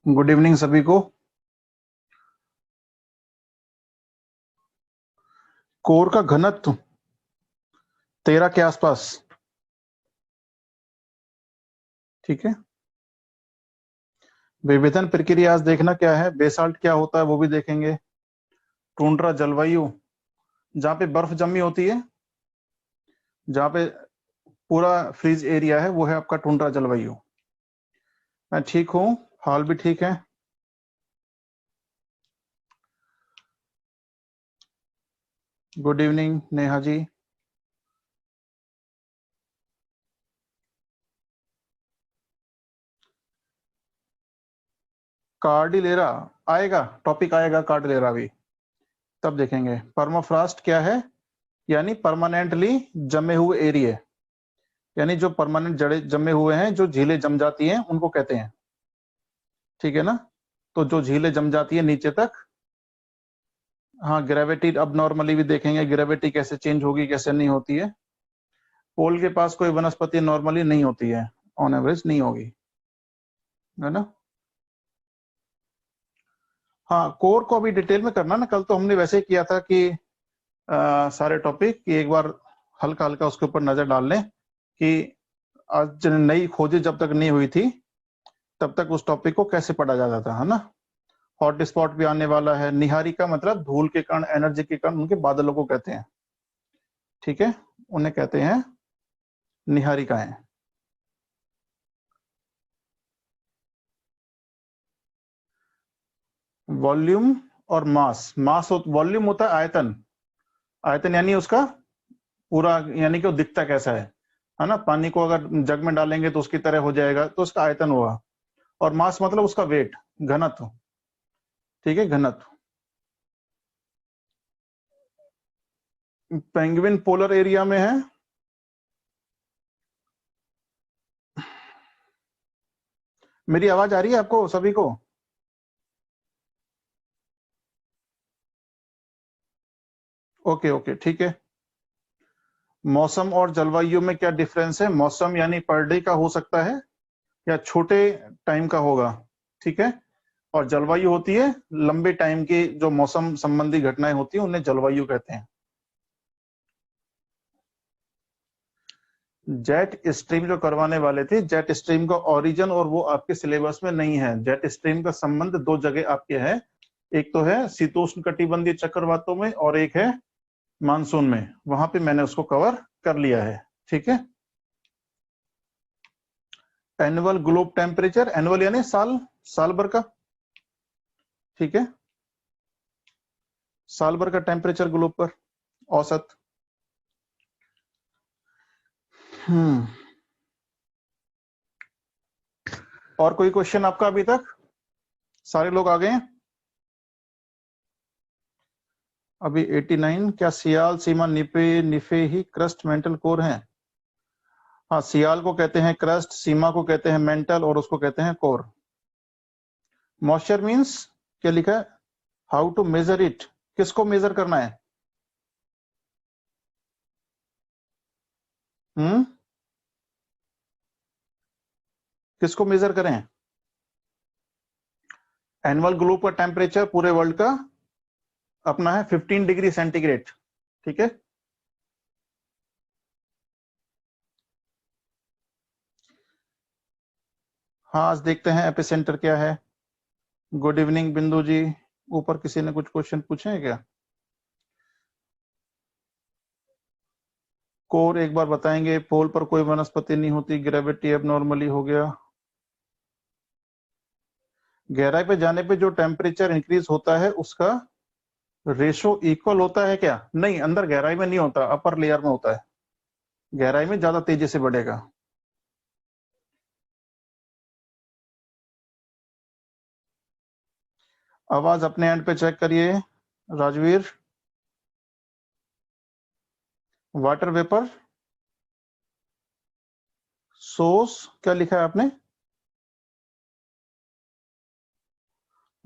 Good evening सभी को। Core का घनत्व 13 के आसपास, ठीक है। विभेदन प्रक्रिया आज देखना क्या है, बेसाल्ट क्या होता है वो भी देखेंगे। टुंड्रा जलवायु, जहाँ पे बर्फ जमी होती है, जहाँ पे पूरा फ्रीज एरिया है, वो है आपका टुंड्रा जलवायु। मैं ठीक हूँ, हाल भी ठीक है। Good evening Neha ji. Cordillera आएगा, टॉपिक आएगा कार्डिलेरा भी, तब देखेंगे। परमाफ्रॉस्ट क्या है, यानी परमानेंटली जमे हुए एरिया, यानी जो परमानेंट जड़े जमे हुए हैं, जो झीलें जम जाती हैं उनको कहते हैं, ठीक है ना। तो जो झीलें जम जाती है नीचे तक, हाँ ग्रेविटी अब नॉर्मली भी देखेंगे, ग्रेविटी कैसे चेंज होगी कैसे नहीं होती है। पोल के पास कोई वनस्पति नॉर्मली नहीं होती है, ऑन एवरेज नहीं होगी, है ना। हाँ कोर को अभी डिटेल में करना ना, कल तो हमने वैसे ही किया था कि सारे टॉपिक कि एक बार हल्का हल्का उसके ऊपर नजर डाल लें कि आज नई खोजें जब तक नहीं हुई थी तब तक उस टॉपिक को कैसे पढ़ा जाता था, है ना। हॉट स्पॉट भी आने वाला है। निहारिका मतलब धूल के कण, एनर्जी के कण, उनके बादलों को कहते हैं, ठीक है, उन्हें कहते हैं निहारिकाएं। वॉल्यूम और मास, वॉल्यूम होता है आयतन, आयतन यानी उसका पूरा, यानी कि वो दिखता कैसा है ना। पानी को अगर जग में डालेंगे तो उसकी तरह हो जाएगा, तो उसका आयतन हुआ। और मास मतलब उसका वेट, घनत्व, ठीक है, घनत्व। पेंगुइन पोलर एरिया में है। मेरी आवाज आ रही है आपको सभी को? ओके ओके ठीक है। मौसम और जलवायु में क्या डिफरेंस है? मौसम यानी पर डे का हो सकता है या छोटे टाइम का होगा, ठीक है। और जलवायु होती है लंबे टाइम की, जो मौसम संबंधी घटनाएं होती है उन्हें जलवायु कहते हैं। जेट स्ट्रीम जो करवाने वाले थे, जेट स्ट्रीम का ओरिजिन और वो आपके सिलेबस में नहीं है। जेट स्ट्रीम का संबंध दो जगह आपके है, एक तो है शीतोष्ण कटिबंधीय चक्रवातों में और एक है मानसून में, वहां पे मैंने उसको कवर कर लिया है, ठीक है। एनुअल ग्लोब टेम्परेचर, एनुअल यानी साल, साल भर का, ठीक है, साल भर का टेम्परेचर ग्लोब पर, औसत। हम्म, और कोई क्वेश्चन आपका अभी तक? सारे लोग आ गए हैं अभी? 89। क्या सियाल, सीमा, निफे, निफे ही क्रस्ट मेंटल कोर हैं? हाँ, सियाल को कहते हैं क्रस्ट, सीमा को कहते हैं मेंटल और उसको कहते हैं कोर। मॉइस्चर मींस क्या लिखा है? हाउ टू मेजर इट, किसको मेजर करना है? हम्म, किसको मेजर करें? एनुअल ग्लोब का टेम्परेचर पूरे वर्ल्ड का अपना है 15 डिग्री सेंटीग्रेड, ठीक है। हाँ आज देखते हैं एपिसेंटर क्या है। गुड इवनिंग बिंदु जी। ऊपर किसी ने कुछ क्वेश्चन पूछे हैं क्या? कोर एक बार बताएंगे। पोल पर कोई वनस्पति नहीं होती, ग्रेविटी अब नॉर्मली हो गया। गहराई पे जाने पे जो टेम्परेचर इंक्रीज होता है उसका रेशो इक्वल होता है क्या? नहीं, अंदर गहराई में नहीं होता, अपर लेयर में होता है। गहराई में ज्यादा तेजी से बढ़ेगा। आवाज अपने एंड पे चेक करिए राजवीर। वाटर वेपर सोर्स क्या लिखा है आपने?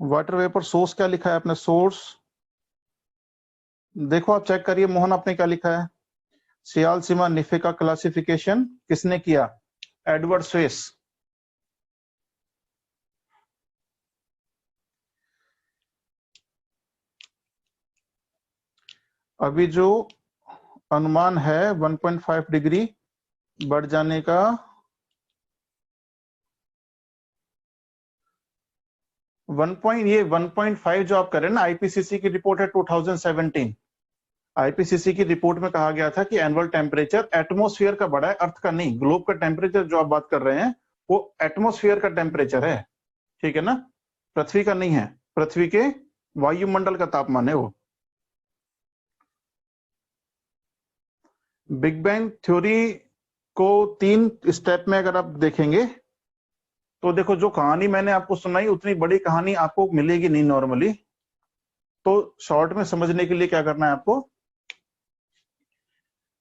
वाटर वेपर सोर्स क्या लिखा है आपने? सोर्स देखो, आप चेक करिए। मोहन आपने क्या लिखा है? सियाल, सीमा, निफे का क्लासिफिकेशन किसने किया? Edward Suez. अभी जो अनुमान है 1.5 डिग्री बढ़ जाने का, ये 1.5 जो आप कर रहे हैं ना, आईपीसीसी की रिपोर्ट है 2017। आईपीसीसी की रिपोर्ट में कहा गया था कि एनुअल टेम्परेचर एटमॉस्फेयर का बढ़ा है, अर्थ का नहीं। ग्लोब का टेम्परेचर जो आप बात कर रहे हैं वो एटमॉस्फेयर का टेम्परेचर है, ठीक है ना, पृथ्वी का नहीं है। पृथ्वी के वायुमंडल का तापमान है वो। बिग बैंग थ्योरी को 3 स्टेप में अगर आप देखेंगे तो देखो, जो कहानी मैंने आपको सुनाई उतनी बड़ी कहानी आपको मिलेगी नहीं नॉर्मली। तो शॉर्ट में समझने के लिए क्या करना है आपको,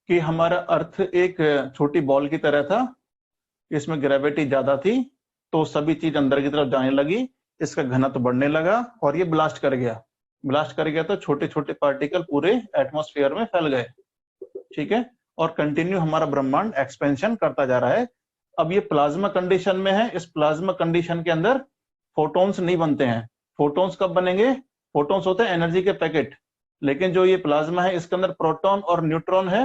कि हमारा अर्थ एक छोटी बॉल की तरह था, इसमें ग्रेविटी ज्यादा थी, तो सभी चीज अंदर की तरफ जाने लगी, इसका घनत्व बढ़ने लगा और ये ब्लास्ट कर गया। ब्लास्ट कर गया तो छोटे छोटे पार्टिकल पूरे एटमॉस्फेयर में फैल गए, ठीक है। और कंटिन्यू हमारा ब्रह्मांड एक्सपेंशन करता जा रहा है। अब ये प्लाज्मा कंडीशन में है। इस प्लाज्मा कंडीशन के अंदर फोटॉन्स नहीं बनते हैं। फोटॉन्स कब बनेंगे? फोटॉन्स होते हैं एनर्जी के पैकेट, लेकिन जो ये प्लाज्मा है इसके अंदर प्रोटॉन और न्यूट्रॉन है।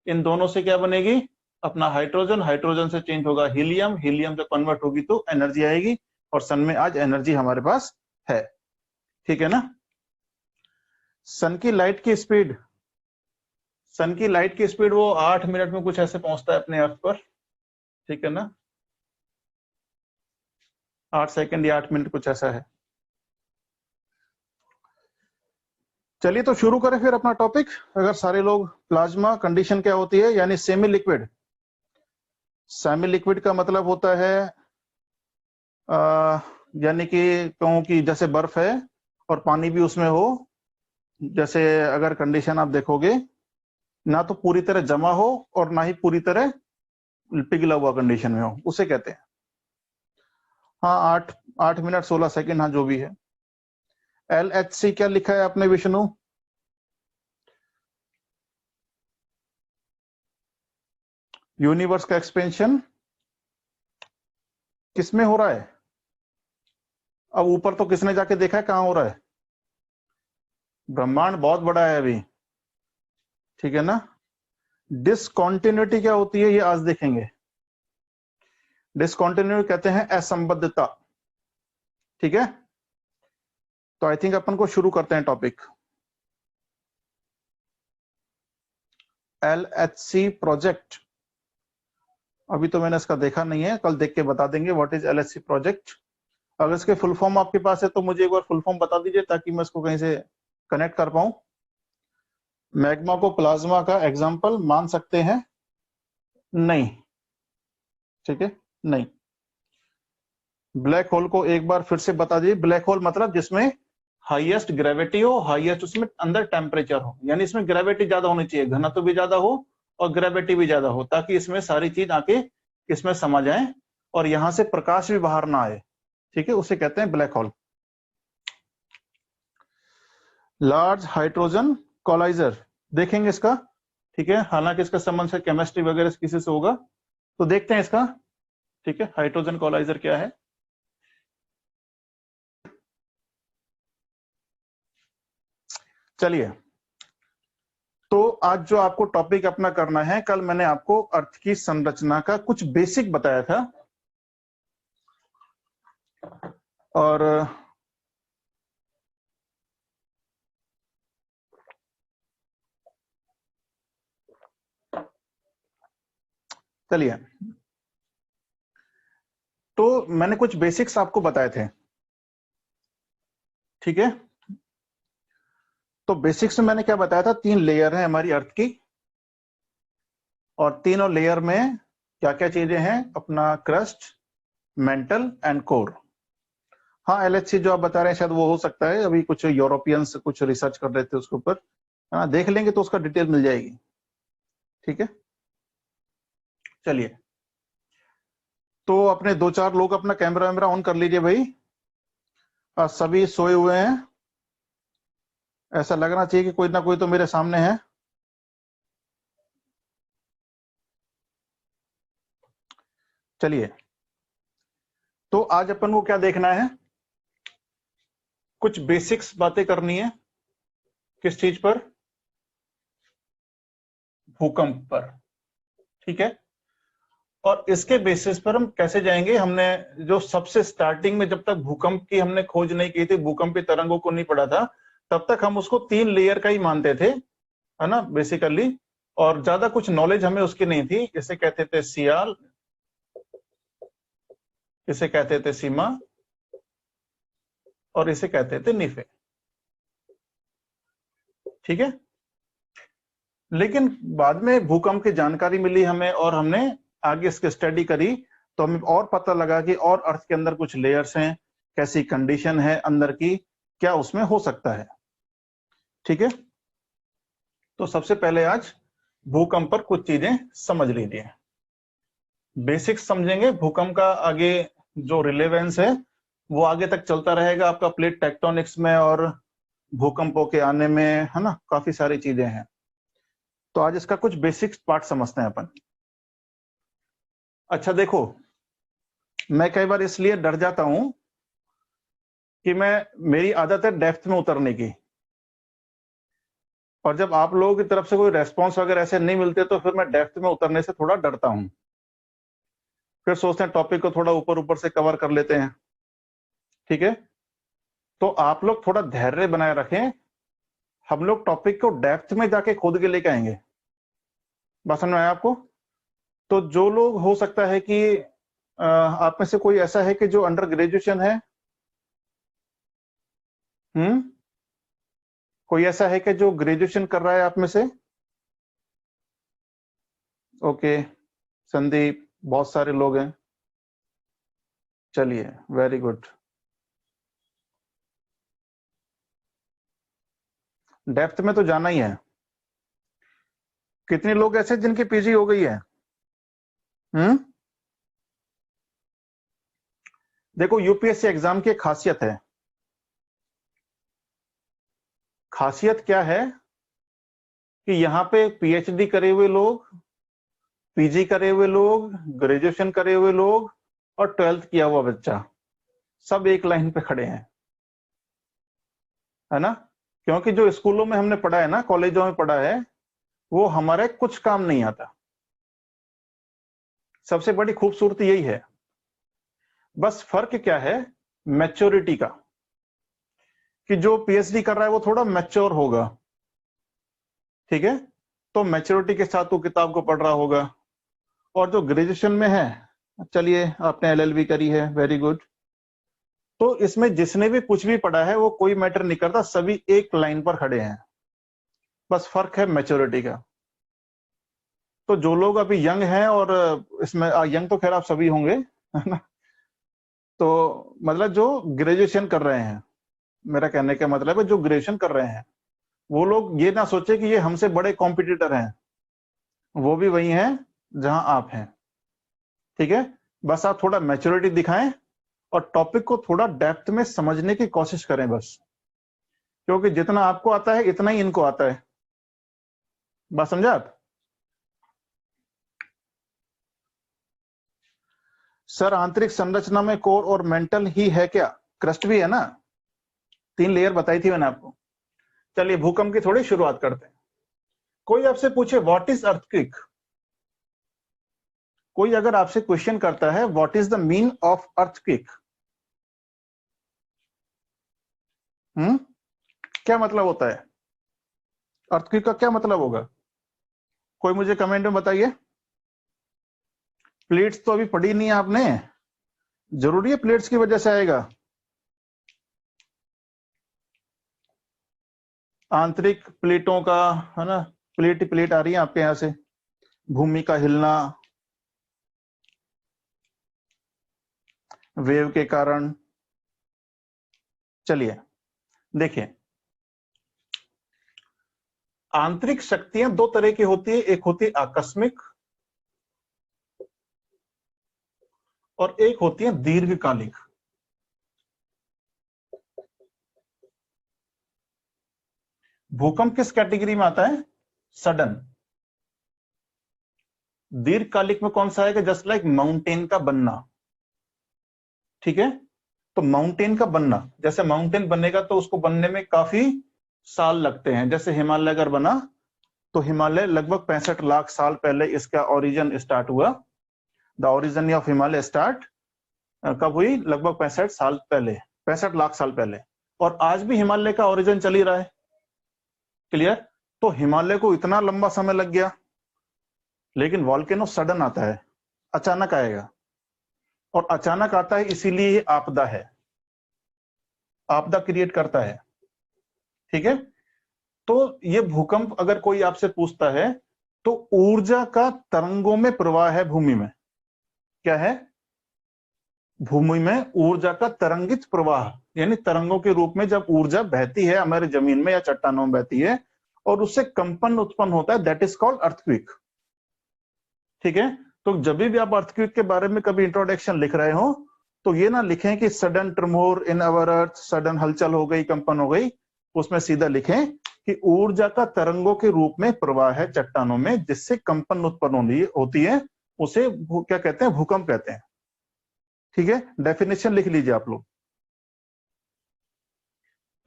इन दोनों से क्या बनेगी? अपना हाइड्रोजन, हाइड्रोजन से चेंज होगा हीलियम, हीलियम से कन्वर्ट होगी तो एनर्जी आएगी। और सन में आज एनर्जी हमारे पास है, ठीक है ना। सन की लाइट की स्पीड, सन की लाइट की स्पीड वो 8 मिनट में कुछ ऐसे पहुंचता है अपने अर्थ पर, ठीक है ना। 8 सेकंड या 8 मिनट कुछ ऐसा है। चलिए तो शुरू करें फिर अपना टॉपिक। अगर सारे लोग, प्लाज्मा कंडीशन क्या होती है, यानी सेमी लिक्विड। सेमी लिक्विड का मतलब होता है यानी कि कहूं कि जैसे बर्फ है और पानी भी उसमें हो। जैसे अगर कंडीशन आप देखोगे, ना तो पूरी तरह जमा हो और ना ही पूरी तरह पिघला हुआ कंडीशन में हो, उसे कहते हैं। हाँ, 8 मिनट 16 सेकंड, हाँ जो भी है। LHC क्या लिखा है आपने विष्णु? यूनिवर्स का एक्सपेंशन किसमें हो रहा है? अब ऊपर तो किसने जाके देखा है कहां हो रहा है? ब्रह्मांड बहुत बड़ा है अभी, ठीक है ना। डिसकॉन्टिन्यूटी क्या होती है ये आज देखेंगे। डिसकॉन्टिन्यूटी कहते हैं असंबद्धता, ठीक है। तो आई थिंक अपन को शुरू करते हैं टॉपिक। LHC प्रोजेक्ट, अभी तो मैंने इसका देखा नहीं है, कल देख के बता देंगे व्हाट इज LHC प्रोजेक्ट। अगर इसके फुल फॉर्म आपके पास है तो मुझे एक बार फुल फॉर्म बता दीजिए ताकि मैं इसको कहीं से कनेक्ट कर पाऊं। मैग्मा को प्लाज्मा का एग्जाम्पल मान सकते हैं? नहीं, ठीक है, नहीं। ब्लैक होल को एक बार फिर से बता दीजिए। ब्लैक होल मतलब जिसमें हाईएस्ट ग्रेविटी हो, हाईएस्ट उसमें अंदर टेम्परेचर हो, यानी इसमें ग्रेविटी ज्यादा होनी चाहिए, घनत्व भी ज्यादा हो और ग्रेविटी भी ज्यादा हो, ताकि इसमें सारी चीज आके इसमें समा जाए और यहां से प्रकाश भी बाहर ना आए, ठीक है। उसे कहते हैं ब्लैक होल। लार्ज हाइड्रोजन कोलाइजर देखेंगे इसका, ठीक है। हालांकि इसका संबंध से केमिस्ट्री वगैरह किसी से होगा, तो देखते हैं इसका, ठीक है। हाइड्रोजन कोलाइजर क्या है? चलिए, तो आज जो आपको टॉपिक अपना करना है, कल मैंने आपको अर्थ की संरचना का कुछ बेसिक बताया था और चलिए, तो मैंने कुछ बेसिक्स आपको बताए थे, ठीक है। तो बेसिक्स में मैंने क्या बताया था? 3 लेयर है हमारी अर्थ की, और तीनों लेयर में क्या क्या चीजें हैं? अपना क्रस्ट, मेंटल एंड कोर। हाँ, LHC जो आप बता रहे हैं शायद वो हो सकता है, अभी कुछ यूरोपियंस कुछ रिसर्च कर रहे थे उसके ऊपर, हाँ देख लेंगे तो उसका डिटेल मिल जाएगी, ठीक है। चलिए, तो अपने 2-4 लोग अपना कैमरा वैमरा ऑन कर लीजिए भाई। सभी सोए हुए हैं, ऐसा लगना चाहिए कि कोई ना कोई तो मेरे सामने है। चलिए, तो आज अपन को क्या देखना है? कुछ बेसिक्स बातें करनी है। किस चीज पर? भूकंप पर, ठीक है। और इसके बेसिस पर हम कैसे जाएंगे, हमने जो सबसे स्टार्टिंग में जब तक भूकंप की हमने खोज नहीं की थी, भूकंप की तरंगों को नहीं पढ़ा था, तब तक हम उसको 3 लेयर का ही मानते थे, है ना, बेसिकली। और ज्यादा कुछ नॉलेज हमें उसकी नहीं थी। इसे कहते थे सियाल, इसे कहते थे सीमा, और इसे कहते थे निफे, ठीक है। लेकिन बाद में भूकंप की जानकारी मिली हमें और हमने आगे इसकी स्टडी करी, तो हमें और पता लगा कि और अर्थ के अंदर कुछ लेयर्स हैं, कैसी कंडीशन है अंदर की, क्या उसमें हो सकता है, ठीक है। तो सबसे पहले आज भूकंप पर कुछ चीजें समझ लीजिए, बेसिक्स समझेंगे। भूकंप का आगे जो रिलेवेंस है वो आगे तक चलता रहेगा आपका प्लेट टेक्टोनिक्स में और भूकंपों के आने में, है ना, काफी सारी चीजें हैं। तो आज इसका कुछ बेसिक्स पार्ट समझते हैं अपन। अच्छा देखो, मैं कई बार इसलिए डर जाता हूं कि मेरी आदत है डेप्थ में उतरने की, और जब आप लोगों की तरफ से कोई रेस्पॉन्स वगैरह ऐसे नहीं मिलते तो फिर मैं डेप्थ में उतरने से थोड़ा डरता हूं। फिर सोचते हैं टॉपिक को थोड़ा ऊपर ऊपर से कवर कर लेते हैं, ठीक है। तो आप लोग थोड़ा धैर्य बनाए रखें, हम लोग टॉपिक को डेप्थ में जाके खोद के लेके आएंगे। बात समझ में आया आपको? तो जो लोग, हो सकता है कि आप में से कोई ऐसा है कि जो अंडर ग्रेजुएशन है, कोई ऐसा है कि जो ग्रेजुएशन कर रहा है आप में से? ओके, संदीप, बहुत सारे लोग हैं, चलिए वेरी गुड। डेप्थ में तो जाना ही है। कितने लोग ऐसे जिनकी पीजी हो गई है? देखो, यूपीएससी एग्जाम की एक खासियत है। खासियत क्या है कि यहाँ पे पीएचडी करे हुए लोग, पीजी करे हुए लोग, ग्रेजुएशन करे हुए लोग और 12th किया हुआ बच्चा सब एक लाइन पे खड़े हैं, है ना। क्योंकि जो स्कूलों में हमने पढ़ा है ना, कॉलेजों में पढ़ा है, वो हमारे कुछ काम नहीं आता। सबसे बड़ी खूबसूरती यही है। बस फर्क क्या है, मैच्योरिटी का, कि जो पीएचडी कर रहा है वो थोड़ा मैच्योर होगा, ठीक है। तो मैच्योरिटी के साथ वो किताब को पढ़ रहा होगा। और जो ग्रेजुएशन में है, चलिए आपने एलएलबी करी है, वेरी गुड, तो इसमें जिसने भी कुछ भी पढ़ा है वो कोई मैटर नहीं करता, सभी एक लाइन पर खड़े हैं। बस फर्क है मैच्योरिटी का। तो जो लोग अभी यंग हैं, और इसमें यंग तो खैर आप सभी होंगे, है ना, तो मतलब जो ग्रेजुएशन कर रहे हैं, मेरा कहने का मतलब है जो ग्रेजुएशन कर रहे हैं, वो लोग ये ना सोचे कि ये हमसे बड़े कॉम्पिटिटर हैं, वो भी वही हैं जहां आप हैं, ठीक है। बस आप थोड़ा मैच्योरिटी दिखाएं और टॉपिक को थोड़ा डेप्थ में समझने की कोशिश करें बस, क्योंकि जितना आपको आता है इतना ही इनको आता है। बात समझे आप? सर, आंतरिक संरचना में कोर और मेंटल ही है क्या? क्रस्ट भी है ना, 3 लेयर बताई थी मैंने आपको। चलिए भूकंप की थोड़ी शुरुआत करते हैं। कोई आपसे पूछे व्हाट इज अर्थक्वेक, कोई अगर आपसे क्वेश्चन करता है what is the mean of earthquake, क्या मतलब होता है अर्थक्वेक का, क्या मतलब होगा? कोई मुझे कमेंट में बताइए। प्लेट्स तो अभी पढ़ी नहीं है आपने, जरूरी है प्लेट्स की वजह से आएगा? आंतरिक प्लेटों का, है ना, प्लेट प्लेट आ रही है आपके यहां से, भूमि का हिलना, वेव के कारण। चलिए देखिए, आंतरिक शक्तियां 2 तरह की होती है, एक होती है आकस्मिक और एक होती है दीर्घकालिक। भूकंप किस कैटेगरी में आता है? सडन। दीर्घकालिक में कौन सा आएगा? जस्ट लाइक माउंटेन का बनना, ठीक है। तो माउंटेन का बनना, जैसे माउंटेन बनेगा तो उसको बनने में काफी साल लगते हैं, जैसे हिमालय अगर बना तो हिमालय लगभग 65 लाख साल पहले इसका ओरिजिन स्टार्ट हुआ। The origin of Himalaya start कब हुई? लगभग 65 साल पहले, 65 लाख साल पहले। और आज भी हिमालय का ओरिजिन चल ही रहा है। क्लियर? तो हिमालय को इतना लंबा समय लग गया, लेकिन वॉल्केनो सडन आता है, अचानक आएगा। और अचानक आता है इसीलिए ये आपदा है, आपदा क्रिएट करता है। ठीक है? तो ये भूकंप अगर कोई आपसे पूछता है तो ऊर्जा का तरंगों में प्रवाह है भूमि में। क्या है? भूमि में ऊर्जा का तरंगित प्रवाह, यानी तरंगों के रूप में जब ऊर्जा बहती है हमारे जमीन में या चट्टानों में बहती है और उससे कंपन उत्पन्न होता है, दैट इज कॉल्ड अर्थक्वेक। ठीक है? तो जब भी आप अर्थक्वेक के बारे में कभी इंट्रोडक्शन लिख रहे हो तो ये ना लिखें कि सडन ट्रेमोर इन अवर अर्थ, सडन हलचल हो गई, कंपन हो गई। उसमें सीधा लिखें कि ऊर्जा का तरंगों के रूप में प्रवाह है चट्टानों में, जिससे कंपन उत्पन्न होती है, उसे क्या कहते हैं? भूकंप कहते हैं। ठीक है? डेफिनेशन लिख लीजिए आप लोग,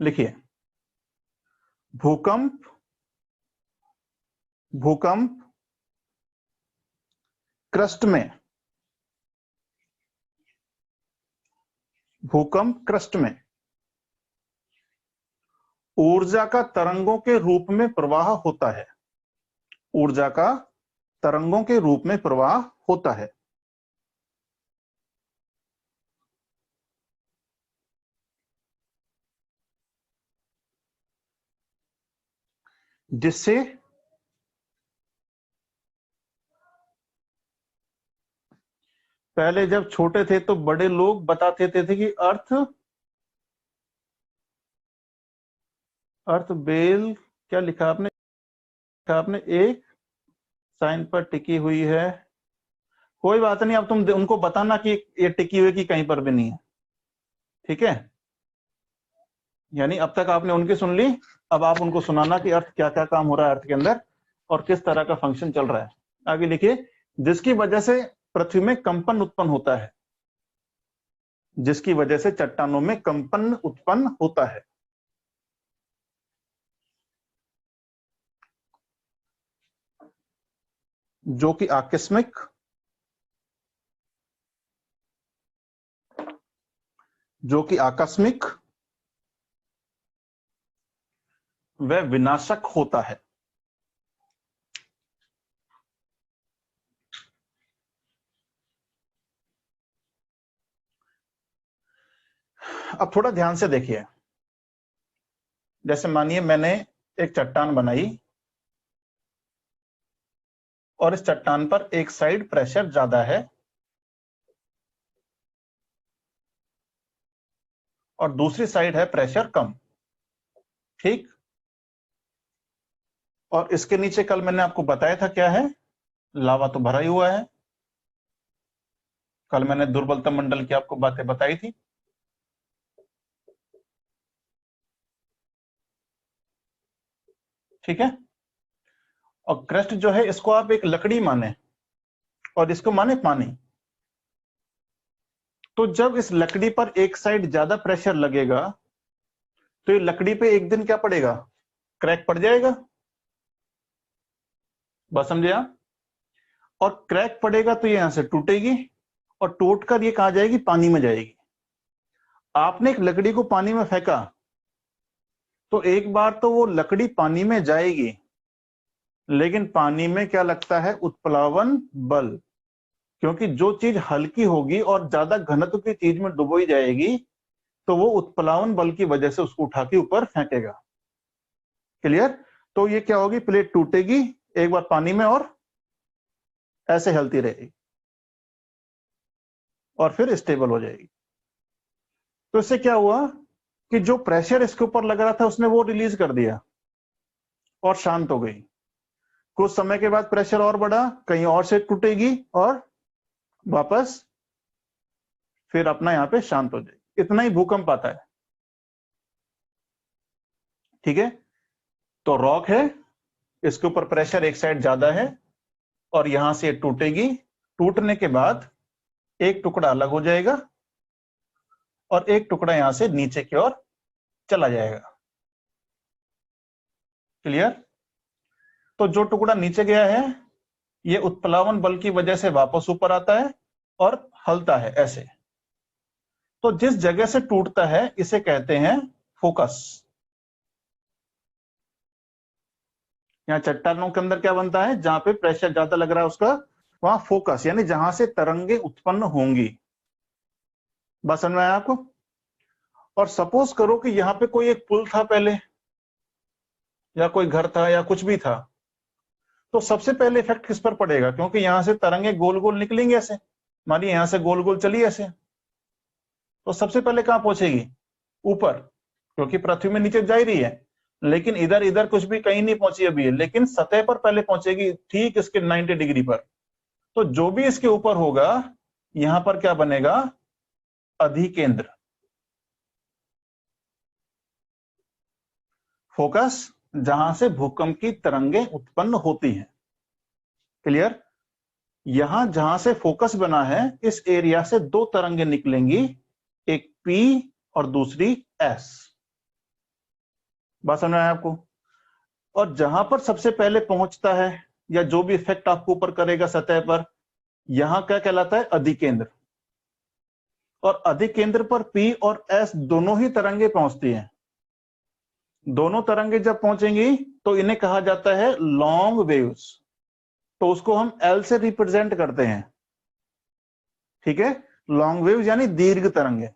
लिखिए। भूकंप, भूकंप क्रस्ट में, भूकंप क्रस्ट में ऊर्जा का तरंगों के रूप में प्रवाह होता है। ऊर्जा का तरंगों के रूप में प्रवाह होता है, जिससे पहले जब छोटे थे तो बड़े लोग बताते थे कि अर्थ बेल, क्या लिखा आपने? आपने एक साइन पर टिकी हुई है। कोई बात नहीं, अब तुम उनको बताना कि ये टिकी हुई कि कहीं पर भी नहीं है। ठीक है? यानी अब तक आपने उनकी सुन ली, अब आप उनको सुनाना कि अर्थ क्या क्या काम हो रहा है अर्थ के अंदर और किस तरह का फंक्शन चल रहा है। आगे लिखिए। जिसकी वजह से पृथ्वी में कंपन उत्पन्न होता है, जिसकी वजह से चट्टानों में कंपन उत्पन्न होता है। जो कि आकस्मिक, जो कि आकस्मिक व विनाशक होता है। अब थोड़ा ध्यान से देखिए। जैसे मानिए मैंने एक चट्टान बनाई और इस चट्टान पर एक साइड प्रेशर ज्यादा है और दूसरी साइड है प्रेशर कम। ठीक? और इसके नीचे कल मैंने आपको बताया था क्या है? लावा तो भरा ही हुआ है। कल मैंने दुर्बलता मंडल की आपको बातें बताई थी। ठीक है? और क्रस्ट जो है इसको आप एक लकड़ी माने और इसको माने पानी। तो जब इस लकड़ी पर एक साइड ज्यादा प्रेशर लगेगा तो ये लकड़ी पे एक दिन क्या पड़ेगा? क्रैक पड़ जाएगा। बस समझे आप? और क्रैक पड़ेगा तो ये यहां से टूटेगी और टूट कर ये कहां जाएगी? पानी में जाएगी। आपने एक लकड़ी को पानी में फेंका तो एक बार तो वो लकड़ी पानी में जाएगी, लेकिन पानी में क्या लगता है? उत्प्लावन बल। क्योंकि जो चीज हल्की होगी और ज्यादा घनत्व की चीज में डुबोई जाएगी तो वो उत्प्लावन बल की वजह से उसको उठा के ऊपर फेंकेगा। क्लियर? तो ये क्या होगी? प्लेट टूटेगी एक बार पानी में और ऐसे हिलती रहेगी और फिर स्टेबल हो जाएगी। तो इससे क्या हुआ कि जो प्रेशर इसके ऊपर लग रहा था उसने वो रिलीज कर दिया और शांत हो गई। कुछ समय के बाद प्रेशर और बढ़ा, कहीं और से टूटेगी और वापस फिर अपना यहां पे शांत हो जाएगी। इतना ही भूकंप आता है। ठीक है? तो रॉक है, इसके ऊपर प्रेशर एक साइड ज्यादा है और यहां से टूटेगी। टूटने के बाद एक टुकड़ा अलग हो जाएगा और एक टुकड़ा यहां से नीचे की ओर चला जाएगा। क्लियर? तो जो टुकड़ा नीचे गया है ये उत्प्लावन बल की वजह से वापस ऊपर आता है और हलता है ऐसे। तो जिस जगह से टूटता है इसे कहते हैं फोकस। यहाँ चट्टानों के अंदर क्या बनता है, जहां पे प्रेशर ज्यादा लग रहा है उसका वहां फोकस, यानी जहां से तरंगे उत्पन्न होंगी। बात समझ में आया आपको? और सपोज करो कि यहाँ पे कोई एक पुल था पहले, या कोई घर था या कुछ भी था, तो सबसे पहले इफेक्ट किस पर पड़ेगा? क्योंकि यहां से तरंगे गोल गोल निकलेंगी ऐसे, मानिए यहां से गोल गोल चली ऐसे, तो सबसे पहले कहां पहुंचेगी? ऊपर, क्योंकि पृथ्वी में नीचे जा ही रही है, लेकिन इधर इधर कुछ भी कहीं नहीं पहुंची अभी है, लेकिन सतह पर पहले पहुंचेगी, ठीक इसके 90 डिग्री पर। तो जो भी इसके ऊपर होगा यहां पर क्या बनेगा? अधिकेंद्र। फोकस जहां से भूकंप की तरंगे उत्पन्न होती हैं। क्लियर? यहां जहां से फोकस बना है इस एरिया से दो तरंगे निकलेंगी, एक P और दूसरी S। बात समझ में आया आपको? और जहां पर सबसे पहले पहुंचता है या जो भी इफेक्ट आपको ऊपर करेगा सतह पर, यहां क्या कहलाता है? अधिकेंद्र। और अधिकेंद्र पर P और S दोनों ही तरंगे पहुंचती हैं। दोनों तरंगे जब पहुंचेंगी तो इन्हें कहा जाता है लॉन्ग वेव्स। तो उसको हम L से रिप्रेजेंट करते हैं। ठीक है? लॉन्ग वेव्स यानी दीर्घ तरंगे,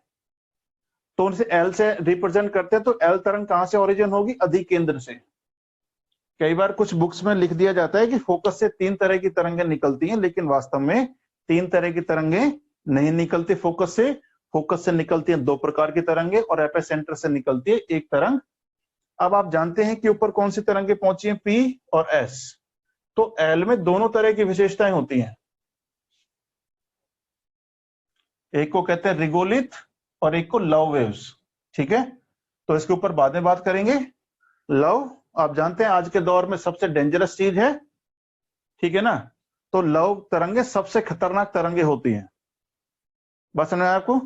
तो उनसे L से रिप्रेजेंट करते हैं। तो L तरंग कहां से ओरिजिन होगी? अधिकेंद्र से। कई बार कुछ बुक्स में लिख दिया जाता है कि फोकस से 3 तरह की तरंगें निकलती हैं, लेकिन वास्तव में 3 तरह की तरंगें नहीं निकलती फोकस से। फोकस से निकलती हैं 2 प्रकार की तरंगे और एपिसेंटर से निकलती है एक तरंग। अब आप जानते हैं कि ऊपर कौन सी तरंगे पहुंची हैं? P और S। तो L में दोनों तरह की विशेषताएं होती हैं, एक को कहते हैं रिगोलिथ और एक को लव वेव्स। ठीक है? तो इसके ऊपर बाद में बात करेंगे। लव आप जानते हैं आज के दौर में सबसे डेंजरस चीज है, ठीक है ना? तो लव तरंगे सबसे खतरनाक तरंगे होती हैं। बात समझ में आया आपको?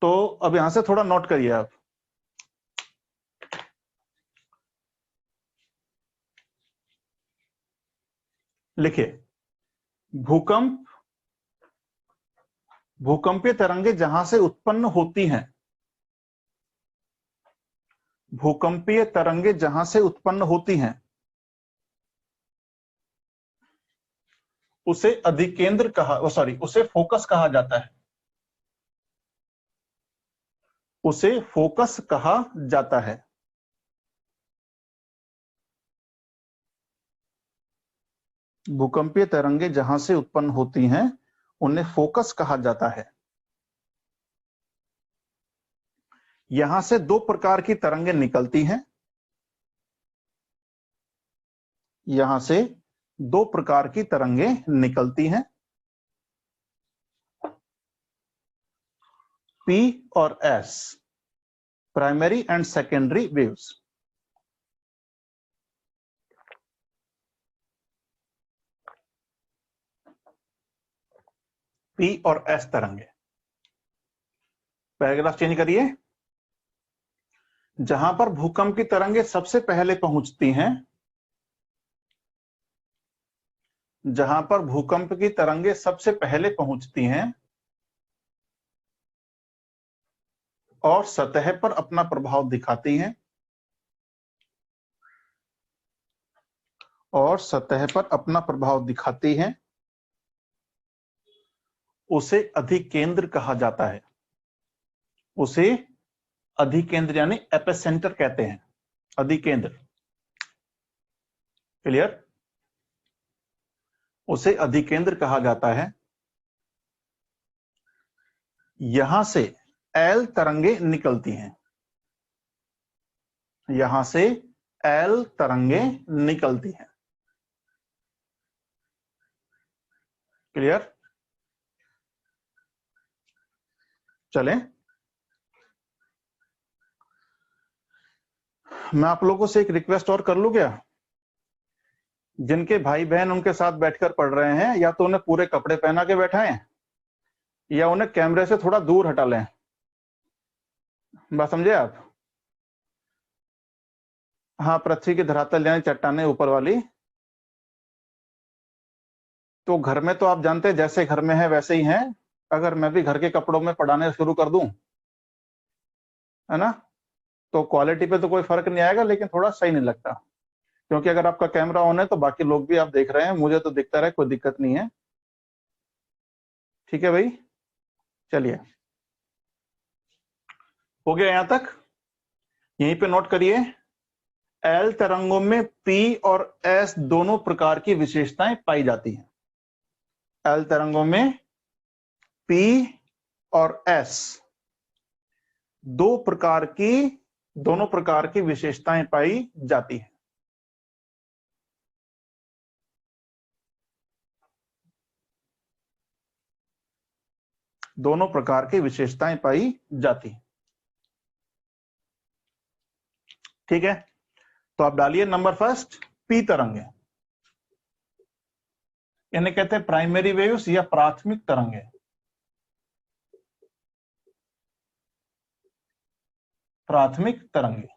तो अब यहां से थोड़ा नोट करिए आप। लिखिए, भूकंप, भूकंपीय तरंगे जहां से उत्पन्न होती हैं, भूकंपीय तरंगे जहां से उत्पन्न होती हैं उसे अधिकेंद्र कहा, सॉरी, उसे फोकस कहा जाता है। उसे फोकस कहा जाता है। भूकंपीय तरंगे जहां से उत्पन्न होती हैं उन्हें फोकस कहा जाता है। यहां से 2 प्रकार की तरंगे निकलती हैं। यहां से 2 प्रकार की तरंगे निकलती हैं, P और S, primary and secondary waves. P और S तरंगे। पैराग्राफ चेंज करिए। जहां पर भूकंप की तरंगे सबसे पहले पहुंचती हैं, जहां पर भूकंप की तरंगे सबसे पहले पहुंचती हैं और सतह पर अपना प्रभाव दिखाती हैं, और सतह पर अपना प्रभाव दिखाती हैं, उसे अधिकेंद्र कहा जाता है। उसे अधिकेंद्र यानी एपिसेंटर कहते हैं। अधिकेंद्र। क्लियर? उसे अधिकेंद्र कहा जाता है। यहां से L तरंगे निकलती हैं। यहां से L तरंगे निकलती हैं। क्लियर? चलें, मैं आप लोगों से एक रिक्वेस्ट और कर लूं क्या? जिनके भाई बहन उनके साथ बैठकर पढ़ रहे हैं, या तो उन्हें पूरे कपड़े पहना के बैठाएं या उन्हें कैमरे से थोड़ा दूर हटा लें। बात समझे आप? हाँ, पृथ्वी की धरातल यानी चट्टाने ऊपर वाली तो घर में तो आप जानते हैं जैसे घर में है वैसे ही है। अगर मैं भी घर के कपड़ों में पढ़ाने शुरू कर दूं, है ना, तो क्वालिटी पे तो कोई फर्क नहीं आएगा, लेकिन थोड़ा सही नहीं लगता। क्योंकि अगर आपका कैमरा ऑन है तो बाकी लोग भी आप देख रहे हैं, मुझे तो दिखता रहे, कोई दिक्कत नहीं है। ठीक है भाई, चलिए, हो गया यहां तक। यहीं पे नोट करिए, एल तरंगों में पी और एस दोनों प्रकार की विशेषताएं पाई जाती हैं। एल तरंगों में पी और एस दोनों प्रकार की विशेषताएं पाई जाती हैं। दोनों प्रकार की विशेषताएं पाई जाती हैं। ठीक है, तो आप डालिए नंबर फर्स्ट, पी तरंगे, इन्हें कहते हैं प्राइमरी वेव्स या प्राथमिक तरंगे। प्राथमिक तरंगे,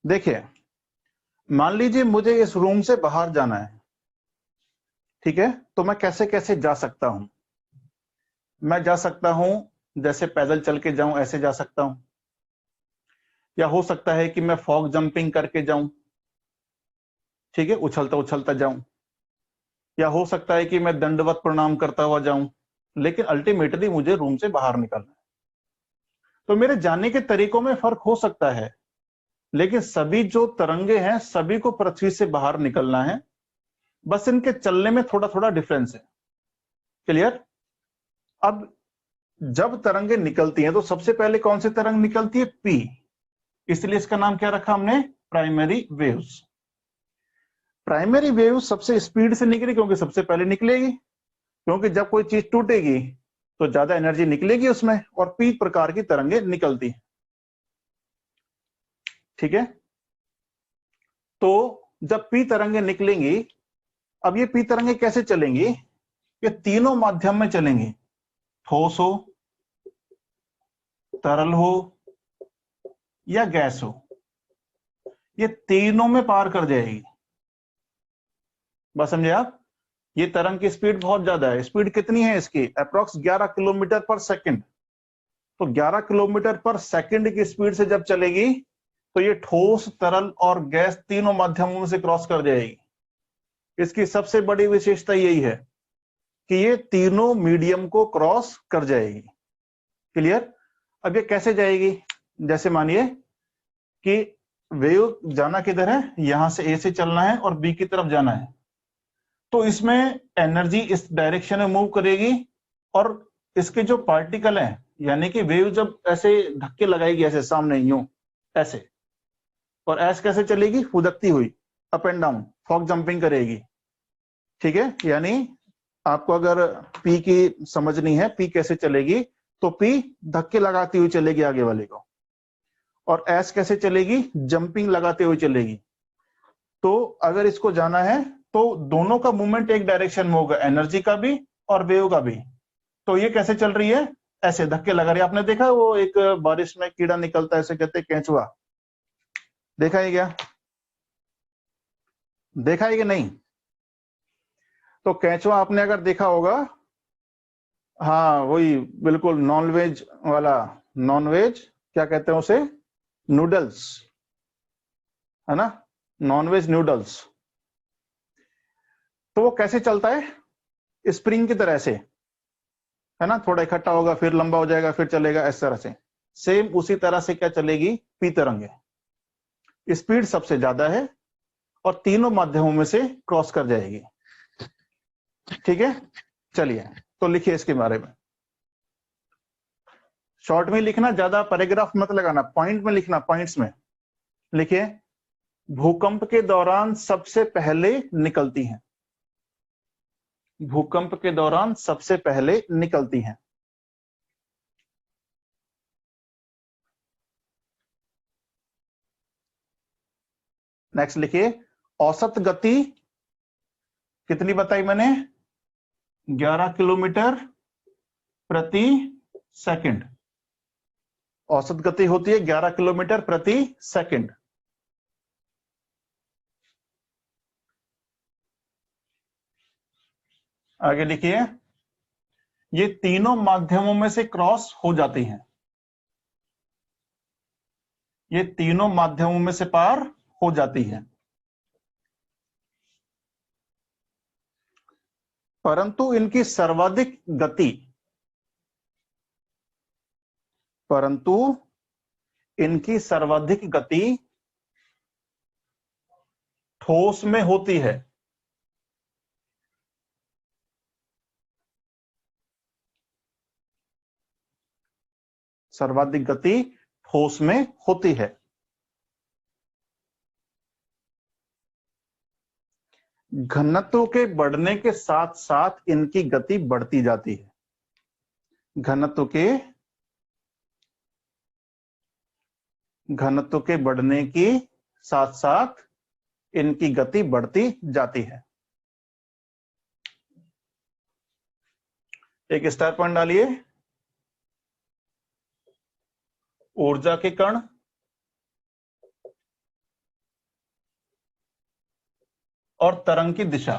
देखिए, मान लीजिए मुझे इस रूम से बाहर जाना है, ठीक है, तो मैं कैसे कैसे जा सकता हूं? मैं जा सकता हूं जैसे पैदल चल के जाऊं, ऐसे जा सकता हूं, या हो सकता है कि मैं फॉग जंपिंग करके जाऊं, ठीक है, उछलता उछलता जाऊं, या हो सकता है कि मैं दंडवत प्रणाम करता हुआ जाऊं, लेकिन अल्टीमेटली मुझे रूम से बाहर निकलना है। तो मेरे जाने के तरीकों में फर्क हो सकता है, लेकिन सभी जो तरंगे हैं सभी को पृथ्वी से बाहर निकलना है, बस इनके चलने में थोड़ा थोड़ा डिफरेंस है। क्लियर? अब जब तरंगे निकलती हैं तो सबसे पहले कौन सी तरंग निकलती है? पी, इसलिए इसका नाम क्या रखा हमने? Primary waves. प्राइमरी वेव सबसे स्पीड से निकली क्योंकि सबसे पहले निकलेगी, क्योंकि जब कोई चीज टूटेगी तो ज्यादा एनर्जी निकलेगी उसमें, और पी प्रकार की तरंगे निकलती हैं। ठीक है, तो जब पी तरंगे निकलेंगी, अब ये पी तरंगे कैसे चलेंगी? ये तीनों माध्यम में चलेंगी, ठोस हो, तरल हो या गैस हो, ये तीनों में पार कर जाएगी। बस समझे आप? ये तरंग की स्पीड बहुत ज्यादा है। स्पीड कितनी है इसकी? अप्रोक्स 11 किलोमीटर पर सेकंड। तो 11 किलोमीटर पर सेकंड की स्पीड से जब चलेगी तो ये ठोस, तरल और गैस तीनों माध्यमों में से क्रॉस कर जाएगी। इसकी सबसे बड़ी विशेषता यही है कि ये तीनों मीडियम को क्रॉस कर जाएगी। क्लियर? अब ये कैसे जाएगी? जैसे मानिए कि वेव जाना किधर है, यहां से ए से चलना है और बी की तरफ जाना है, तो इसमें एनर्जी इस डायरेक्शन में मूव करेगी, और इसके जो पार्टिकल हैं, यानी कि वेव जब ऐसे धक्के लगाएगी ऐसे सामने यूं ऐसे, और ऐसे कैसे चलेगी? फुदकती हुई up and down, fog jumping करेगी। ठीक है, यानी आपको अगर पी की समझनी है, पी कैसे चलेगी, तो पी धक्के लगाती हुई चलेगी आगे वाले को, और एस कैसे चलेगी? जंपिंग लगाते हुए चलेगी। तो अगर इसको जाना है तो दोनों का मूवमेंट एक डायरेक्शन में होगा, एनर्जी का भी और वेव का भी। तो ये कैसे चल रही है? ऐसे धक्के लगा रही है। आपने देखा वो एक बारिश में कीड़ा निकलता है, ऐसे कहते हैं केंचुआ, देखा है क्या? देखा है कि नहीं? तो केंचुआ आपने अगर देखा होगा, हाँ वही बिल्कुल नॉनवेज वाला, नॉनवेज क्या कहते हैं उसे? नूडल्स, है ना, नॉनवेज नूडल्स। तो वो कैसे चलता है? स्प्रिंग की तरह से, है ना, थोड़ा इकट्ठा होगा फिर लंबा हो जाएगा फिर चलेगा, इस तरह से। सेम उसी तरह से क्या चलेगी? पी तरंगे। स्पीड सबसे ज्यादा है और तीनों माध्यमों में से क्रॉस कर जाएगी। ठीक है, चलिए तो लिखिए इसके बारे में। शॉर्ट में लिखना, ज्यादा पैराग्राफ मत लगाना, पॉइंट में लिखना, पॉइंट्स में लिखिए। भूकंप के दौरान सबसे पहले निकलती हैं। भूकंप के दौरान सबसे पहले निकलती हैं। नेक्स्ट लिखिए, औसत गति कितनी बताई मैंने? 11 किलोमीटर प्रति सेकंड। औसत गति होती है 11 किलोमीटर प्रति सेकंड। आगे लिखिए, ये तीनों माध्यमों में से क्रॉस हो जाती हैं, ये तीनों माध्यमों में से पार हो जाती है, परंतु इनकी सर्वाधिक गति, परंतु इनकी सर्वाधिक गति ठोस में होती है। सर्वाधिक गति ठोस में होती है। घनत्व के बढ़ने के साथ साथ इनकी गति बढ़ती जाती है। घनत्व के बढ़ने के साथ साथ इनकी गति बढ़ती जाती है। एक स्टार पॉइंट डालिए। ऊर्जा के कण और तरंग की दिशा,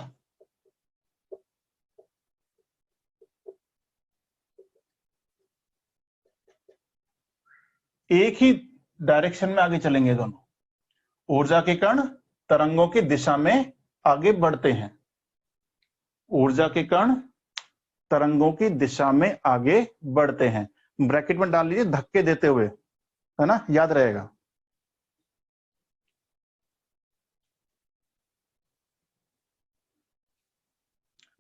एक ही डायरेक्शन में आगे चलेंगे दोनों। ऊर्जा के कण तरंगों की दिशा में आगे बढ़ते हैं। ऊर्जा के कण तरंगों की दिशा में आगे बढ़ते हैं। ब्रैकेट में डाल लीजिए धक्के देते हुए, है ना, याद रहेगा।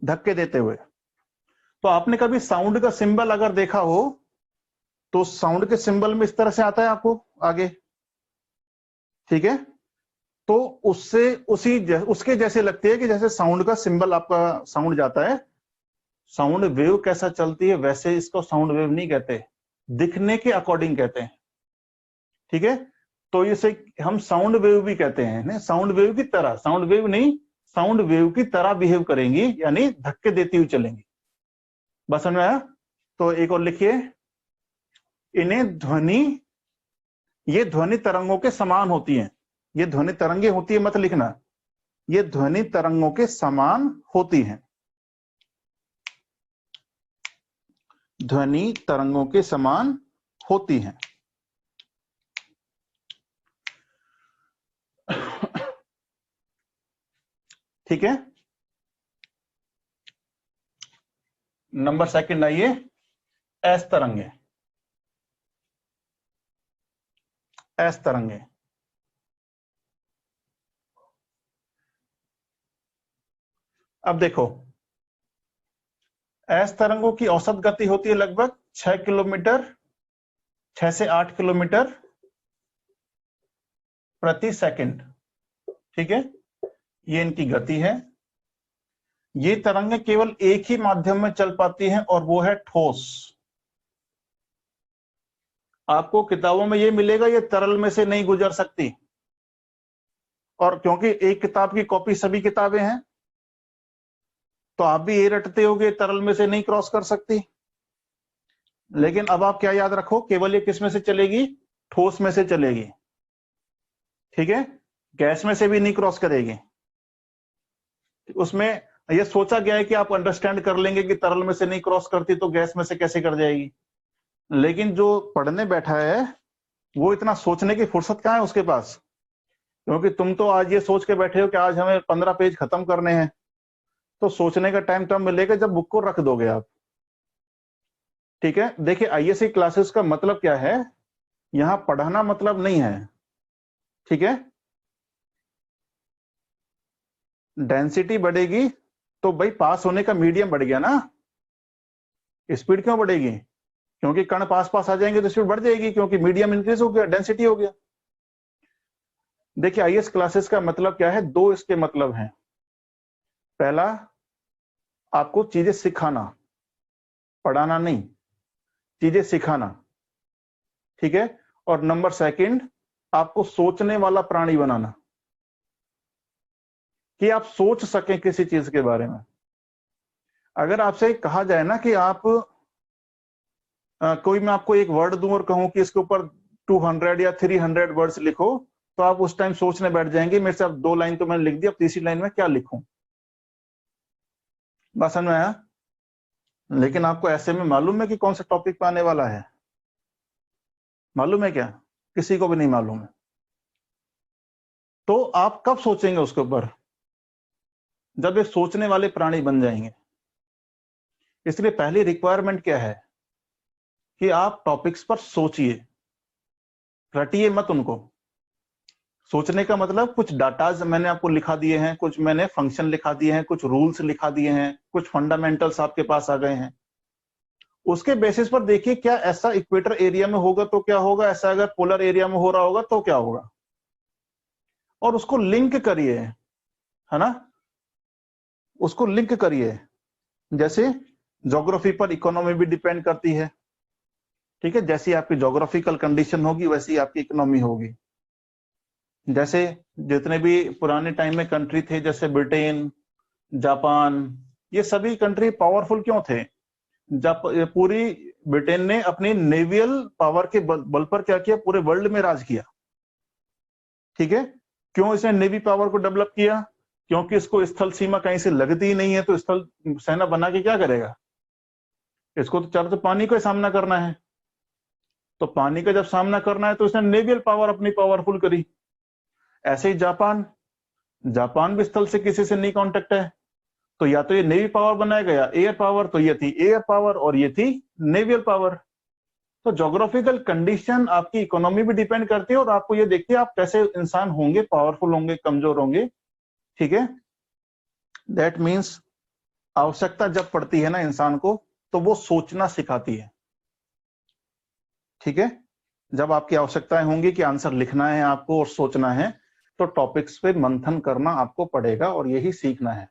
धक्के देते हुए। तो आपने कभी साउंड का सिंबल अगर देखा हो तो साउंड के सिंबल में इस तरह से आता है आपको आगे, ठीक है, तो उससे उसके जैसे लगती है कि जैसे साउंड का सिंबल आपका साउंड जाता है। साउंड वेव कैसा चलती है वैसे इसको साउंड वेव नहीं कहते, दिखने के अकॉर्डिंग कहते हैं, ठीक है। तो इसे हम साउंड वेव भी कहते हैं। साउंड वेव की तरह, साउंड वेव नहीं, साउंड वेव की तरह बिहेव करेंगी, यानी धक्के देती हुई चलेंगी। बस समझ में आया? तो एक और लिखिए, इन्हें ध्वनि, ये ध्वनि तरंगों के समान होती हैं। ये ध्वनि तरंगे होती है मत लिखना, ये ध्वनि तरंगों के समान होती हैं। ध्वनि तरंगों के समान होती हैं। ठीक है, नंबर सेकंड आइए, एस तरंगे। एस तरंगे, अब देखो, एस तरंगों की औसत गति होती है लगभग 6 किलोमीटर, 6 से 8 किलोमीटर प्रति सेकंड, ठीक है, ये इनकी गति है। ये तरंगें केवल एक ही माध्यम में चल पाती हैं और वो है ठोस। आपको किताबों में ये मिलेगा, ये तरल में से नहीं गुजर सकती, और क्योंकि एक किताब की कॉपी सभी किताबें हैं तो आप भी ये रटते होगे तरल में से नहीं क्रॉस कर सकती। लेकिन अब आप क्या याद रखो, केवल ये किस में से चलेगी, ठोस में से चलेगी, ठीक है, गैस में से भी नहीं क्रॉस करेगी। उसमें ये सोचा गया है कि आप अंडरस्टैंड कर लेंगे कि तरल में से नहीं क्रॉस करती तो गैस में से कैसे कर जाएगी, लेकिन जो पढ़ने बैठा है वो इतना सोचने की फुर्सत कहाँ है उसके पास, क्योंकि तुम तो आज ये सोच के बैठे हो कि आज हमें 15 पेज खत्म करने हैं, तो सोचने का टाइम तब मिलेगा जब बुक को रख दोगे आप, ठीक है। देखिए आईएससी क्लासेस का मतलब क्या है, यहां पढ़ाना मतलब नहीं है, ठीक है। डेंसिटी बढ़ेगी तो भाई पास होने का मीडियम बढ़ गया ना, स्पीड क्यों बढ़ेगी, क्योंकि कण पास पास आ जाएंगे तो स्पीड बढ़ जाएगी, क्योंकि मीडियम इंक्रीज हो गया, डेंसिटी हो गया। देखिए आईएएस क्लासेस का मतलब क्या है, दो इसके मतलब हैं। पहला, आपको चीजें सिखाना, पढ़ाना नहीं, चीजें सिखाना, ठीक है। और नंबर सेकंड, आपको सोचने वाला प्राणी बनाना, कि आप सोच सकें किसी चीज के बारे में। अगर आपसे कहा जाए ना कि आप कोई मैं आपको एक वर्ड दूं और कहूं कि इसके ऊपर 200 या 300 वर्ड्स लिखो, तो आप उस टाइम सोचने बैठ जाएंगे, मेरे से अब 2 लाइन तो मैंने लिख दी, अब तीसरी लाइन में क्या लिखूं। बात समझ में आया? लेकिन आपको ऐसे में मालूम है कि कौन सा टॉपिक पे आने वाला है? मालूम है क्या? किसी को भी नहीं मालूम है। तो आप कब सोचेंगे उसके ऊपर? जब ये सोचने वाले प्राणी बन जाएंगे। इसलिए पहली रिक्वायरमेंट क्या है कि आप टॉपिक्स पर सोचिए, रटिए मत उनको। सोचने का मतलब कुछ डाटाज मैंने आपको लिखा दिए हैं, कुछ मैंने फंक्शन लिखा दिए हैं, कुछ रूल्स लिखा दिए हैं, कुछ फंडामेंटल्स आपके पास आ गए हैं। उसके बेसिस पर देखिए क्या ऐसा इक्वेटर एरिया में होगा तो क्या होगा, ऐसा अगर पोलर एरिया में हो रहा होगा तो क्या होगा, और उसको लिंक करिए, है ना? उसको लिंक करिए। जैसे ज्योग्राफी पर इकोनॉमी भी डिपेंड करती है, ठीक है? जैसी आपकी ज्योग्राफिकल कंडीशन होगी वैसी आपकी इकोनॉमी होगी। जैसे जितने भी पुराने टाइम में कंट्री थे, जैसे ब्रिटेन, जापान, ये सभी कंट्री पावरफुल क्यों थे? जब पूरी ब्रिटेन ने अपनी नेवियल पावर के बल पर क्या किया, पूरे वर्ल्ड में राज किया, ठीक है? क्यों इसने नेवी पावर को डेवलप किया? क्योंकि इसको स्थल सीमा कहीं से लगती ही नहीं है, तो स्थल सेना बना के क्या करेगा? इसको तो चारों तो पानी को सामना करना है, तो पानी का जब सामना करना है तो इसने नेवियल पावर अपनी पावरफुल करी। ऐसे ही जापान, जापान भी स्थल से किसी से नहीं कांटेक्ट है, तो या तो ये नेवी पावर बनाएगा या एयर पावर, तो ये थी एयर पावर और ये थी नेवियल पावर। तो ज्योग्राफिकल कंडीशन आपकी इकोनॉमी भी डिपेंड करती है, और आपको ये देखिए आप कैसे इंसान होंगे, पावरफुल होंगे, कमजोर होंगे, ठीक है? दैट मीन्स आवश्यकता जब पड़ती है ना इंसान को, तो वो सोचना सिखाती है, ठीक है? जब आपकी आवश्यकताएं होंगी कि आंसर लिखना है आपको और सोचना है, तो टॉपिक्स पे मंथन करना आपको पड़ेगा और यही सीखना है।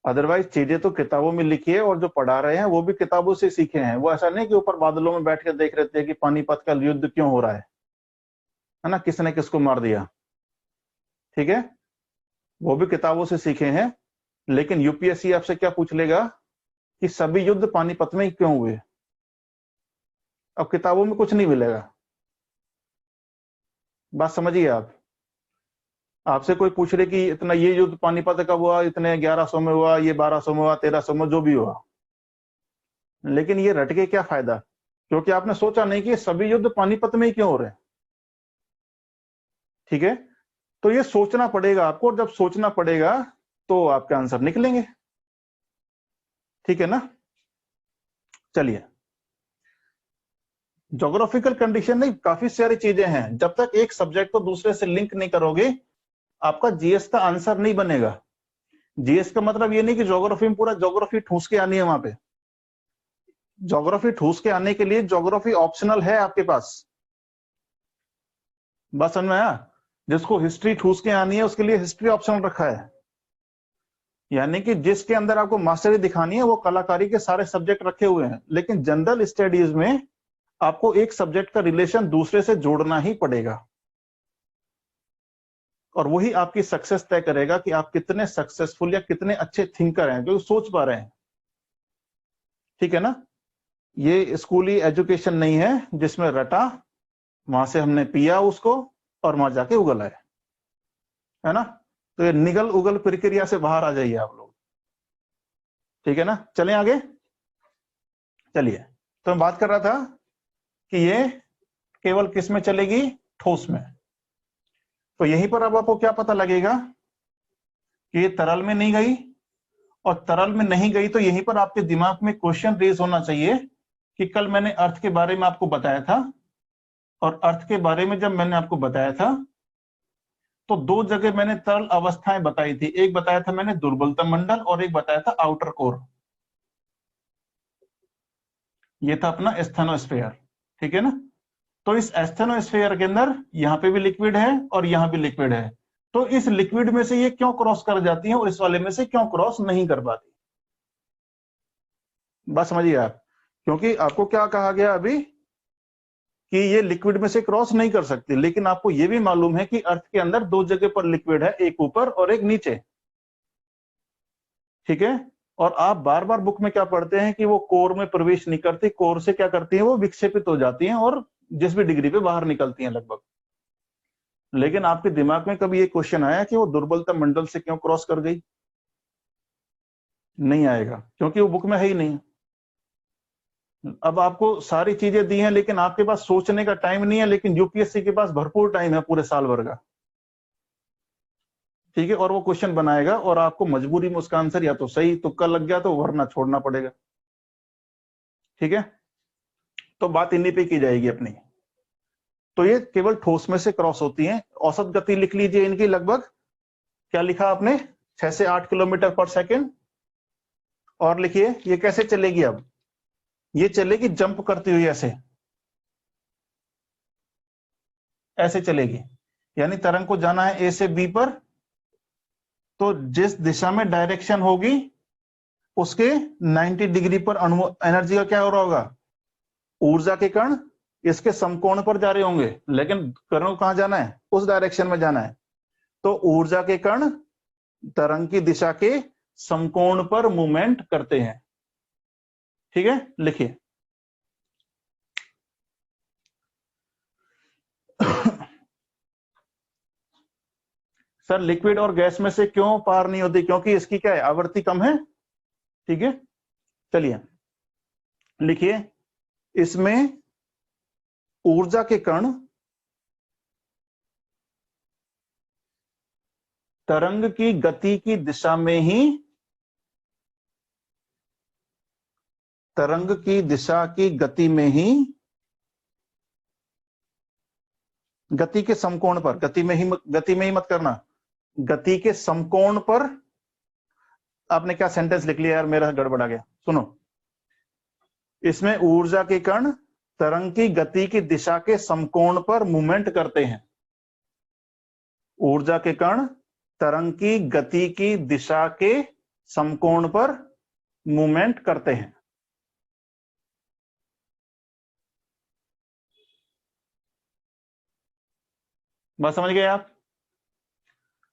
अदरवाइज चीजें तो किताबों में लिखी है, और जो पढ़ा रहे हैं वो भी किताबों से सीखे हैं। वो ऐसा नहीं कि ऊपर बादलों में बैठ कर देख रहे थे कि पानीपत का युद्ध क्यों हो रहा है ना, किसने किसको मार दिया, ठीक है? वो भी किताबों से सीखे हैं। लेकिन यूपीएससी आपसे क्या पूछ लेगा कि सभी युद्ध पानीपत में ही क्यों हुए? अब किताबों में कुछ नहीं मिलेगा। बात समझिए आप। आपसे कोई पूछ रहे कि इतना ये युद्ध पानीपत कब हुआ, इतने 1100 में हुआ, ये 1200 में हुआ, 1300 में, जो भी हुआ, लेकिन ये रट के क्या फायदा? क्योंकि आपने सोचा नहीं कि सभी युद्ध पानीपत में ही क्यों हो रहे हैं, ठीक है? तो ये सोचना पड़ेगा आपको, और जब सोचना पड़ेगा तो आपके आंसर निकलेंगे, ठीक है ना? चलिए, ज्योग्राफिकल कंडीशन नहीं, काफी सारी चीजें हैं। जब तक एक सब्जेक्ट को दूसरे से लिंक नहीं करोगे, आपका जीएस का आंसर नहीं बनेगा। जीएस का मतलब ये नहीं कि ज्योग्राफी में पूरा ज्योग्राफी ठूस के आनी है वहां पे। ज्योग्राफी ठूस के आने के लिए ज्योग्राफी ऑप्शनल है आपके पास। बस समझ में आया? जिसको हिस्ट्री ठूस के आनी है उसके लिए हिस्ट्री ऑप्शनल रखा है, यानी कि जिसके अंदर आपको मास्टरी दिखानी है वो कलाकारी के सारे सब्जेक्ट रखे हुए हैं। लेकिन जनरल स्टडीज में आपको एक सब्जेक्ट का रिलेशन दूसरे से जोड़ना ही पड़ेगा, और वही आपकी सक्सेस तय करेगा कि आप कितने सक्सेसफुल या कितने अच्छे थिंकर हैं, जो सोच पा रहे हैं, ठीक है ना? ये स्कूली एजुकेशन नहीं है जिसमें रटा, वहां से हमने पिया उसको और वहां जाके उगल आए, है ना? तो ये निगल उगल प्रक्रिया से बाहर आ जाइए आप लोग, ठीक है ना? चलें आगे। चलिए, तो मैं बात कर रहा था कि ये केवल किस में चलेगी? ठोस में। तो यहीं पर अब आपको क्या पता लगेगा कि ये तरल में नहीं गई, और तरल में नहीं गई तो यहीं पर आपके दिमाग में क्वेश्चन रेज होना चाहिए कि कल मैंने अर्थ के बारे में आपको बताया था, और अर्थ के बारे में जब मैंने आपको बताया था तो दो जगह मैंने तरल अवस्थाएं बताई थी। एक बताया था मैंने दुर्बलतम मंडल, और एक बताया था आउटर कोर। ये था अपना एस्थेनोस्फेयर, ठीक है ना? तो इस एस्थेनोस्फेयर के अंदर यहाँ पे भी लिक्विड है और यहाँ भी लिक्विड है। तो इस लिक्विड में से ये क्यों क्रॉस कर जाती है और इस वाले में से क्यों क्रॉस नहीं कर पाती? बस समझिए आप। क्योंकि आपको क्या कहा गया अभी कि ये लिक्विड में से क्रॉस नहीं कर सकती, लेकिन आपको ये भी मालूम है कि अर्थ के अंदर दो जगह पर लिक्विड है, एक ऊपर और एक नीचे, ठीक है? और आप बार बार बुक में क्या पढ़ते हैं कि वो कोर में प्रवेश नहीं करती, कोर से क्या करती है, वो विक्षेपित हो जाती हैं और जिस भी डिग्री पे बाहर निकलती हैं लगभग। लेकिन आपके दिमाग में कभी ये क्वेश्चन आया कि वो दुर्बलतम मंडल से क्यों क्रॉस कर गई? नहीं आएगा, क्योंकि वो बुक में है ही नहीं। अब आपको सारी चीजें दी हैं, लेकिन आपके पास सोचने का टाइम नहीं है, लेकिन यूपीएससी के पास भरपूर टाइम है पूरे साल भर का, ठीक है। और वो क्वेश्चन बनाएगा और आपको मजबूरी में उसका आंसर या तो सही तुक्का लग गया तो वरना छोड़ना पड़ेगा, ठीक है। तो बात इन्हीं पे की जाएगी अपनी। तो ये केवल ठोस में से क्रॉस होती हैं। औसत गति लिख लीजिए इनकी, लगभग क्या लिखा आपने, 6 से 8 किलोमीटर पर सेकेंड। और लिखिए ये कैसे चलेगी, अब ये चलेगी जंप करती हुई, ऐसे ऐसे चलेगी। यानी तरंग को जाना है ए से बी पर, तो जिस दिशा में डायरेक्शन होगी उसके 90 डिग्री पर अणु एनर्जी का क्या हो रहा होगा, ऊर्जा के कण इसके समकोण पर जा रहे होंगे, लेकिन कण को कहां जाना है, उस डायरेक्शन में जाना है। तो ऊर्जा के कण तरंग की दिशा के समकोण पर मूवमेंट करते हैं, ठीक है। लिखिए सर लिक्विड और गैस में से क्यों पार नहीं होती, क्योंकि इसकी क्या है, आवृत्ति कम है, ठीक है। चलिए लिखिए, इसमें ऊर्जा के कण तरंग की गति की दिशा में ही, तरंग की दिशा की गति में ही, गति के समकोण पर, गति में ही मत करना, गति के समकोण पर। आपने क्या सेंटेंस लिख लिया यार, मेरा गड़बड़ा गया, सुनो। इसमें ऊर्जा के कण तरंग की गति की दिशा के समकोण पर मूवमेंट करते हैं। ऊर्जा के कण तरंग की गति की दिशा के समकोण पर मूवमेंट करते हैं। बात समझ गए आप।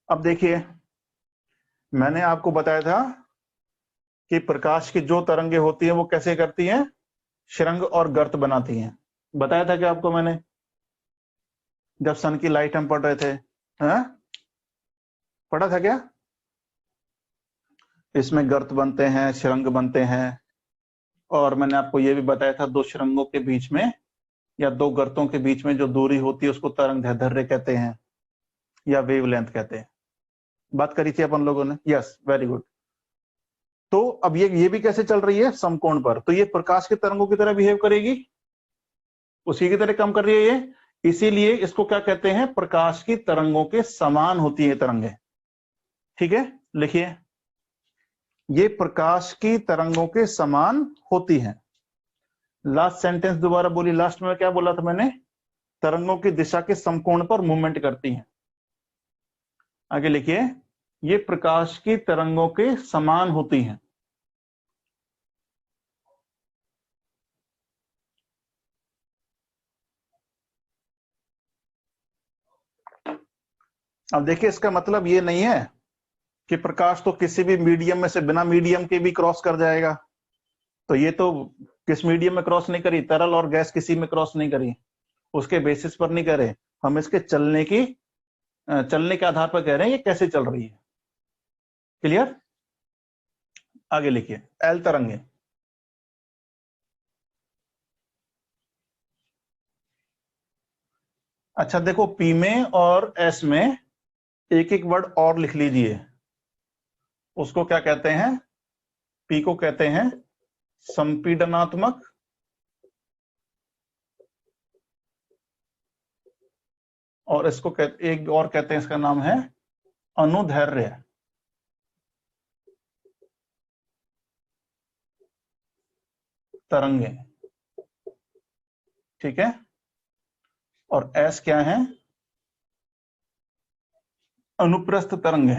अब देखिए, मैंने आपको बताया था कि प्रकाश की जो तरंगे होती हैं वो कैसे करती हैं, सुरंग और गर्त बनाती हैं। बताया था कि आपको मैंने, जब सन की लाइट हम पढ़ रहे थे, हाँ? पढ़ा था क्या। इसमें गर्त बनते हैं, सुरंग बनते हैं। और मैंने आपको ये भी बताया था, दो सुरंगों के बीच में या दो गर्तों के बीच में जो दूरी होती है उसको तरंग दैर्ध्य कहते हैं या वेवलेंथ कहते हैं। बात करी थी अपन लोगों ने, यस वेरी गुड। तो अब ये भी कैसे चल रही है, समकोण पर। तो ये प्रकाश के तरंगों की तरह बिहेव करेगी, उसी की तरह काम कर रही है ये, इसीलिए इसको क्या कहते हैं, प्रकाश की तरंगों के समान होती है तरंगे, ठीक है। लिखिए, ये प्रकाश की तरंगों के समान होती हैं। लास्ट सेंटेंस दोबारा बोली, लास्ट में क्या बोला था मैंने, तरंगों की दिशा के समकोण पर मूवमेंट करती हैं। आगे लिखिए, ये प्रकाश की तरंगों के समान होती हैं। अब देखिए, इसका मतलब ये नहीं है कि प्रकाश तो किसी भी मीडियम में से बिना मीडियम के भी क्रॉस कर जाएगा। तो ये तो किस मीडियम में क्रॉस नहीं करी, तरल और गैस किसी में क्रॉस नहीं करी, उसके बेसिस पर नहीं करे, हम इसके चलने के आधार पर कह रहे हैं ये कैसे चल रही है। क्लियर। आगे लिखिए, एल तरंगे। अच्छा देखो, पी में और एस में एक एक वर्ड और लिख लीजिए। उसको क्या कहते हैं, पी को कहते हैं संपीडनात्मक, और इसको एक और कहते हैं, इसका नाम है अनुदैर्ध्य, तरंगे, ठीक है। और एस क्या है, अनुप्रस्थ तरंगे।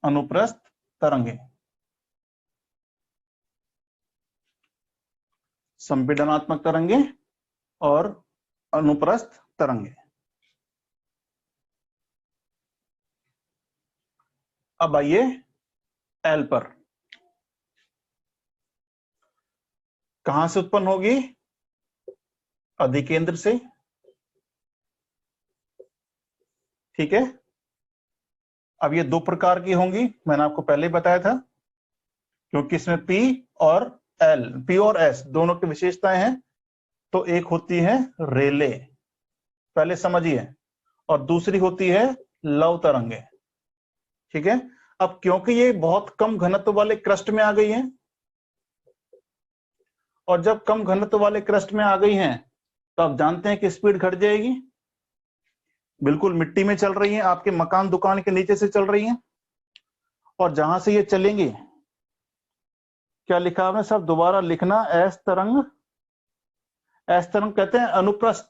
अनुप्रस्थ तरंगे, संपीडनात्मक तरंगे और अनुप्रस्थ तरंगे। अब आइए एल पर, कहां से उत्पन्न होगी, अधिकेंद्र से, ठीक है। अब ये दो प्रकार की होंगी, मैंने आपको पहले ही बताया था, क्योंकि इसमें P और P और S दोनों की विशेषताएं हैं। तो एक होती है रेले, पहले समझिए, और दूसरी होती है लव तरंगे। ठीक है। अब क्योंकि ये बहुत कम घनत्व वाले क्रस्ट में आ गई हैं, और जब कम घनत्व वाले क्रस्ट में आ गई हैं तो आप जानते हैं कि स्पीड घट जाएगी। बिल्कुल मिट्टी में चल रही हैं, आपके मकान दुकान के नीचे से चल रही हैं, और जहां से ये चलेंगी, क्या लिखा है सब दोबारा लिखना, एस तरंग। एस तरंग कहते हैं अनुप्रस्थ,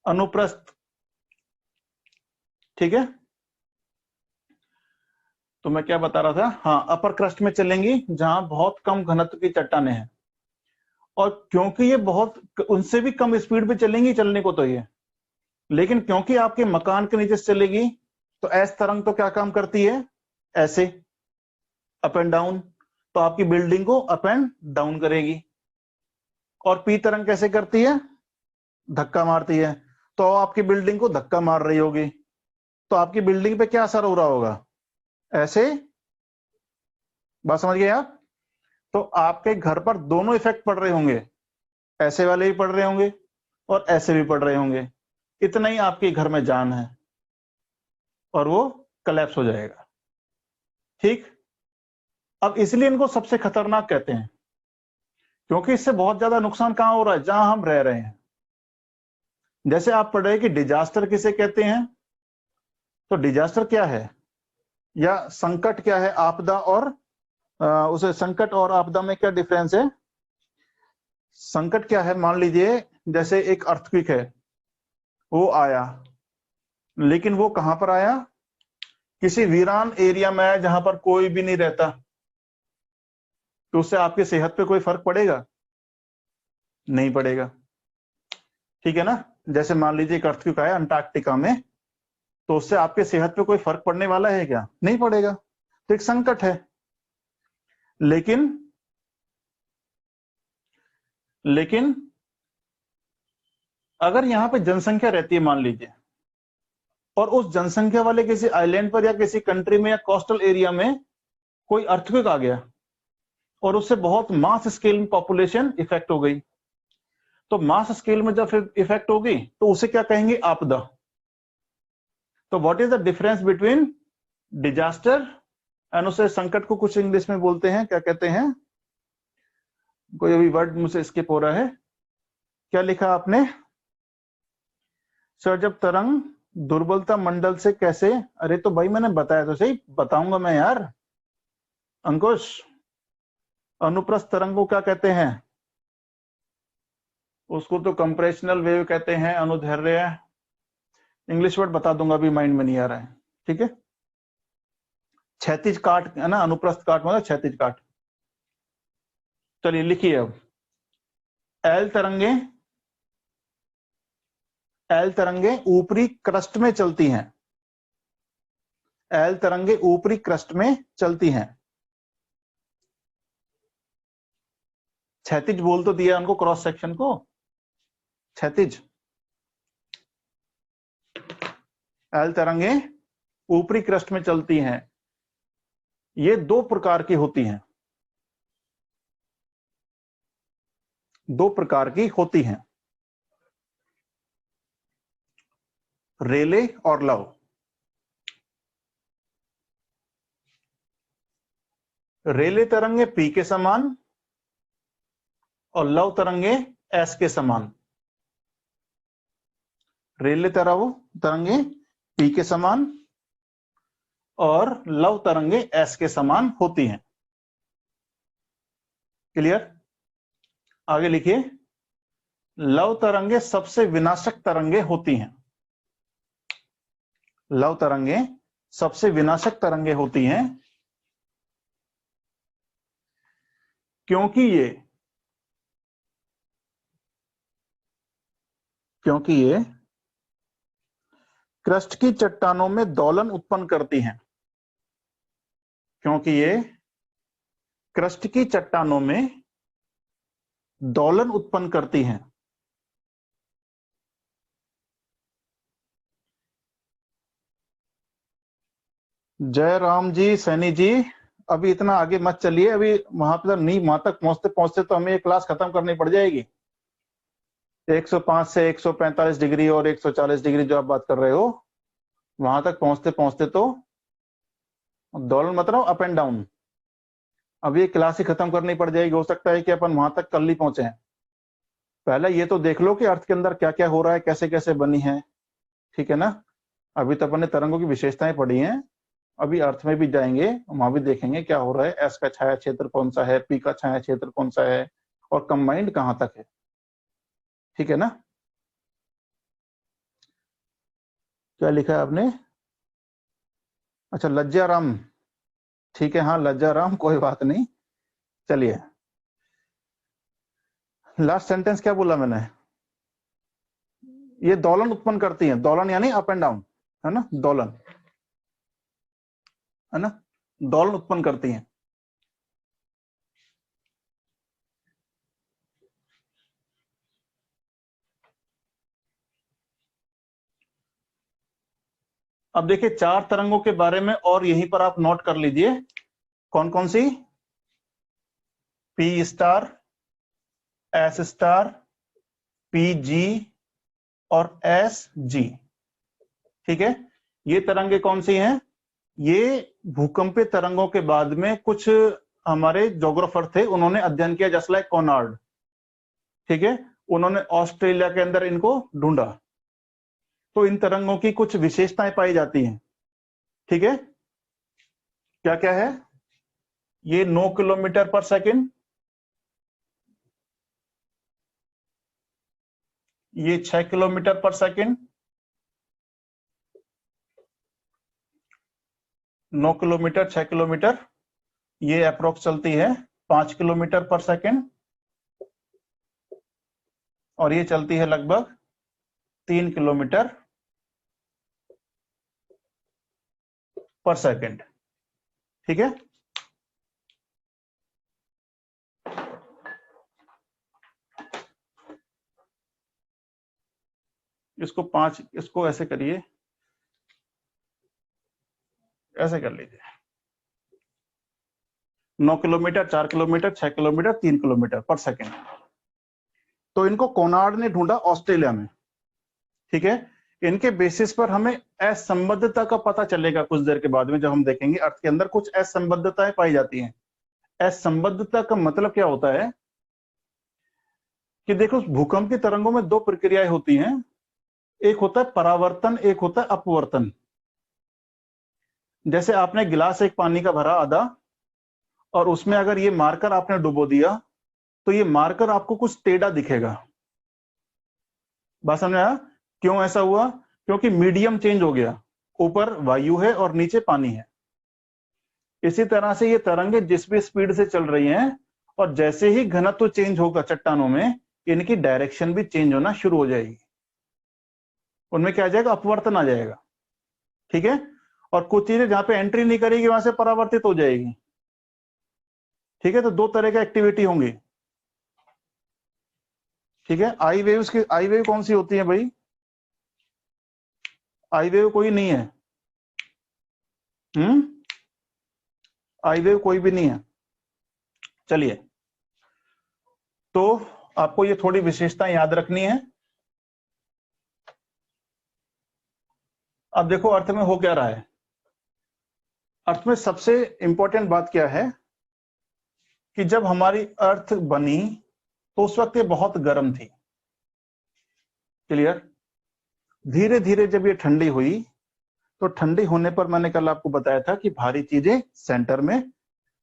अनुप्रस्थ। ठीक है। तो मैं क्या बता रहा था, हाँ, अपर क्रस्ट में चलेंगी जहां बहुत कम घनत्व की चट्टानें हैं, और क्योंकि ये बहुत उनसे भी कम स्पीड पे चलेंगी, चलने को तो ये, लेकिन क्योंकि आपके मकान के नीचे से चलेगी, तो एस तरंग तो क्या काम करती है, ऐसे अप एंड डाउन, तो आपकी बिल्डिंग को अप एंड डाउन करेगी। और पी तरंग कैसे करती है, धक्का मारती है, तो आपकी बिल्डिंग को धक्का मार रही होगी, तो आपकी बिल्डिंग पे क्या असर हो रहा होगा, ऐसे। बात समझ गए आप? तो आपके घर पर दोनों इफेक्ट पड़ रहे होंगे, ऐसे वाले भी पड़ रहे होंगे और ऐसे भी पड़ रहे होंगे। इतना ही आपके घर में जान है, और वो कलेप्स हो जाएगा। ठीक। अब इसलिए इनको सबसे खतरनाक कहते हैं, क्योंकि इससे बहुत ज्यादा नुकसान कहां हो रहा है, जहां हम रह रहे हैं। जैसे आप पढ़ रहे कि डिजास्टर किसे कहते हैं, तो डिजास्टर क्या है, या संकट क्या है, आपदा, और उसे संकट और आपदा में क्या डिफरेंस है। संकट क्या है, मान लीजिए जैसे एक अर्थक्वेक है, वो आया, लेकिन वो कहां पर आया, किसी वीरान एरिया में आया जहां पर कोई भी नहीं रहता, तो उससे आपकी सेहत पे कोई फर्क पड़ेगा, नहीं पड़ेगा। ठीक है ना। जैसे मान लीजिए एक अर्थक्वेक आया अंटार्कटिका में, तो उससे आपके सेहत पे कोई फर्क पड़ने वाला है क्या, नहीं पड़ेगा, तो एक संकट है। लेकिन लेकिन अगर यहां पे जनसंख्या रहती है मान लीजिए, और उस जनसंख्या वाले किसी आइलैंड पर या किसी कंट्री में या कोस्टल एरिया में कोई अर्थक्वेक आ गया, और उससे बहुत मास स्केल में पॉपुलेशन इफेक्ट हो गई, तो मास स्केल में जब इफेक्ट होगी तो उसे क्या कहेंगे, आपदा। तो what is the difference between disaster and उसे संकट को कुछ इंग्लिश में बोलते हैं, क्या कहते हैं, कोई अभी वर्ड मुझसे स्किप हो रहा है, क्या लिखा आपने सर, जब तरंग दुर्बलता मंडल से कैसे, अरे तो भाई मैंने बताया तो सही, बताऊंगा मैं यार, अंकुश, अनुप्रस्थ तरंग को क्या कहते हैं, उसको तो कंप्रेशनल वेव कहते हैं, अनुदैर्ध्य, इंग्लिश वर्ड बता दूंगा, अभी माइंड में नहीं आ रहा है। ठीक है। क्षैतिज काट है ना, अनुप्रस्थ काट मतलब क्षैतिज काट। चलिए लिखिए अब, एल तरंगे, एल तरंगे ऊपरी क्रस्ट में चलती हैं, एल तरंगे ऊपरी क्रस्ट में चलती हैं। क्षैतिज बोल तो दिया उनको, क्रॉस सेक्शन को क्षैतिज। एल तरंगे ऊपरी क्रस्ट में चलती हैं, ये दो प्रकार की होती हैं, दो प्रकार की होती हैं, रेले और लव। रेले तरंगे पी के समान और लव तरंगे एस के समान। रेले तरंगे पी के समान और लव तरंगे एस के समान होती हैं। क्लियर? आगे लिखिए, लव तरंगे सबसे विनाशक तरंगे होती हैं, लव तरंगे सबसे विनाशक तरंगे होती हैं, क्योंकि ये क्रस्ट की चट्टानों में दोलन उत्पन्न करती हैं, क्योंकि ये क्रस्ट की चट्टानों में दोलन उत्पन्न करती हैं। जय राम जी, सैनी जी, अभी इतना आगे मत चलिए। अभी वहां पर वहां तक पहुंचते पहुंचते तो हमें ये क्लास खत्म करनी पड़ जाएगी। 105 से 145 डिग्री और 140 डिग्री जो आप बात कर रहे हो, वहां तक पहुंचते पहुंचते तो दोलन मतलब अप एंड डाउन, अब ये क्लास ही खत्म करनी पड़ जाएगी। हो सकता है कि अपन वहां तक कल ही पहुंचे हैं। पहले ये तो देख लो कि अर्थ के अंदर क्या क्या हो रहा है, कैसे कैसे बनी है, ठीक है ना। अभी तो अपन ने तरंगों की विशेषताएं पढ़ी हैं, अभी अर्थ में भी जाएंगे, वहां भी देखेंगे क्या हो रहा है, एस का छाया क्षेत्र कौन सा है, पी का छाया क्षेत्र कौन सा है, और कंबाइंड कहां तक है, ठीक है ना। क्या लिखा है आपने? अच्छा, लज्जाराम, ठीक है, हाँ लज्जाराम, कोई बात नहीं। चलिए, लास्ट सेंटेंस क्या बोला मैंने? ये दोलन उत्पन्न करती है, दोलन यानी अप एंड डाउन, है ना, दोलन, है ना, दोलन उत्पन्न करती हैं। अब देखिए 4 तरंगों के बारे में और यहीं पर आप नोट कर लीजिए। कौन कौन सी? P star, S star, P G और एस जी, ठीक है। ये तरंगे कौन सी हैं? ये भूकंपीय तरंगों के बाद में कुछ हमारे ज्योग्राफर थे, उन्होंने अध्ययन किया, जस्ट लाइक कॉनार्ड, ठीक है। उन्होंने ऑस्ट्रेलिया के अंदर इनको ढूंढा, तो इन तरंगों की कुछ विशेषताएं पाई जाती हैं, ठीक है। क्या क्या है? ये 9 किलोमीटर पर सेकंड, ये 6 किलोमीटर पर सेकंड, 9 किलोमीटर, 6 किलोमीटर, ये अप्रोक्स चलती है 5 किलोमीटर पर सेकंड, और ये चलती है लगभग 3 किलोमीटर पर सेकंड, ठीक है। इसको 5, इसको ऐसे करिए, ऐसे कर लीजिए, 9 किलोमीटर, 4 किलोमीटर, 6 किलोमीटर, 3 किलोमीटर पर सेकंड। तो इनको कोनार्ड ने ढूंढा ऑस्ट्रेलिया में, ठीक है। इनके बेसिस पर हमें असंबद्धता का पता चलेगा कुछ देर के बाद में, जब हम देखेंगे अर्थ के अंदर कुछ असंबद्धताएं पाई जाती हैं। असंबद्धता का मतलब क्या होता है कि देखो, भूकंप की तरंगों में 2 प्रक्रियाएं होती हैं, एक होता है परावर्तन, एक होता है अपवर्तन। जैसे आपने गिलास एक पानी का भरा आधा, और उसमें अगर ये मार्कर आपने डुबो दिया, तो ये मार्कर आपको कुछ टेढ़ा दिखेगा। बात समझ आया? क्यों ऐसा हुआ? क्योंकि मीडियम चेंज हो गया, ऊपर वायु है और नीचे पानी है। इसी तरह से ये तरंगे जिस भी स्पीड से चल रही हैं, और जैसे ही घनत्व चेंज होगा चट्टानों में, इनकी डायरेक्शन भी चेंज होना शुरू हो जाएगी, उनमें क्या आ जाएगा? अपवर्तन आ जाएगा, ठीक है। और कुछ चीजें जहां पे एंट्री नहीं करेगी वहां से परावर्तित हो जाएगी, ठीक है। तो 2 तरह की एक्टिविटी होंगी, ठीक है। आई वेव्स की, आई वेव कौन सी होती है भाई? आई वेव कोई नहीं है, आई वेव कोई भी नहीं है। चलिए, तो आपको ये थोड़ी विशेषताएं याद रखनी है। अब देखो अर्थ में हो क्या रहा है। अर्थ में सबसे इंपॉर्टेंट बात क्या है कि जब हमारी अर्थ बनी तो उस वक्त ये बहुत गर्म थी, क्लियर। धीरे धीरे जब ये ठंडी हुई, तो ठंडी होने पर मैंने कल आपको बताया था कि भारी चीजें सेंटर में।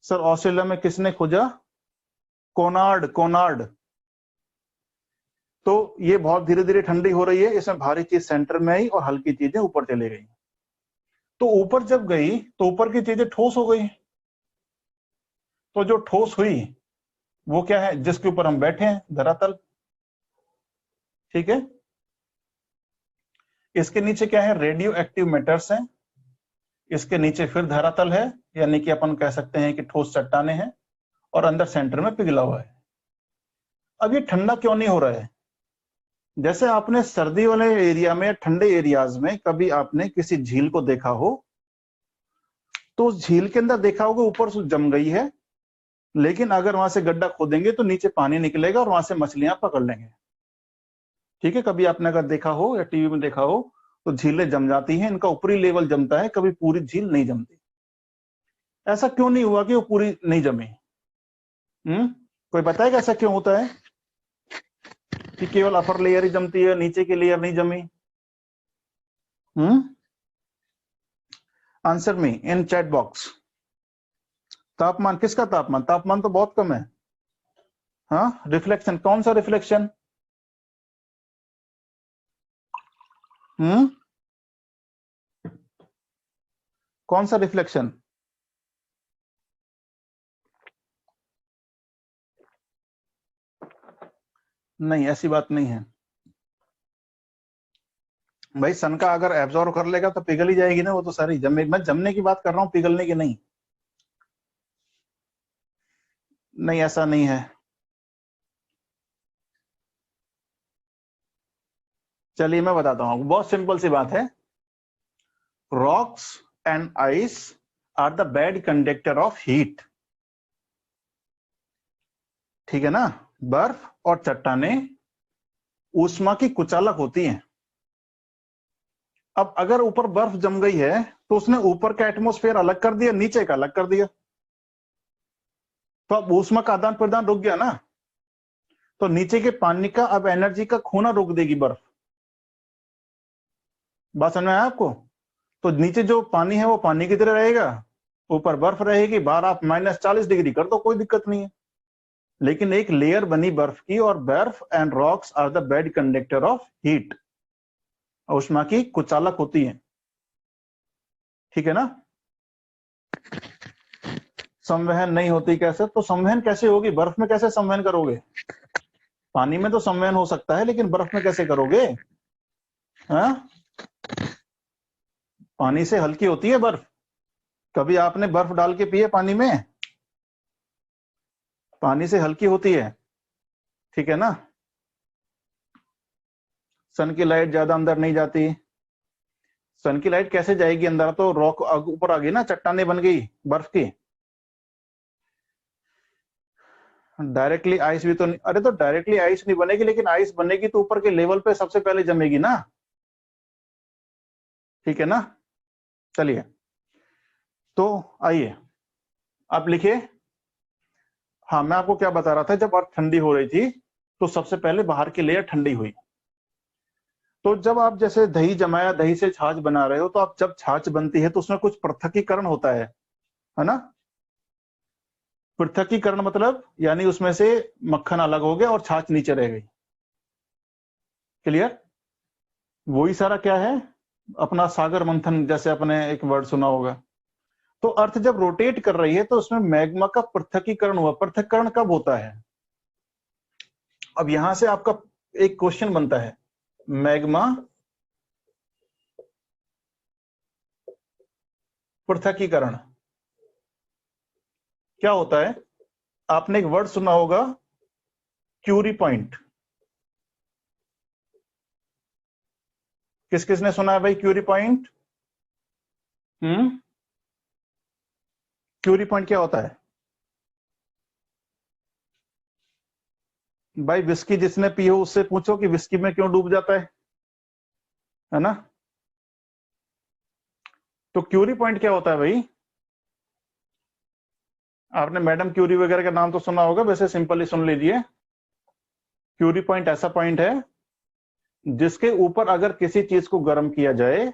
सर ऑस्ट्रेलिया में किसने खोजा? Konrad, Konrad. तो ये बहुत धीरे धीरे ठंडी हो रही है, इसमें भारी चीज सेंटर में आई और हल्की चीजें ऊपर चली गई। तो ऊपर जब गई तो ऊपर की चीजें ठोस हो गई। तो जो ठोस हुई वो क्या है? जिसके ऊपर हम बैठे हैं, धरातल, ठीक है। इसके नीचे क्या है? रेडियो एक्टिव मैटर्स हैं। इसके नीचे फिर धरातल है, यानी कि अपन कह सकते हैं कि ठोस चट्टाने हैं, और अंदर सेंटर में पिघला हुआ है। अब ये ठंडा क्यों नहीं हो रहा है? जैसे आपने सर्दी वाले एरिया में, ठंडे एरियाज में कभी आपने किसी झील को देखा हो, तो उस झील के अंदर देखा होगा ऊपर से जम गई है, लेकिन अगर वहां से गड्ढा खोदेंगे तो नीचे पानी निकलेगा और वहां से मछलियां पकड़ लेंगे। ठीक है, कभी आपने अगर देखा हो या टीवी में देखा हो तो झीलें जम जाती हैं, इनका ऊपरी लेवल जमता है, कभी पूरी झील नहीं जमती। ऐसा क्यों नहीं हुआ कि वो पूरी नहीं जमी? कोई बताएगा ऐसा क्यों होता है कि केवल अपर लेयर ही जमती है, नीचे की लेयर नहीं जमी? आंसर मी इन चैट बॉक्स। तापमान, किसका तापमान? तापमान तो बहुत कम है। हाँ, रिफ्लेक्शन, कौन सा रिफ्लेक्शन? कौन सा रिफ्लेक्शन? नहीं, ऐसी बात नहीं है भाई। सन का अगर एब्जॉर्व कर लेगा तो पिघल ही जाएगी ना वो तो सारी। मैं जमने की बात कर रहा हूं, पिघलने की नहीं। नहीं, ऐसा नहीं है। चलिए मैं बताता हूं, बहुत सिंपल सी बात है। Rocks and ice are the bad conductor of heat. ठीक है ना? बर्फ और चट्टानें ऊष्मा की कुचालक होती हैं। अब अगर ऊपर बर्फ जम गई है तो उसने ऊपर का एटमॉस्फेयर अलग कर दिया, नीचे का अलग कर दिया, तो अब ऊष्मा का आदान प्रदान रुक गया ना। तो नीचे के पानी का अब एनर्जी का खोना रोक देगी बर्फ। बात समझ में आया आपको? तो नीचे जो पानी है वो पानी की तरह रहेगा, ऊपर बर्फ रहेगी। बाहर आप -40 डिग्री कर दो, कोई दिक्कत नहीं है। लेकिन एक लेयर बनी बर्फ की, और बर्फ and rocks are the bad conductor of heat, ऊष्मा की कुचालक होती है। ठीक है ना? संवहन नहीं होती कैसे? तो संवहन कैसे होगी? बर्फ में कैसे संवहन करोगे? पानी में तो संवहन हो सकता है, लेकिन बर्फ में कैसे करोगे? हाँ? पानी से हल्की होती है बर्फ। कभी आपने बर्फ डाल के पिए पानी में? पानी से हल्की होती है। ठीक है ना? सन की लाइट ज्यादा अंदर नहीं जाती। सन की लाइट कैसे जाएगी अंदर? तो रॉक ऊपर आ गई ना, चट्टाने बन गई बर्फ की। डायरेक्टली आइस भी तो नहीं, अरे तो डायरेक्टली आइस नहीं बनेगी, लेकिन आइस बनेगी तो ऊपर के लेवल पे सबसे पहले जमेगी ना। ठीक है ना? चलिए, तो आइए आप लिखिए। हाँ, मैं आपको क्या बता रहा था, जब अर्थ ठंडी हो रही थी तो सबसे पहले बाहर की लेयर ठंडी हुई। तो जब आप जैसे दही जमाया, दही से छाछ बना रहे हो, तो आप जब छाछ बनती है तो उसमें कुछ पृथक्कीकरण होता है ना? पृथक्कीकरण मतलब यानी उसमें से मक्खन अलग हो गया और छाछ नीचे रह गई। क्लियर? वही सारा क्या है अपना सागर मंथन, जैसे आपने एक वर्ड सुना होगा। तो अर्थ जब रोटेट कर रही है तो उसमें मैग्मा का पृथक्कीकरण हुआ। पृथक्करण कब होता है? अब यहां से आपका एक क्वेश्चन बनता है, मैग्मा पृथक्कीकरण क्या होता है? आपने एक वर्ड सुना होगा, क्यूरी पॉइंट। किस किसने सुना है भाई क्यूरी पॉइंट? क्यूरी पॉइंट क्या होता है भाई? विस्की जिसने पी हो उससे पूछो कि विस्की में क्यों डूब जाता है ना? तो क्यूरी पॉइंट क्या होता है भाई? आपने मैडम क्यूरी वगैरह का नाम तो सुना होगा, वैसे सिंपल ही सुन लीजिए। क्यूरी पॉइंट ऐसा पॉइंट है जिसके ऊपर अगर किसी चीज को गर्म किया जाए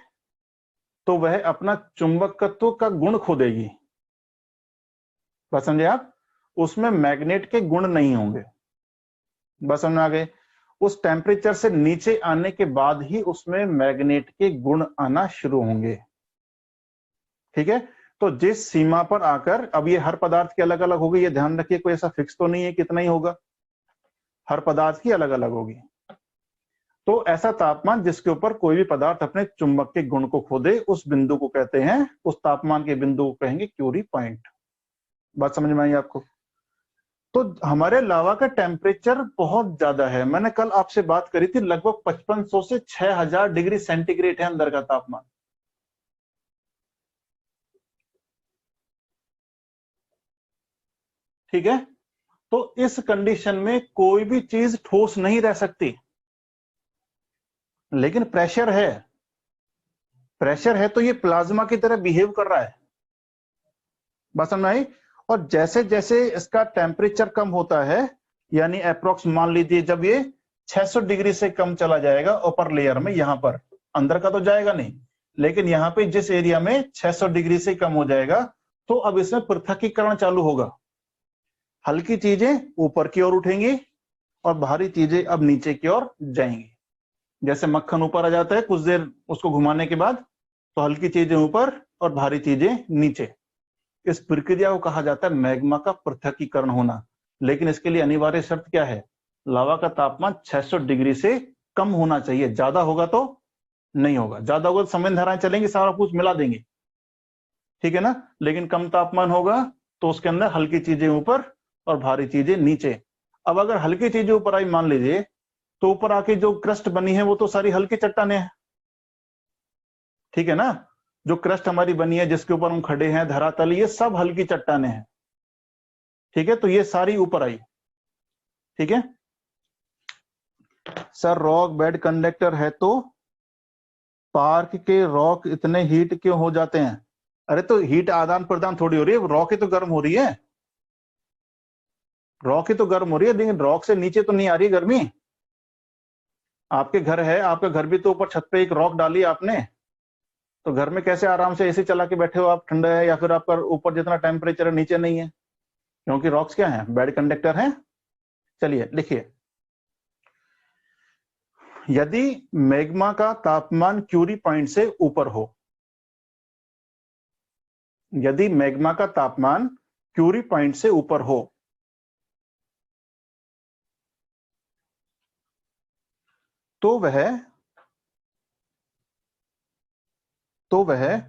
तो वह अपना चुंबकत्व का गुण खो देगी। बस समझे आप? उसमें मैग्नेट के गुण नहीं होंगे। बस समझ में आ गए? उस टेम्परेचर से नीचे आने के बाद ही उसमें मैग्नेट के गुण आना शुरू होंगे। ठीक है? तो जिस सीमा पर आकर, अब ये हर पदार्थ के अलग अलग होगी, ये ध्यान रखिए, कोई ऐसा फिक्स तो नहीं है कितना ही होगा, हर पदार्थ की अलग अलग होगी। तो ऐसा तापमान जिसके ऊपर कोई भी पदार्थ अपने चुंबक के गुण को खो दे, उस बिंदु को कहते हैं, उस तापमान के बिंदु को कहेंगे क्यूरी पॉइंट। बात समझ में आई आपको? तो हमारे लावा का टेम्परेचर बहुत ज्यादा है। मैंने कल आपसे बात करी थी, लगभग 5500 से 6000 डिग्री सेंटीग्रेड है अंदर का तापमान। ठीक है, तो इस कंडीशन में कोई भी चीज ठोस नहीं रह सकती, लेकिन प्रेशर है, प्रेशर है तो ये प्लाज्मा की तरह बिहेव कर रहा है, बात समझ में आई। और जैसे जैसे इसका टेम्परेचर कम होता है, यानी अप्रोक्स मान लीजिए जब ये 600 डिग्री से कम चला जाएगा ऊपर लेयर में, यहां पर अंदर का तो जाएगा नहीं, लेकिन यहाँ पे जिस एरिया में 600 डिग्री से कम हो जाएगा, तो अब इसमें पृथक्कीकरण चालू होगा, हल्की चीजें ऊपर की ओर उठेंगी और भारी चीजें अब नीचे की ओर जाएंगी। जैसे मक्खन ऊपर आ जाता है कुछ देर उसको घुमाने के बाद, तो हल्की चीजें ऊपर और भारी चीजें नीचे। इस प्रक्रिया को कहा जाता है मैग्मा का पृथक्कीकरण होना। लेकिन इसके लिए अनिवार्य शर्त क्या है? लावा का तापमान 600 डिग्री से कम होना चाहिए, ज्यादा होगा तो नहीं होगा, ज्यादा होगा तो संवेद धाराएं चलेंगी, सारा कुछ मिला देंगे, ठीक है ना। लेकिन कम तापमान होगा तो उसके अंदर हल्की चीजें ऊपर और भारी चीजें नीचे। अब अगर हल्की चीजें ऊपर आई मान लीजिए, तो ऊपर आके जो क्रस्ट बनी है वो तो सारी हल्की चट्टाने हैं, ठीक है ना। जो क्रस्ट हमारी बनी है जिसके ऊपर हम खड़े हैं, धरातल, ये सब हल्की चट्टाने हैं, ठीक है। तो ये सारी ऊपर आई, ठीक है। सर रॉक बेड कंडक्टर है तो पार्क के रॉक इतने हीट क्यों हो जाते हैं? अरे तो हीट आदान प्रदान थोड़ी हो रही है, रॉक ही तो गर्म हो रही है, रॉक ही तो गर्म हो रही है, लेकिन रॉक से नीचे तो नहीं आ रही है गर्मी। आपके घर है, आपके घर भी तो ऊपर छत पे एक रॉक डाली आपने, तो घर में कैसे आराम से एसी चला के बैठे हो आप, ठंडा है, या फिर आपका ऊपर जितना टेम्परेचर है नीचे नहीं है, क्योंकि रॉक्स क्या है, बेड कंडक्टर है। चलिए लिखिए, यदि मैग्मा का तापमान क्यूरी पॉइंट से ऊपर हो, यदि मैग्मा का तापमान क्यूरी पॉइंट से ऊपर हो, तो वह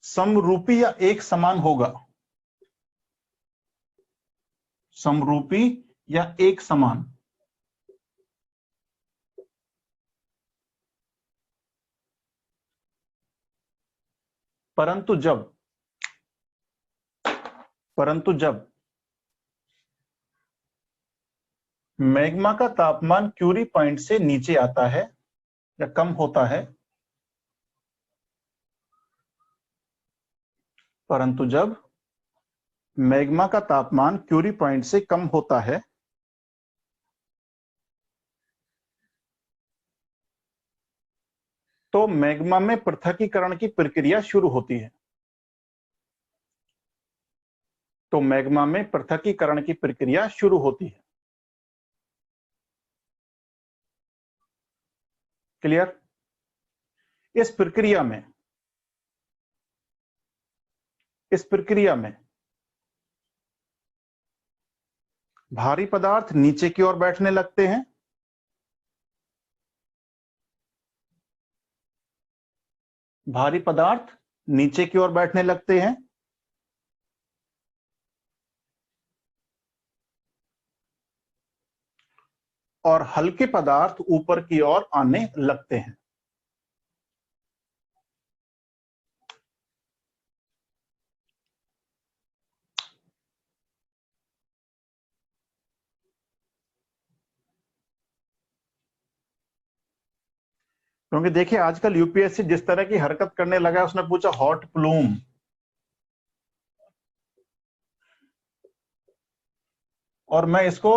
समरूपी या एक समान होगा, समरूपी या एक समान। परंतु जब मैग्मा का तापमान क्यूरी पॉइंट से नीचे आता है या कम होता है, परंतु जब मैग्मा का तापमान क्यूरी पॉइंट से कम होता है, तो मैग्मा में पृथक्कीकरण की प्रक्रिया शुरू होती है, तो मैग्मा में पृथक्कीकरण की प्रक्रिया शुरू होती है। क्लियर? इस प्रक्रिया में भारी पदार्थ नीचे की ओर बैठने लगते हैं, भारी पदार्थ नीचे की ओर बैठने लगते हैं, और हल्के पदार्थ ऊपर की ओर आने लगते हैं। क्योंकि देखिए आजकल यूपीएससी जिस तरह की हरकत करने लगा है, उसने पूछा हॉट प्लूम, और मैं इसको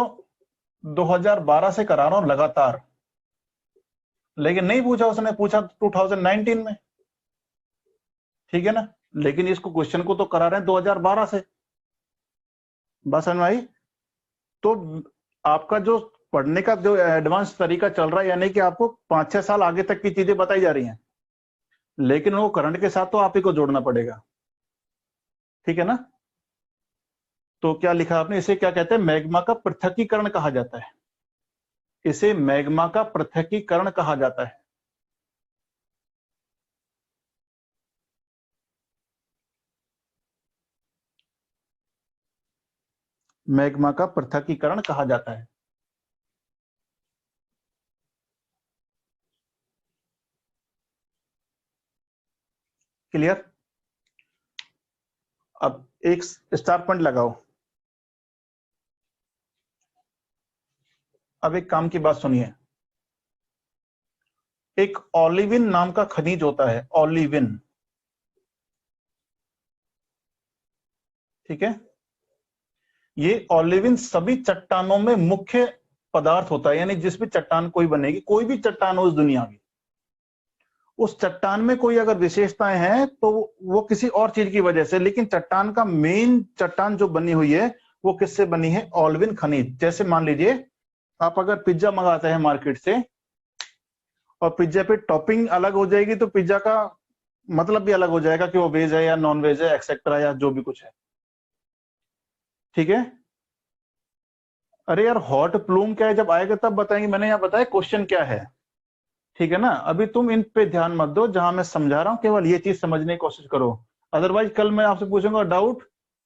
2012 से करा रहा हूं लगातार, लेकिन नहीं पूछा उसने, पूछा 2019 में, ठीक है ना। लेकिन इसको क्वेश्चन को तो करा रहे हैं 2012 से, बस समझ में आई। तो आपका जो पढ़ने का जो एडवांस तरीका चल रहा है, यानी कि आपको 5-6 साल आगे तक की चीजें बताई जा रही हैं, लेकिन वो करंट के साथ तो आप ही को जोड़ना पड़ेगा, ठीक है ना। तो क्या लिखा आपने, इसे क्या कहते हैं, मैग्मा का पृथक्कीकरण कहा जाता है, इसे मैग्मा का पृथक्कीकरण कहा जाता है। मैग्मा का पृथक्कीकरण कहा जाता है। क्लियर? अब एक स्टार पॉइंट लगाओ। अब एक काम की बात सुनिए, एक ओलिविन नाम का खनिज होता है, ओलिविन, ठीक है। ये ओलिविन सभी चट्टानों में मुख्य पदार्थ होता है, यानी जिस भी चट्टान कोई बनेगी, कोई भी चट्टान हो इस दुनिया की, उस चट्टान में कोई अगर विशेषताएं हैं तो वो किसी और चीज की वजह से, लेकिन चट्टान का मेन चट्टान जो बनी हुई है वो किससे बनी है? ओलिविन खनिज। जैसे मान लीजिए आप अगर पिज्जा मंगाते हैं मार्केट से और पिज्जा पे टॉपिंग अलग हो जाएगी तो पिज्जा का मतलब भी अलग हो जाएगा कि वो वेज है या नॉन वेज है, एक्सेट्रा, या जो भी कुछ है, ठीक है। अरे यार हॉट प्लूम क्या है, जब आएगा तब बताएंगे, मैंने यहाँ बताया क्वेश्चन क्या है, ठीक है ना। अभी तुम इन पे ध्यान मत दो, जहां मैं समझा रहा हूं केवल ये चीज समझने की कोशिश करो। अदरवाइज कल मैं आपसे पूछूंगा डाउट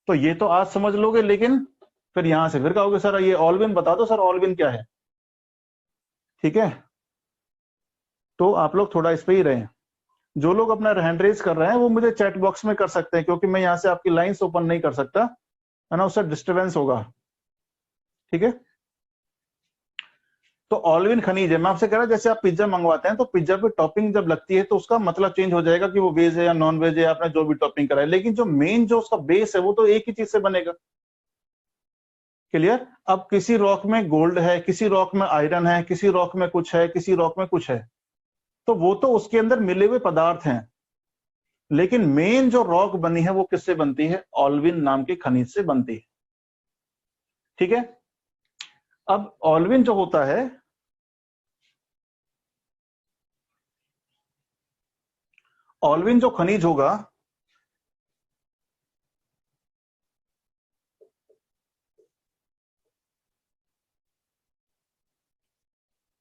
तो ये तो आज समझ लोगे, लेकिन फिर यहां से फिर कहोगे सर ये ओलिविन बता दो, सर ओलिविन क्या है, ठीक है। तो आप लोग थोड़ा इस पे ही रहें। जो लोग अपना हैंड रेज कर रहे हैं वो मुझे चैट बॉक्स में कर सकते हैं, क्योंकि मैं यहाँ से आपकी लाइंस ओपन नहीं कर सकता, है ना, उससे डिस्टर्बेंस होगा, ठीक है। तो ओलिविन खनिज है, मैं आपसे कह रहा जैसे आप पिज्जा मंगवाते हैं तो पिज्जा पे टॉपिंग जब लगती है तो उसका मतलब चेंज हो जाएगा कि वो वेज है या नॉन वेज है, आपने जो भी टॉपिंग कराई, लेकिन जो मेन जो उसका बेस है वो तो एक ही चीज से बनेगा। क्लियर? अब किसी रॉक में गोल्ड है, किसी रॉक में आयरन है, किसी रॉक में कुछ है, किसी रॉक में कुछ है, तो वो तो उसके अंदर मिले हुए पदार्थ हैं, लेकिन मेन जो रॉक बनी है वो किससे बनती है? ओलिविन नाम के खनिज से बनती है, ठीक है। अब ओलिविन जो होता है, ओलिविन जो खनिज होगा,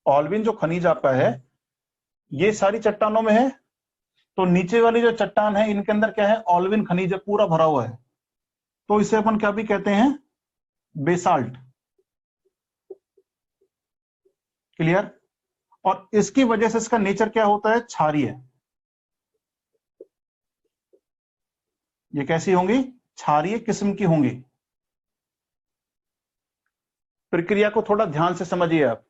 ओलिविन जो खनिज आपका है ये सारी चट्टानों में है, तो नीचे वाली जो चट्टान है इनके अंदर क्या है? ओलिविन खनिज है, पूरा भरा हुआ है, तो इसे अपन क्या भी कहते हैं? बेसाल्ट। क्लियर? और इसकी वजह से इसका नेचर क्या होता है? क्षारीय। ये कैसी होंगी? क्षारीय किस्म की होंगी। प्रक्रिया को थोड़ा ध्यान से समझिए आप।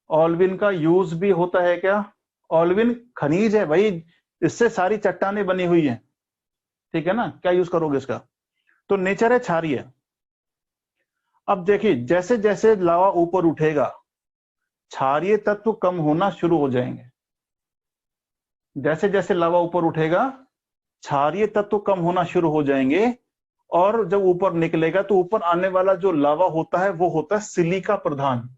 ओलिविन का यूज भी होता है क्या? ओलिविन खनिज है भाई, इससे सारी चट्टानें बनी हुई हैं, ठीक है ना, क्या यूज करोगे इसका? तो नेचर है क्षारीय। अब देखिए जैसे जैसे लावा ऊपर उठेगा क्षारीय तत्व कम होना शुरू हो जाएंगे, जैसे जैसे लावा ऊपर उठेगा क्षारीय तत्व कम होना शुरू हो जाएंगे, और जब ऊपर निकलेगा तो ऊपर आने वाला जो लावा होता है वो होता है सिलिका प्रधान,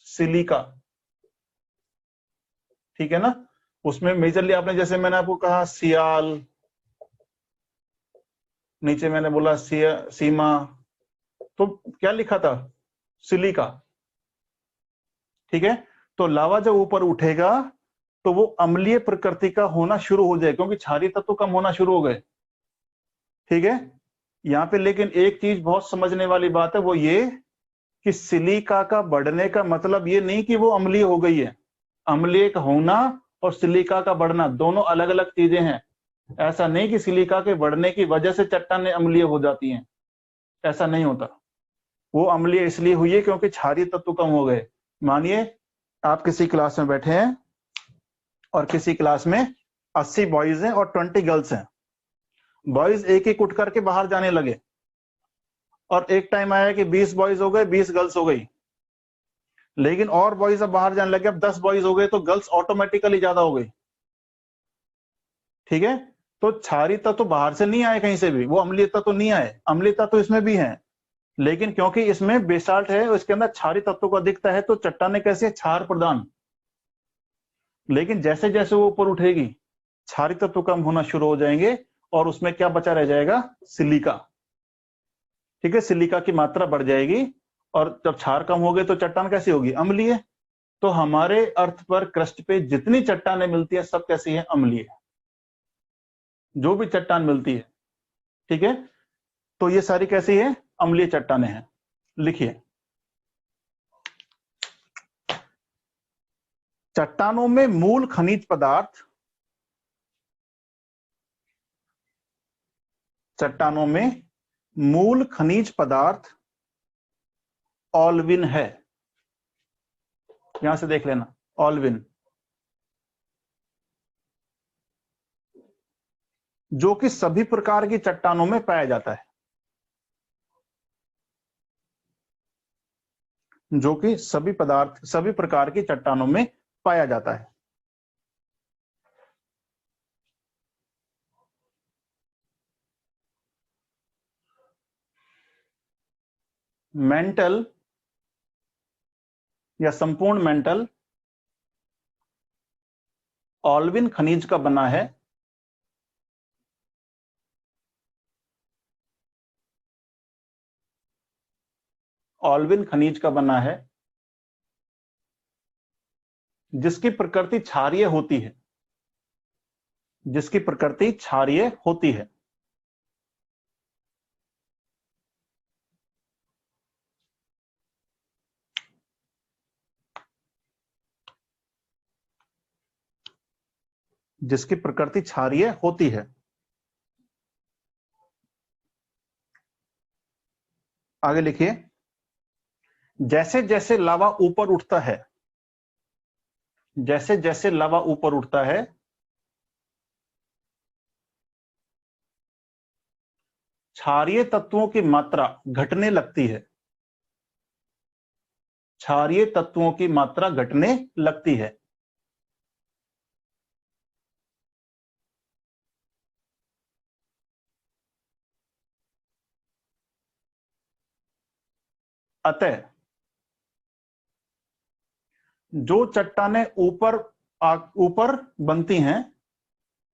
सिलिका, ठीक है ना। उसमें मेजरली आपने, जैसे मैंने आपको कहा सियाल, नीचे मैंने बोला सीमा, तो क्या लिखा था? सिलिका, ठीक है। तो लावा जब ऊपर उठेगा तो वो अम्लीय प्रकृति का होना शुरू हो जाए, क्योंकि क्षारीय तत्व कम होना शुरू हो गए, ठीक है। यहाँ पे लेकिन एक चीज बहुत समझने वाली बात है, वो ये कि सिलिका का बढ़ने का मतलब ये नहीं कि वो अम्लीय हो गई है। अम्लीय का होना और सिलिका का बढ़ना दोनों अलग अलग चीजें हैं। ऐसा नहीं कि सिलिका के बढ़ने की वजह से चट्टानें अम्लीय हो जाती हैं, ऐसा नहीं होता। वो अम्लीय इसलिए हुई है क्योंकि क्षारीय तत्व कम हो गए। मानिए आप किसी क्लास में बैठे हैं और किसी क्लास में 80 बॉयज हैं और 20 गर्ल्स हैं। बॉयज एक एक उठ करके बाहर जाने लगे और एक टाइम आया कि 20 बॉयज हो गए, 20 गर्ल्स हो गई, लेकिन और बॉयज अब बाहर जाने लगे, अब 10 बॉयज हो गए, तो गर्ल्स ऑटोमेटिकली ज्यादा हो गई, ठीक है। तो क्षारीय तत्व तो बाहर से नहीं आए कहीं से भी, वो अम्लीयता तो नहीं आए, अम्लीयता तो इसमें भी है, लेकिन क्योंकि इसमें बेसाल्ट है इसके अंदर क्षारीय तत्व को दिखता है, तो चट्टाने कैसे? क्षार प्रदान। लेकिन जैसे जैसे वो ऊपर उठेगी क्षारीय तत्व कम होना शुरू हो जाएंगे और उसमें क्या बचा रह जाएगा? सिलिका, ठीक है। सिलिका की मात्रा बढ़ जाएगी और जब क्षार कम हो गए तो चट्टान कैसी होगी? अम्लीय। तो हमारे अर्थ पर क्रस्ट पे जितनी चट्टानें मिलती है सब कैसी है? अम्लीय, जो भी चट्टान मिलती है, ठीक है। तो ये सारी कैसी है? अम्लीय चट्टानें हैं। लिखिए, चट्टानों में मूल खनिज पदार्थ चट्टानों में मूल खनिज पदार्थ ऑल्विन है। यहां से देख लेना, ऑल्विन, जो कि सभी प्रकार की चट्टानों में पाया जाता है, जो कि सभी प्रकार की चट्टानों में पाया जाता है। मेंटल या संपूर्ण मेंटल ऑल्विन खनिज का बना है। ऑल्विन खनिज का बना है जिसकी प्रकृति क्षारीय होती है, जिसकी प्रकृति क्षारीय होती है। जिसकी प्रकृति क्षारीय होती है। आगे लिखिए, जैसे जैसे लावा ऊपर उठता है, जैसे जैसे लावा ऊपर उठता है, क्षारीय तत्वों की मात्रा घटने लगती है। क्षारीय तत्वों की मात्रा घटने लगती है। अतः जो चट्टानें ऊपर बनती हैं,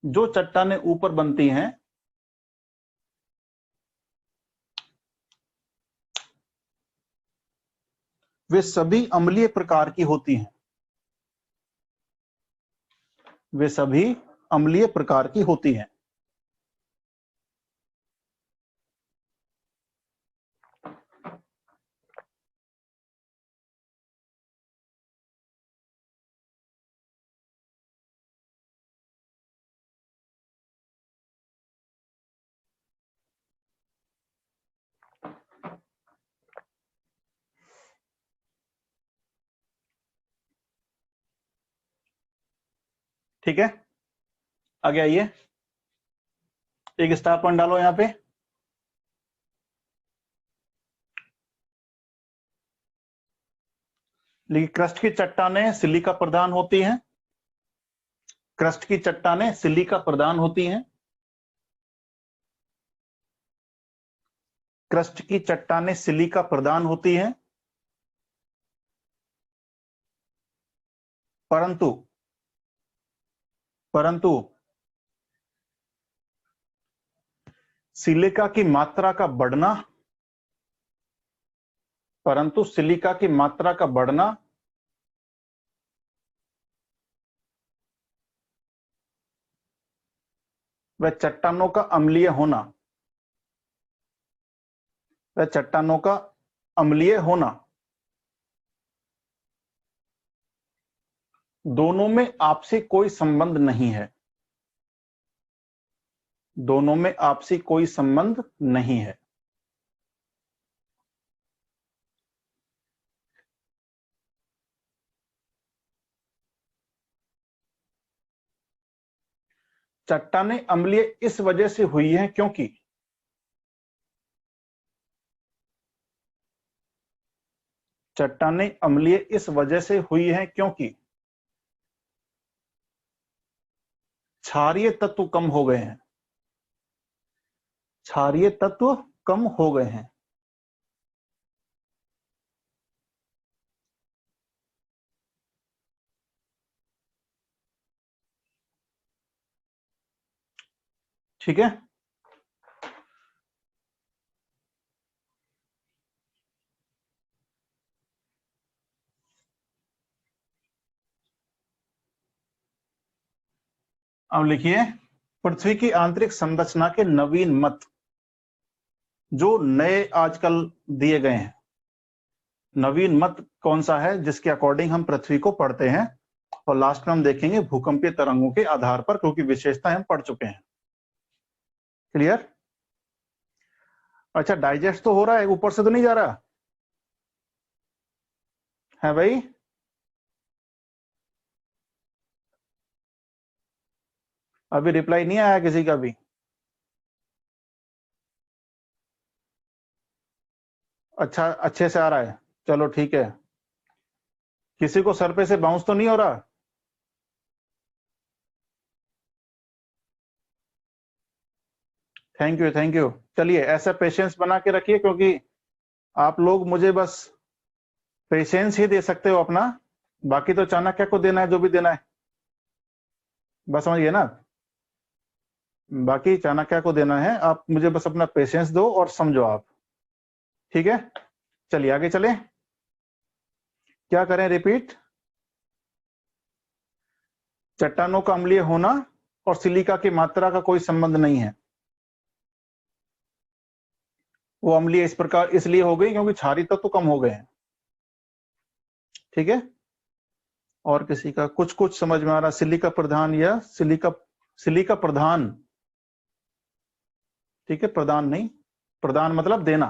जो चट्टानें ऊपर बनती हैं, वे सभी अम्लीय प्रकार की होती हैं। वे सभी अम्लीय प्रकार की होती हैं। ठीक है, आगे आइए, एक स्टार पॉइंट डालो यहां पे। लेकिन क्रस्ट की चट्टानें सिलिका प्रधान होती हैं। क्रस्ट की चट्टानें सिलिका प्रधान होती हैं। क्रस्ट की चट्टानें सिलिका प्रधान होती हैं, परंतु सिलिका की मात्रा का बढ़ना, परंतु सिलिका की मात्रा का बढ़ना व चट्टानों का अम्लीय होना, वह चट्टानों का अम्लीय होना, दोनों में आपसी कोई संबंध नहीं है। दोनों में आपसी कोई संबंध नहीं है। चट्टानें अम्लीय इस वजह से हुई हैं क्योंकि चट्टानें अम्लीय इस वजह से हुई हैं क्योंकि क्षारीय तत्व कम हो गए हैं। क्षारीय तत्व कम हो गए हैं। ठीक है, अब लिखिए, पृथ्वी की आंतरिक संरचना के नवीन मत जो नए आजकल दिए गए हैं। नवीन मत कौन सा है जिसके अकॉर्डिंग हम पृथ्वी को पढ़ते हैं, और लास्ट में हम देखेंगे भूकंपीय तरंगों के आधार पर, क्योंकि विशेषताएं हम पढ़ चुके हैं। क्लियर? अच्छा, डाइजेस्ट तो हो रहा है, ऊपर से तो नहीं जा रहा है भाई? अभी रिप्लाई नहीं आया किसी का भी? अच्छा, अच्छे से आ रहा है, चलो ठीक है। किसी को सर पे से बाउंस तो नहीं हो रहा? Thank you, thank you. चलिए, ऐसा पेशेंस बना के रखिए, क्योंकि आप लोग मुझे बस पेशेंस ही दे सकते हो अपना, बाकी तो चाणक्य को देना है जो भी देना है, बस समझिए ना। बाकी चाणक्य को देना है, आप मुझे बस अपना पेशेंस दो और समझो आप, ठीक है? चलिए आगे चलें। क्या करें, रिपीट? चट्टानों का अम्लीय होना और सिलिका की मात्रा का कोई संबंध नहीं है। वो अम्लीय इस प्रकार इसलिए हो गई क्योंकि क्षारीय तत्व तो कम हो गए हैं, ठीक है? और किसी का कुछ कुछ समझ में आ रहा? सिलिका प्रधान या सिलिका प्रधान, ठीक है? प्रधान नहीं, प्रधान मतलब देना,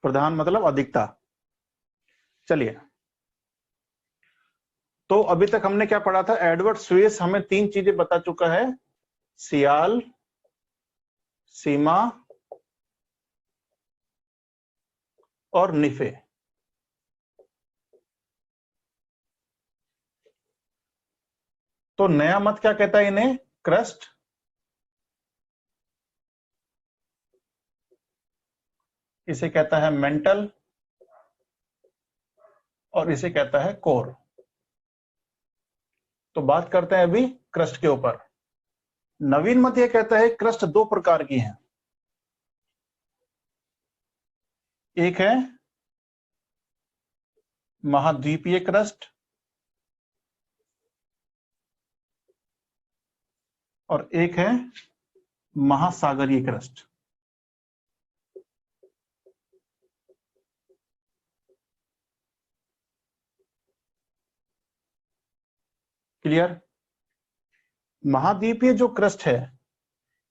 प्रधान मतलब अधिकता। चलिए, तो अभी तक हमने क्या पढ़ा था? एडवर्ड स्वेस हमें 3 चीजें बता चुका है, सियाल, सीमा और निफे। तो नया मत क्या कहता है इन्हें? क्रस्ट, इसे कहता है मेंटल, और इसे कहता है कोर। तो बात करते हैं अभी क्रस्ट के ऊपर। नवीन मत यह कहता है क्रस्ट 2 प्रकार की हैं। एक है महाद्वीपीय क्रस्ट और एक है महासागरीय क्रस्ट। क्लियर? महाद्वीपीय जो क्रस्ट है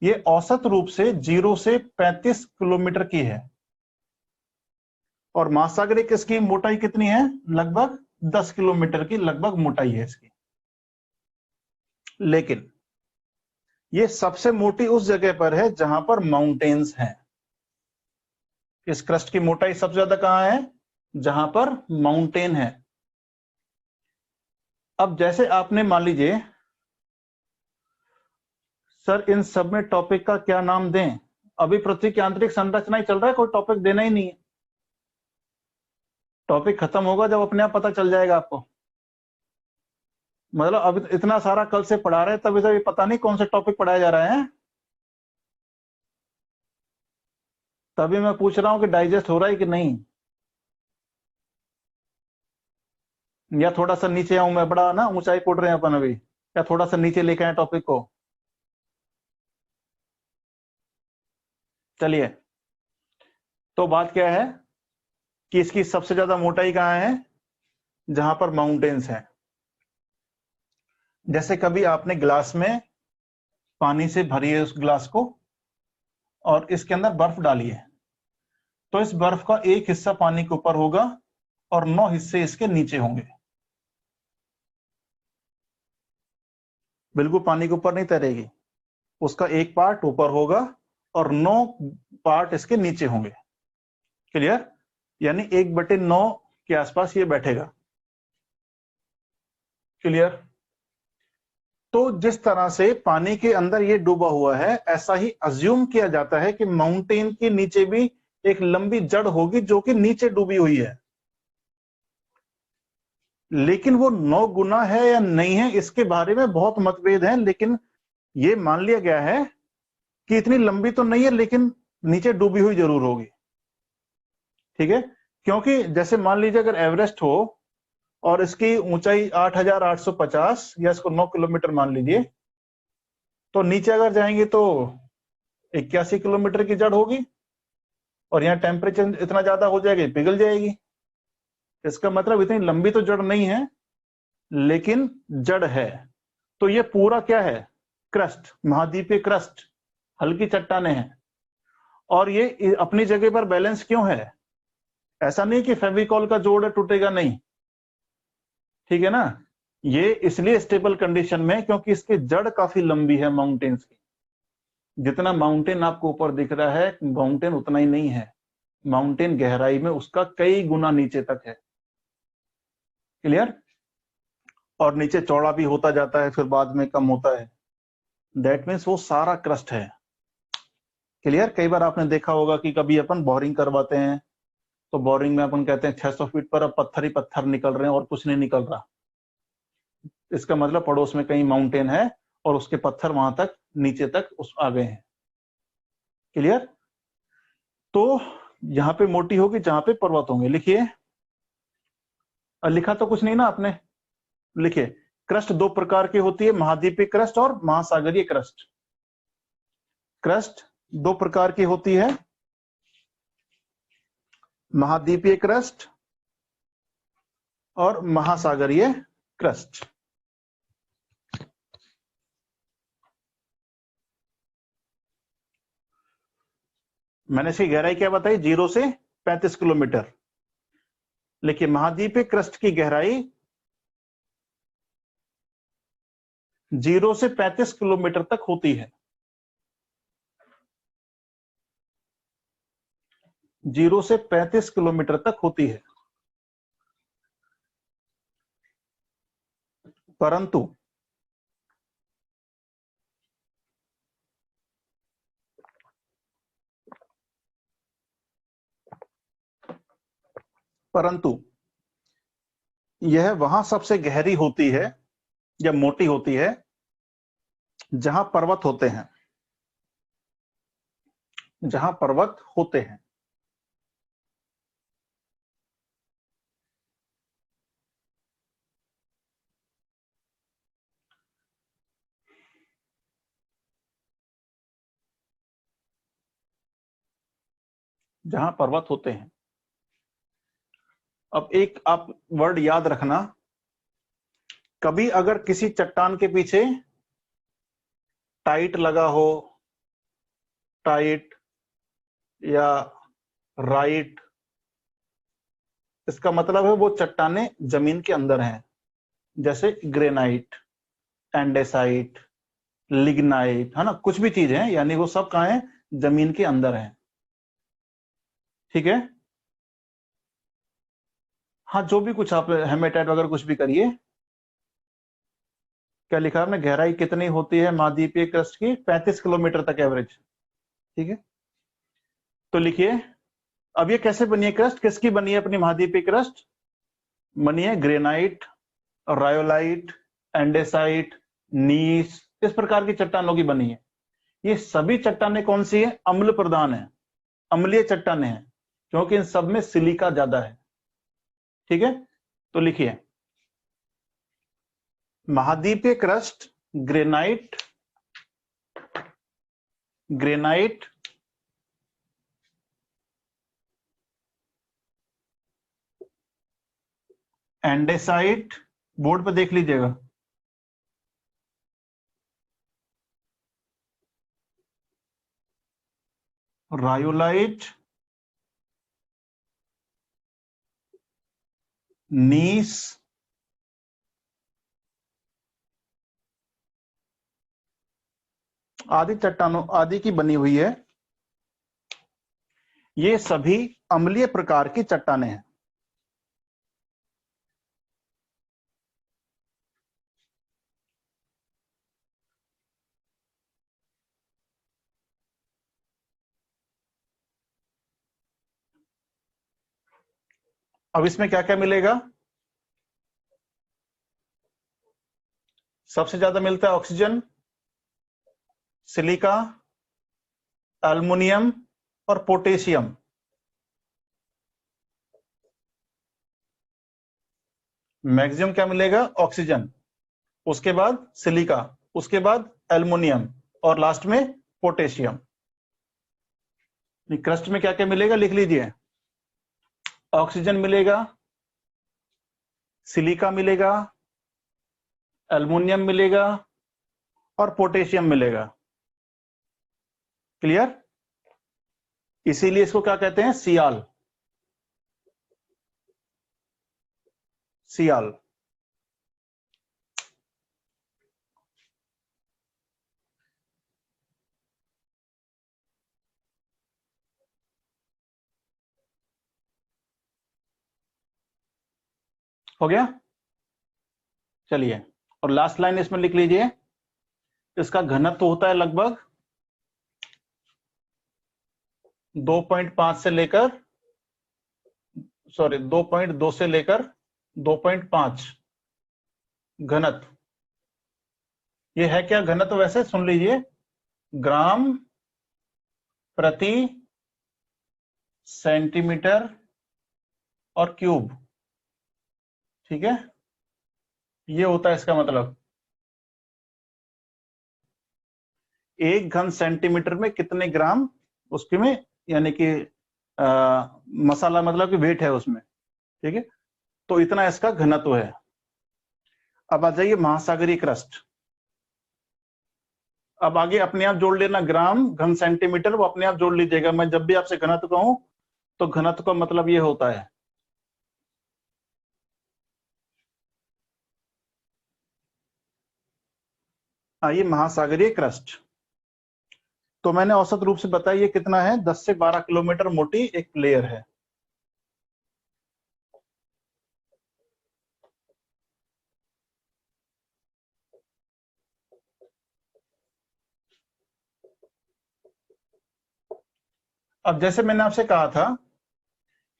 ये औसत रूप से 0 से 35 किलोमीटर की है, और महासागरीय किसकी मोटाई कितनी है? लगभग 10 किलोमीटर की लगभग मोटाई है इसकी। लेकिन ये सबसे मोटी उस जगह पर है जहां पर माउंटेन्स हैं। इस क्रस्ट की मोटाई सबसे ज्यादा कहां है? जहां पर माउंटेन है। अब जैसे आपने मान लीजिए, सर इन सब में टॉपिक का क्या नाम दें? अभी पृथ्वी की आंतरिक संरचना ही चल रहा है, कोई टॉपिक देना ही नहीं है। टॉपिक खत्म होगा जब अपने आप पता चल जाएगा आपको। मतलब अब इतना सारा कल से पढ़ा रहे हैं, तभी से पता नहीं कौन से टॉपिक पढ़ाया जा रहा है। तभी मैं पूछ रहा हूं कि डाइजेस्ट हो रहा है कि नहीं, या थोड़ा सा नीचे आऊं मैं? बड़ा ना ऊंचाई पढ़ रहे हैं अपन अभी, या थोड़ा सा नीचे लेके आए टॉपिक को? चलिए, तो बात क्या है कि इसकी सबसे ज्यादा मोटाई कहां है? जहां पर माउंटेन्स हैं। जैसे कभी आपने गिलास में पानी से भरी है उस गिलास को, और इसके अंदर बर्फ डाली है, तो इस बर्फ का एक हिस्सा पानी के ऊपर होगा और 9 हिस्से इसके नीचे होंगे। बिल्कुल पानी के ऊपर नहीं तैरेगी, उसका एक पार्ट ऊपर होगा और 9 पार्ट इसके नीचे होंगे। क्लियर? यानी 1/9 के आसपास ये बैठेगा। क्लियर? तो जिस तरह से पानी के अंदर ये डूबा हुआ है, ऐसा ही अज्यूम किया जाता है कि माउंटेन के नीचे भी एक लंबी जड़ होगी जो कि नीचे डूबी हुई है। लेकिन वो 9 गुना है या नहीं है, इसके बारे में बहुत मतभेद हैं, लेकिन ये मान लिया गया है कि इतनी लंबी तो नहीं है, लेकिन नीचे डूबी हुई जरूर होगी। ठीक है? क्योंकि जैसे मान लीजिए अगर एवरेस्ट हो और इसकी ऊंचाई 8,850 या इसको 9 किलोमीटर मान लीजिए, तो नीचे अगर जाएंगे तो 81 किलोमीटर की जड़ होगी, और यहाँ टेम्परेचर इतना ज्यादा हो जाएगा पिघल जाएगी। इसका मतलब इतनी लंबी तो जड़ नहीं है, लेकिन जड़ है। तो ये पूरा क्या है? क्रस्ट, महाद्वीपीय क्रस्ट, हल्की चट्टाने हैं। और ये अपनी जगह पर बैलेंस क्यों है? ऐसा नहीं कि फेविकॉल का जोड़ है टूटेगा नहीं, ठीक है ना। ये इसलिए स्टेबल कंडीशन में क्योंकि इसकी जड़ काफी लंबी है माउंटेन्स की। जितना माउंटेन आपको ऊपर दिख रहा है, माउंटेन उतना ही नहीं है, माउंटेन गहराई में उसका कई गुना नीचे तक है। क्लियर? और नीचे चौड़ा भी होता जाता है, फिर बाद में कम होता है। दैट मीन्स वो सारा क्रस्ट है। क्लियर? कई बार आपने देखा होगा कि कभी अपन बोरिंग करवाते हैं तो बोरिंग में अपन कहते हैं 600 फीट पर अब पत्थर ही पत्थर निकल रहे हैं और कुछ नहीं निकल रहा। इसका मतलब पड़ोस में कहीं माउंटेन है और उसके पत्थर वहां तक नीचे तक उस आ गए हैं। क्लियर? तो यहाँ पे मोटी होगी, जहां पे पर्वत होंगे। लिखिए, लिखा तो कुछ नहीं ना आपने? लिखिए, क्रस्ट दो प्रकार की होती है, महाद्वीपीय क्रस्ट और महासागरीय क्रस्ट। क्रस्ट दो प्रकार की होती है, महाद्वीपीय क्रस्ट और महासागरीय क्रस्ट। मैंने इसकी गहराई क्या बताई? 0 से 35 किलोमीटर। लिखिए, महाद्वीपीय क्रस्ट की गहराई 0 से 35 किलोमीटर तक होती है। 0 से 35 किलोमीटर तक होती है। परंतु यह वहां सबसे गहरी होती है या मोटी होती है जहां पर्वत होते हैं, जहां पर्वत होते हैं। जहां पर्वत होते हैं। अब एक आप वर्ड याद रखना, कभी अगर किसी चट्टान के पीछे टाइट लगा हो, टाइट या राइट, इसका मतलब है वो चट्टानें जमीन के अंदर हैं। जैसे ग्रेनाइट, एंडेसाइट, लिग्नाइट, है ना, कुछ भी चीज है, यानी वो सब कहाँ है? जमीन के अंदर है। ठीक है? हाँ, जो भी कुछ आप हेमेटाइट वगैरह कुछ भी करिए। क्या लिखा है? गहराई कितनी होती है महाद्वीपीय क्रस्ट की? 35 किलोमीटर तक एवरेज। ठीक है, तो लिखिए, अब ये कैसे बनी है क्रस्ट? किसकी बनी है अपनी महाद्वीपीय क्रस्ट? बनी है ग्रेनाइट, रायोलाइट, एंडेसाइट, नीस, इस प्रकार की चट्टानों की बनी है। ये सभी चट्टानें कौन सी है? अम्ल प्रधान है, अम्लीय चट्टानें हैं, क्योंकि इन सब में सिलिका ज्यादा है। ठीक है, तो लिखिए, महाद्वीपीय crust granite, granite, andesite, board पे देख लीजिएगा, रायोलाइट, नीस, आदि चट्टानों आदि की बनी हुई है। ये सभी अम्लीय प्रकार की चट्टानें हैं। अब इसमें क्या क्या मिलेगा? सबसे ज्यादा मिलता है ऑक्सीजन, सिलिका, एल्युमिनियम और पोटेशियम। मैक्सिमम क्या मिलेगा? ऑक्सीजन, उसके बाद सिलिका, उसके बाद एल्युमिनियम और लास्ट में पोटेशियम। क्रस्ट में क्या क्या मिलेगा लिख लीजिए, ऑक्सीजन मिलेगा, सिलिका मिलेगा, एल्युमिनियम मिलेगा और पोटेशियम मिलेगा। क्लियर? इसीलिए इसको क्या कहते हैं? सियाल। सियाल। हो गया? चलिए, और लास्ट लाइन इसमें लिख लीजिए, इसका घनत्व होता है लगभग 2.5 से लेकर 2.2 से लेकर 2.5 घनत्व। ये है क्या घनत्व? वैसे सुन लीजिए, ग्राम प्रति सेंटीमीटर और क्यूब। ठीक है, ये होता है इसका मतलब। 1 घन सेंटीमीटर में कितने ग्राम उसके में, यानी कि मसाला, मतलब कि वेट है उसमें। ठीक है, तो इतना इसका घनत्व है। अब आ जाइए महासागरीय क्रस्ट। अब आगे अपने आप जोड़ लेना, ग्राम घन सेंटीमीटर वो अपने आप जोड़ लीजिएगा। मैं जब भी आपसे घनत्व कहूं तो घनत्व का मतलब ये होता है। आइए महासागरीय क्रस्ट, तो मैंने औसत रूप से बताया ये कितना है, 10 से 12 किलोमीटर मोटी एक लेयर है। अब जैसे मैंने आपसे कहा था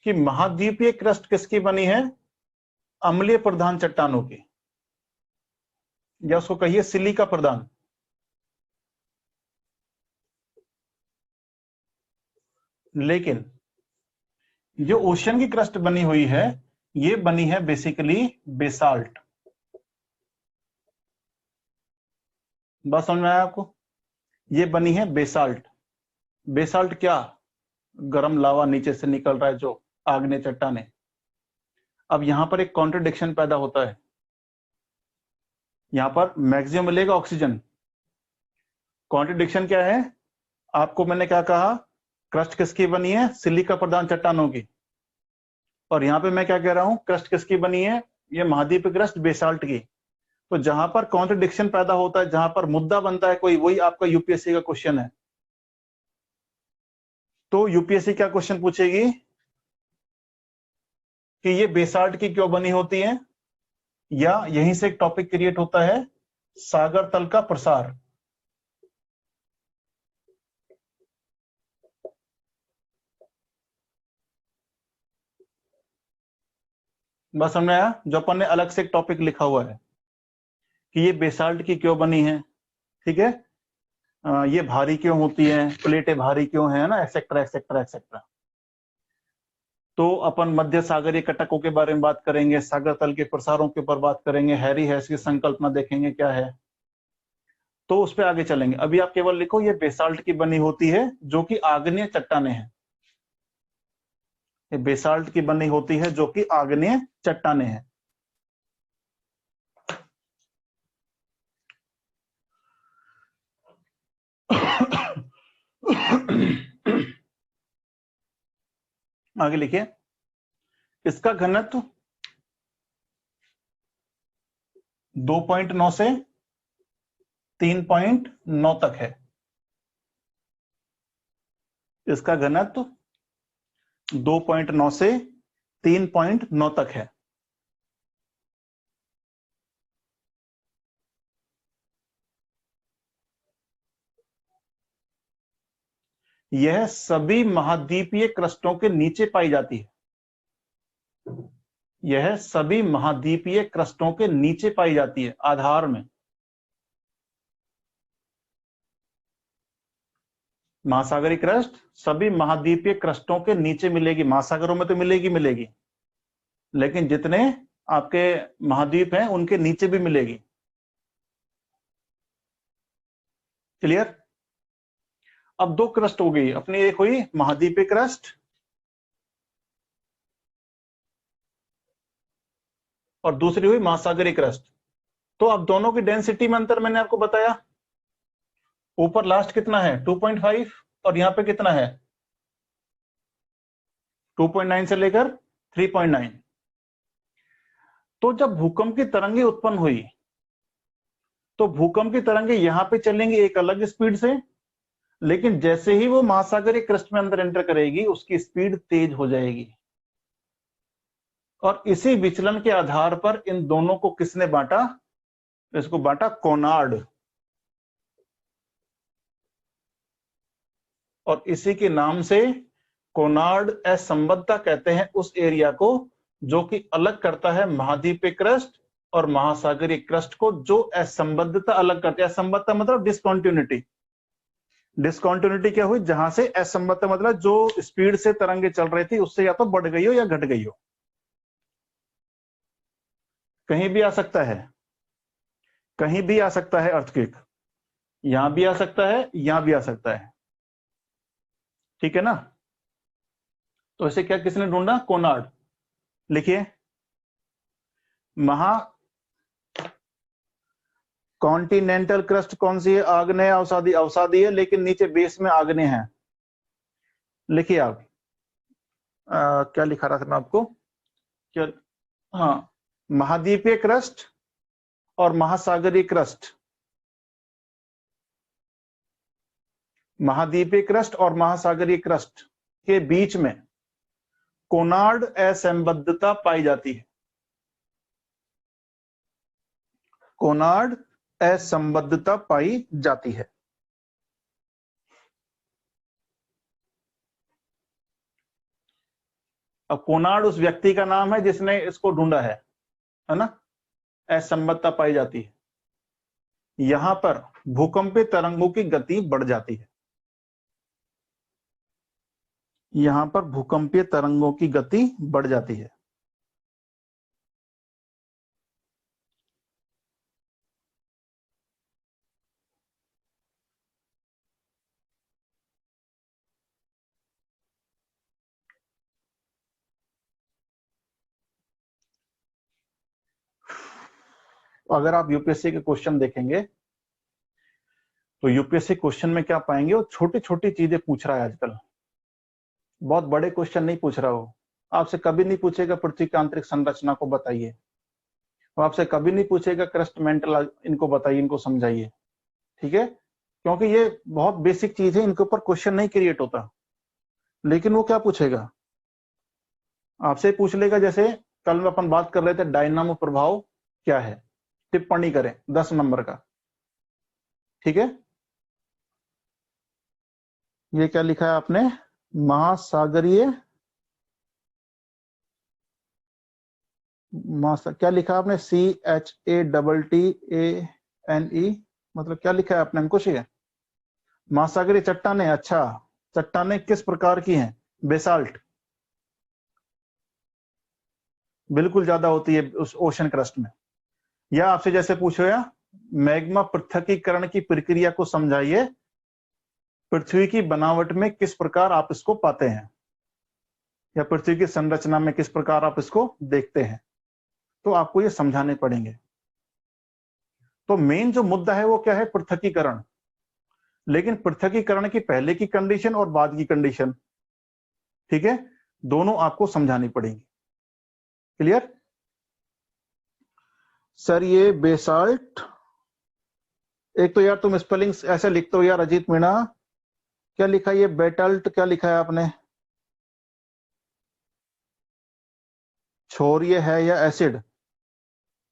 कि महाद्वीपीय क्रस्ट किसकी बनी है? अम्लीय प्रधान चट्टानों की, या उसको कहिए सिलिका प्रधान। लेकिन जो ओशियन की क्रस्ट बनी हुई है, ये बनी है बेसिकली बेसाल्ट। बस समझ में आया आपको? ये बनी है बेसाल्ट। बेसाल्ट क्या? गर्म लावा नीचे से निकल रहा है, जो आग्नेय चट्टाने। अब यहां पर एक कॉन्ट्रडिक्शन पैदा होता है। यहां पर मैक्सिमम मिलेगा ऑक्सीजन। कॉन्ट्रडिक्शन क्या है? आपको मैंने क्या कहा? क्रस्ट किसकी बनी है? सिलिका प्रधान चट्टानों की। और यहां पे मैं क्या कह रहा हूं? क्रस्ट किसकी बनी है? ये महाद्वीपीय क्रस्ट बेसाल्ट की। तो जहां पर कॉन्ट्रडिक्शन पैदा होता है, जहां पर मुद्दा बनता है कोई, वही आपका यूपीएससी का क्वेश्चन है। तो यूपीएससी क्या क्वेश्चन पूछेगी कि ये बेसाल्ट की क्यों बनी होती है, या यहीं से एक टॉपिक क्रिएट होता है, सागर तल का प्रसार। बस समझ में आया? जो अपन ने अलग से एक टॉपिक लिखा हुआ है कि ये बेसाल्ट की क्यों बनी है। ठीक है, ये भारी क्यों होती है, प्लेटें भारी क्यों है ना, एक्सेट्रा एक्सेट्रा एक्सेट्रा। तो अपन मध्य सागरीय कटकों के बारे में बात करेंगे, सागर तल के प्रसारों के ऊपर बात करेंगे, हैरी हैस की संकल्पना देखेंगे क्या है, तो उस पर आगे चलेंगे। अभी आप केवल लिखो ये बेसाल्ट की बनी होती है, जो कि आग्नेय चट्टाने हैं। ये बेसाल्ट की बनी होती है जो कि आग्नेय चट्टाने हैं। आगे लिखिए, इसका घनत्व 2.9 से 3.9 तक है। इसका घनत्व 2.9 से 3.9 तक है। यह सभी महाद्वीपीय क्रस्टों के नीचे पाई जाती है। यह सभी महाद्वीपीय क्रस्टों के नीचे पाई जाती है, आधार में। महासागरीय क्रस्ट सभी महाद्वीपीय क्रस्टों के नीचे मिलेगी। महासागरों में तो मिलेगी मिलेगी, लेकिन जितने आपके महाद्वीप हैं उनके नीचे भी मिलेगी। क्लियर? अब दो क्रस्ट हो गई अपनी, एक हुई महाद्वीपीय क्रस्ट और दूसरी हुई महासागरीय क्रस्ट। तो अब दोनों की डेंसिटी में अंतर मैंने आपको बताया। ऊपर लास्ट कितना है? 2.5, और यहां पे कितना है? 2.9 से लेकर 3.9। तो जब भूकंप की तरंगे उत्पन्न हुई तो भूकंप की तरंगे यहां पे चलेंगी एक अलग स्पीड से, लेकिन जैसे ही वो महासागरीय क्रस्ट में अंदर एंटर करेगी उसकी स्पीड तेज हो जाएगी। और इसी विचलन के आधार पर इन दोनों को किसने बांटा? इसको बांटा कोनार्ड। और इसी के नाम से कोनार्ड असंबद्धता कहते हैं उस एरिया को जो कि अलग करता है महाद्वीपीय क्रस्ट और महासागरीय क्रस्ट को, जो असंबद्धता अलग करती है। असंबद्धता मतलब डिसकंटिन्यूटी। डिसकंटिन्यूटी क्या हुई? जहां से असंबद्धता मतलब जो स्पीड से तरंगे चल रही थी उससे या तो बढ़ गई हो या घट गई हो। कहीं भी आ सकता है, कहीं भी आ सकता है अर्थक्वेक, यहां भी आ सकता है, यहां भी आ सकता है, ठीक है ना। तो इसे क्या किसने ढूंढा? कोनार्ड। लिखिए, महा कॉन्टिनेंटल क्रस्ट कौन सी है? आग्नेय अवसादी। अवसादी है लेकिन नीचे बेस में आग्नेय है। लिखिए आप क्या लिखा रहा था मैं आपको? क्या? हाँ, महाद्वीपीय क्रस्ट और महासागरीय क्रस्ट। महाद्वीपीय क्रस्ट और महासागरीय क्रस्ट के बीच में कोनार्ड असंबद्धता पाई जाती है। कोनार्ड असंबद्धता पाई जाती है। अब कोनार्ड उस व्यक्ति का नाम है जिसने इसको ढूंढा है ना। असंबद्धता पाई जाती है, यहां पर भूकंपीय तरंगों की गति बढ़ जाती है। यहां पर भूकंपीय तरंगों की गति बढ़ जाती है। अगर आप यूपीएससी के क्वेश्चन देखेंगे तो यूपीएससी क्वेश्चन में क्या पाएंगे? वो छोटी छोटी चीजें पूछ रहा है आजकल, बहुत बड़े क्वेश्चन नहीं पूछ रहा। हो आपसे कभी नहीं पूछेगा पृथ्वी की आंतरिक संरचना को बताइए, वो आपसे कभी नहीं पूछेगा क्रस्ट मेंटल इनको बताइए, इनको समझाइए, ठीक है, क्योंकि ये बहुत बेसिक चीज है, इनके ऊपर क्वेश्चन नहीं क्रिएट होता। लेकिन वो क्या पूछेगा? आपसे पूछ लेगा, जैसे कल में अपन बात कर रहे थे डायनामो प्रभाव क्या है, टिप्पणी करें 10 नंबर का, ठीक है। ये क्या लिखा है आपने? महासागरीय क्या लिखा आपने? CHATTANE, मतलब क्या लिखा है आपने? अंकुश है महासागरीय चट्टाने। अच्छा, चट्टाने किस प्रकार की हैं? बेसाल्ट बिल्कुल ज्यादा होती है उस ओशन क्रस्ट में। या आपसे जैसे पूछो या मैग्मा पृथक्कीकरण की प्रक्रिया को समझाइए, पृथ्वी की बनावट में किस प्रकार आप इसको पाते हैं, या पृथ्वी की संरचना में किस प्रकार आप इसको देखते हैं, तो आपको ये समझाने पड़ेंगे। तो मेन जो मुद्दा है वो क्या है? पृथक्कीकरण। लेकिन पृथक्कीकरण की पहले की कंडीशन और बाद की कंडीशन, ठीक है, दोनों आपको समझानी पड़ेगी। क्लियर? सर ये बेसाल्ट, एक तो यार तुम स्पेलिंग ऐसे लिखते हो यार अजीत मीणा, क्या लिखा ये बेटाल्ट क्या लिखा है आपने? छोरिय है या एसिड?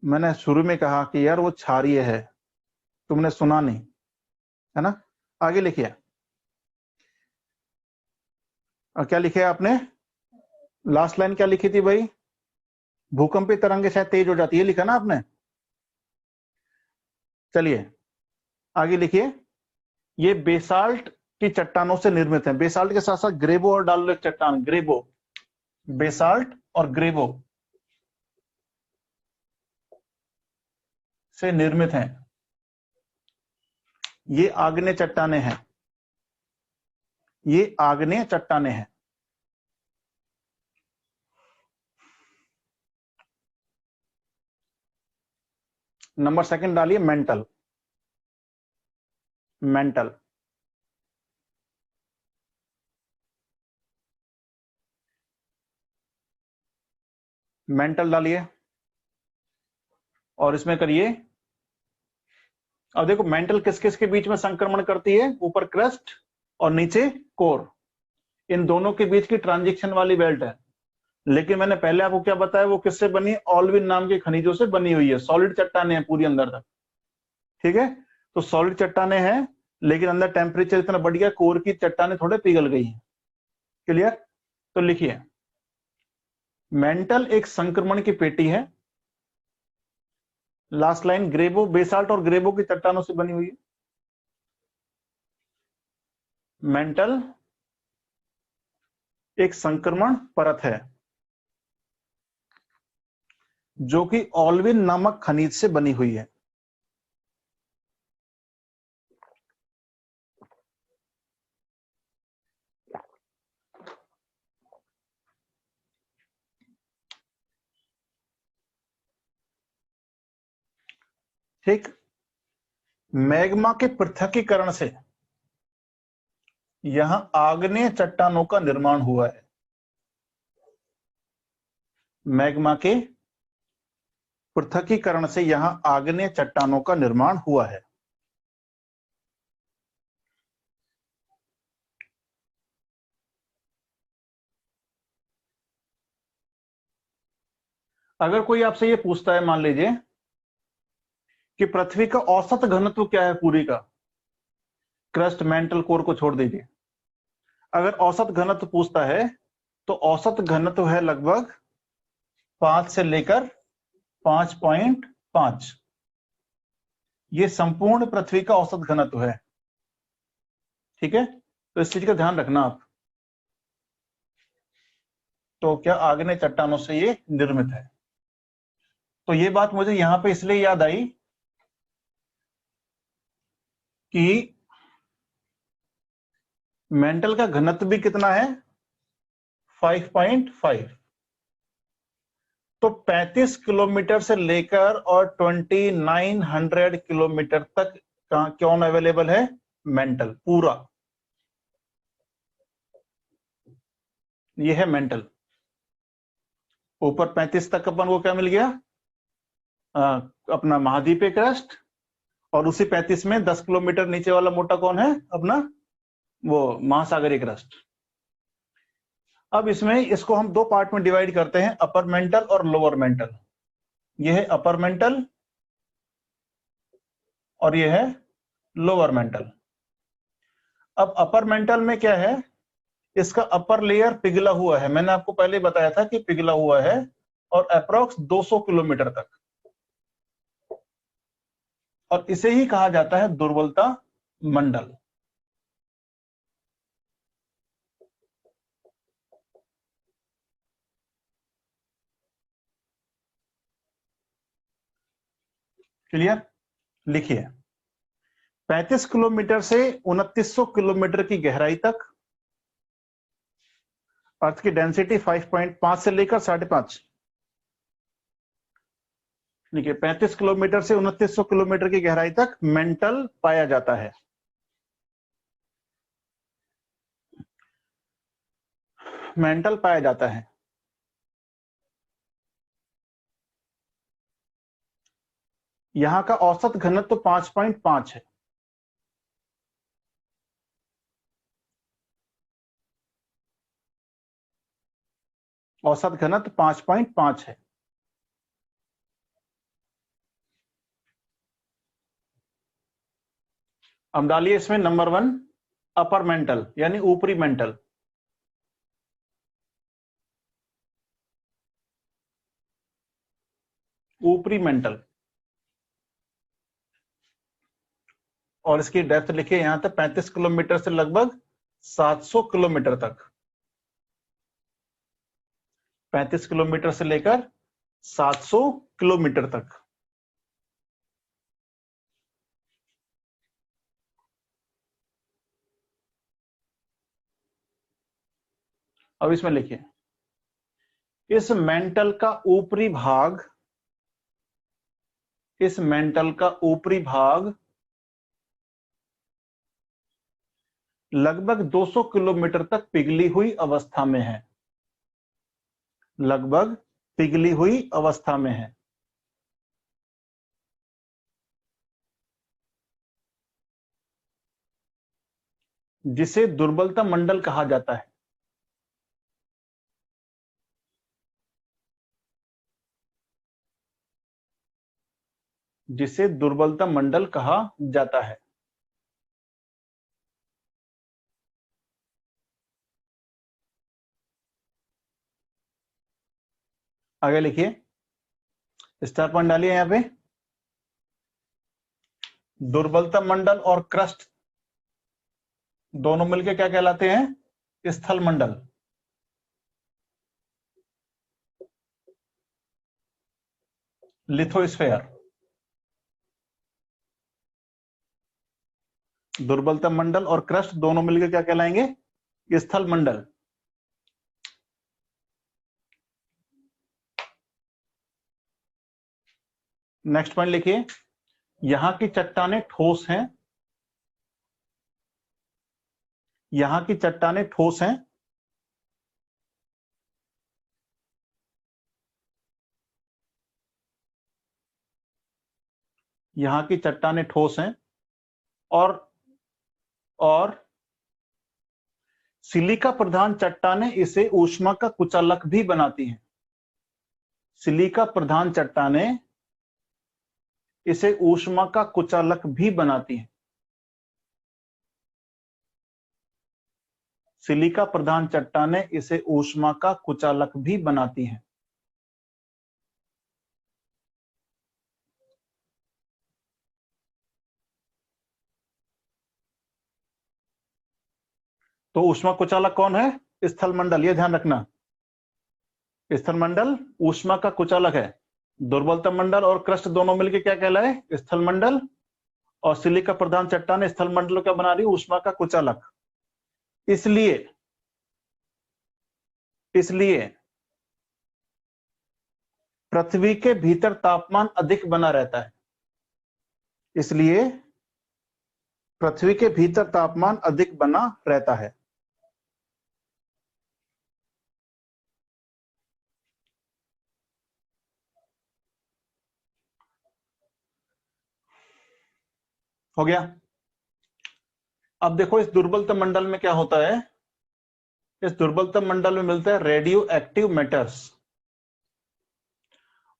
मैंने शुरू में कहा कि यार वो क्षारीय है, तुमने सुना नहीं, है ना। आगे लिखिए, और क्या लिखे आपने? लास्ट लाइन क्या लिखी थी भाई? भूकंपीय तरंगे शायद तेज हो जाती है, लिखा ना आपने। चलिए आगे लिखिए, ये बेसाल्ट की चट्टानों से निर्मित है। बेसाल्ट के साथ साथ ग्रेबो और डाल लो एक चट्टान, ग्रेबो। बेसाल्ट और ग्रेबो से निर्मित हैं। ये आग्नेय चट्टाने हैं, ये आग्नेय चट्टाने हैं। नंबर सेकंड डालिए मेंटल। मेंटल मेंटल डालिए और इसमें करिए। अब देखो मेंटल किस किस के बीच में संक्रमण करती है, ऊपर क्रस्ट और नीचे कोर, इन दोनों के बीच की ट्रांजिशन वाली बेल्ट है। लेकिन मैंने पहले आपको क्या बताया, वो किससे बनी, ऑल्विन नाम के खनिजों से बनी हुई है, सॉलिड चट्टाने हैं पूरी अंदर तक, ठीक है। तो सॉलिड चट्टाने हैं, लेकिन अंदर टेम्परेचर इतना बढ़ गया, कोर की चट्टाने थोड़े पिघल गई हैं। क्लियर? तो लिखिए, मेंटल एक संक्रमण की पेटी है, लास्ट लाइन, ग्रेबो, बेसाल्ट और ग्रेबो की चट्टानों से बनी हुई है। मेंटल एक संक्रमण परत है जो कि ऑल्विन नामक खनिज से बनी हुई है। ठीक, मैग्मा के पृथक्कीकरण से यहां आग्नेय चट्टानों का निर्माण हुआ है। मैग्मा के पृथक्कीकरण से यहां आग्नेय चट्टानों का निर्माण हुआ है। अगर कोई आपसे ये पूछता है, मान लीजिए कि पृथ्वी का औसत घनत्व क्या है पूरी का, क्रस्ट मेंटल कोर को छोड़ दीजिए, अगर औसत घनत्व पूछता है तो औसत घनत्व है लगभग 5 से लेकर 5.5, ये संपूर्ण पृथ्वी का औसत घनत्व है। ठीक है, तो इस चीज का ध्यान रखना आप। तो क्या आग्नेय चट्टानों से ये निर्मित है। तो ये बात मुझे यहां पे इसलिए याद आई कि मेंटल का घनत्व भी कितना है, 5.5। तो 35 किलोमीटर से लेकर और 2900 किलोमीटर तक कौन अवेलेबल है, मेंटल पूरा, ये है मेंटल। ऊपर 35 तक अपन को क्या मिल गया, अपना महाद्वीपीय क्रस्ट, और उसी 35 में 10 किलोमीटर नीचे वाला मोटा कौन है, अपना वो महासागरीय क्रस्ट। अब इसमें इसको हम दो पार्ट में डिवाइड करते हैं, अपर मेंटल और लोअर मेंटल। ये है अपर मेंटल और ये है लोअर मेंटल। अब अपर मेंटल में क्या है, इसका अपर लेयर पिघला हुआ है, मैंने आपको पहले बताया था कि पिघला हुआ है, और अप्रोक्स 200 किलोमीटर तक, और इसे ही कहा जाता है दुर्बलता मंडल। क्लियर? लिखिए, 35 किलोमीटर से 2900 किलोमीटर की गहराई तक अर्थ की डेंसिटी 5.5 से लेकर 5.5। देखिए, 35 किलोमीटर से 2900 किलोमीटर की गहराई तक मेंटल पाया जाता है। मेंटल पाया जाता है। यहां का औसत घनत्व 5.5 है। औसत घनत्व 5.5 है। अब डालिए इसमें नंबर 1, अपर मेंटल यानी ऊपरी मेंटल। ऊपरी मेंटल, और इसकी डेप्थ लिखिए यहां तक 35 किलोमीटर से लगभग 700 किलोमीटर तक। 35 किलोमीटर से लेकर 700 किलोमीटर तक। अब इसमें लिखिए, इस मेंटल का ऊपरी भाग, इस मेंटल का ऊपरी भाग लगभग 200 किलोमीटर तक पिघली हुई अवस्था में है। लगभग पिघली हुई अवस्था में है। जिसे दुर्बलता मंडल कहा जाता है। जिसे दुर्बलता मंडल कहा जाता है। आगे लिखिए, स्टार पॉइंट डालिए यहां पे। दुर्बलता मंडल और क्रस्ट दोनों मिलकर क्या कहलाते हैं? स्थल मंडल। लिथोस्फेयर। दुर्बलता मंडल और क्रस्ट दोनों मिलकर क्या कहलाएंगे? स्थल मंडल। नेक्स्ट पॉइंट लिखिए, यहां की चट्टानें ठोस हैं। यहां की चट्टानें ठोस हैं। यहां की चट्टानें ठोस हैं और सिलिका प्रधान चट्टानें इसे ऊष्मा का कुचालक भी बनाती हैं। सिलिका प्रधान चट्टानें इसे ऊष्मा का कुचालक भी बनाती हैं। सिलिका प्रधान चट्टानें इसे ऊष्मा का कुचालक भी बनाती हैं। तो ऊष्मा कुचालक कौन है? स्थल मंडल, ये ध्यान रखना। स्थल मंडल ऊष्मा का कुचालक है। दुर्बलता मंडल और क्रस्ट दोनों मिलकर क्या कहलाए? स्थल मंडल। और सिलिका प्रधान चट्टान स्थल मंडल क्या बना रही? ऊष्मा का कुचालक। इसलिए इसलिए पृथ्वी के भीतर तापमान अधिक बना रहता है। इसलिए पृथ्वी के भीतर तापमान अधिक बना रहता है। हो गया। अब देखो इस दुर्बलता मंडल में क्या होता है। इस दुर्बलता मंडल में मिलता है रेडियो एक्टिव मैटर्स।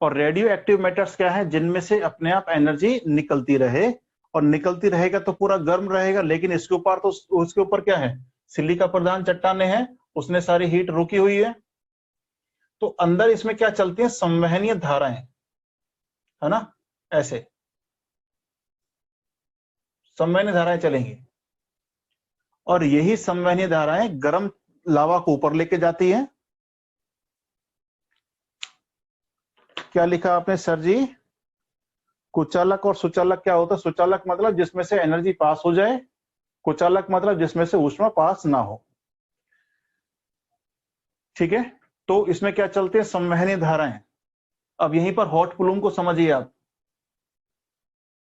और रेडियो एक्टिव मैटर्स क्या है? जिनमें से अपने आप एनर्जी निकलती रहे, और निकलती रहेगा तो पूरा गर्म रहेगा, लेकिन इसके ऊपर तो उसके ऊपर क्या है? सिलिका प्रधान चट्टानें हैं, उसने सारी हीट रोकी हुई है। तो अंदर इसमें क्या चलती है? संवहनीय धाराएं, है ना? ऐसे संवहनीय धाराएं चलेंगी, और यही संवहनीय धाराएं गर्म लावा को ऊपर लेके जाती हैं। क्या लिखा आपने सर जी? कुचालक और सुचालक क्या होता है? सुचालक मतलब जिसमें से एनर्जी पास हो जाए, कुचालक मतलब जिसमें से ऊष्मा पास ना हो। ठीक है, तो इसमें क्या चलते हैं? संवहनीय धाराएं। अब यहीं पर हॉट प्लूम को समझिए आप।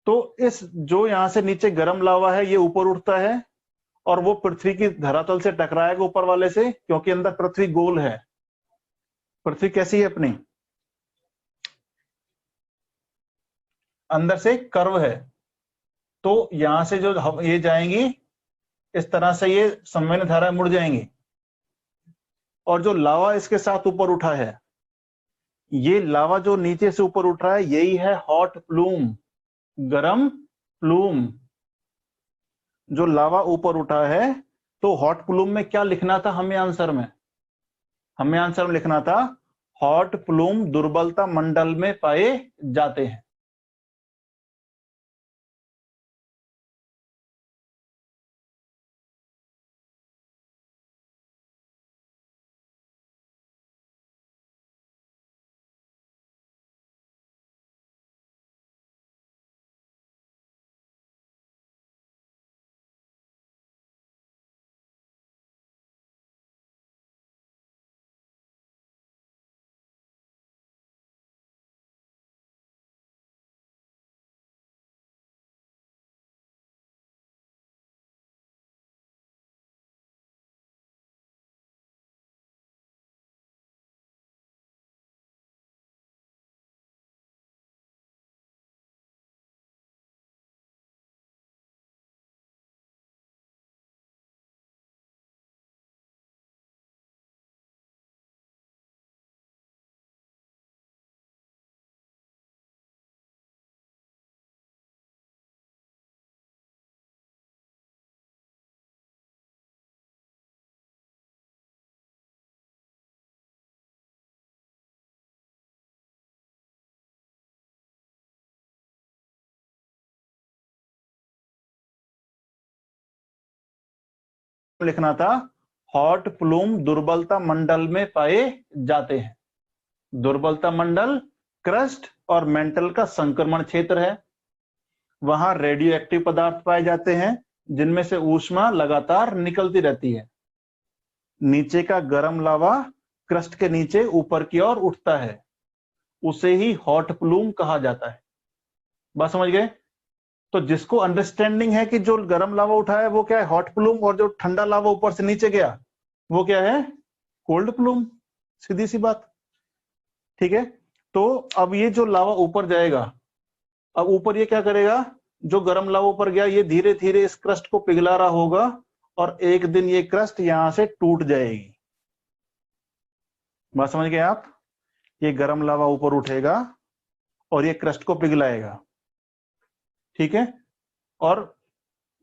तो इस जो यहां से नीचे गर्म लावा है, ये ऊपर उठता है, और वो पृथ्वी की धरातल से टकराएगा ऊपर वाले से, क्योंकि अंदर पृथ्वी गोल है। पृथ्वी कैसी है अपनी? अंदर से कर्व है। तो यहां से जो ये जाएंगी, इस तरह से ये संवहनीय धाराएं मुड़ जाएंगी, और जो लावा इसके साथ ऊपर उठा है, ये लावा जो नीचे से ऊपर उठ रहा है, यही है हॉट प्लूम, गरम प्लूम। जो लावा ऊपर उठा है, तो हॉट प्लूम में क्या लिखना था हमें आंसर में? हमें आंसर में लिखना था हॉट प्लूम दुर्बलता मंडल में पाए जाते हैं। लिखना था, हॉट प्लूम दुर्बलता मंडल में पाए जाते हैं। दुर्बलता मंडल क्रस्ट और मेंटल का संक्रमण क्षेत्र है। वहां रेडियो एक्टिव पदार्थ पाए जाते हैं जिनमें से ऊष्मा लगातार निकलती रहती है। नीचे का गर्म लावा क्रस्ट के नीचे ऊपर की ओर उठता है, उसे ही हॉट प्लूम कहा जाता है। बात समझ गए? तो जिसको अंडरस्टैंडिंग है कि जो गर्म लावा उठा है वो क्या है, हॉट प्लूम, और जो ठंडा लावा ऊपर से नीचे गया वो क्या है, कोल्ड प्लूम। सीधी सी बात, ठीक है। तो अब ये जो लावा ऊपर जाएगा, अब ऊपर ये क्या करेगा, जो गर्म लावा ऊपर गया ये धीरे धीरे इस क्रस्ट को पिघला रहा होगा और एक दिन ये क्रस्ट यहां से टूट जाएगी। बात समझ गए आप? ये गर्म लावा ऊपर उठेगा और ये क्रस्ट को पिघलाएगा, ठीक है। और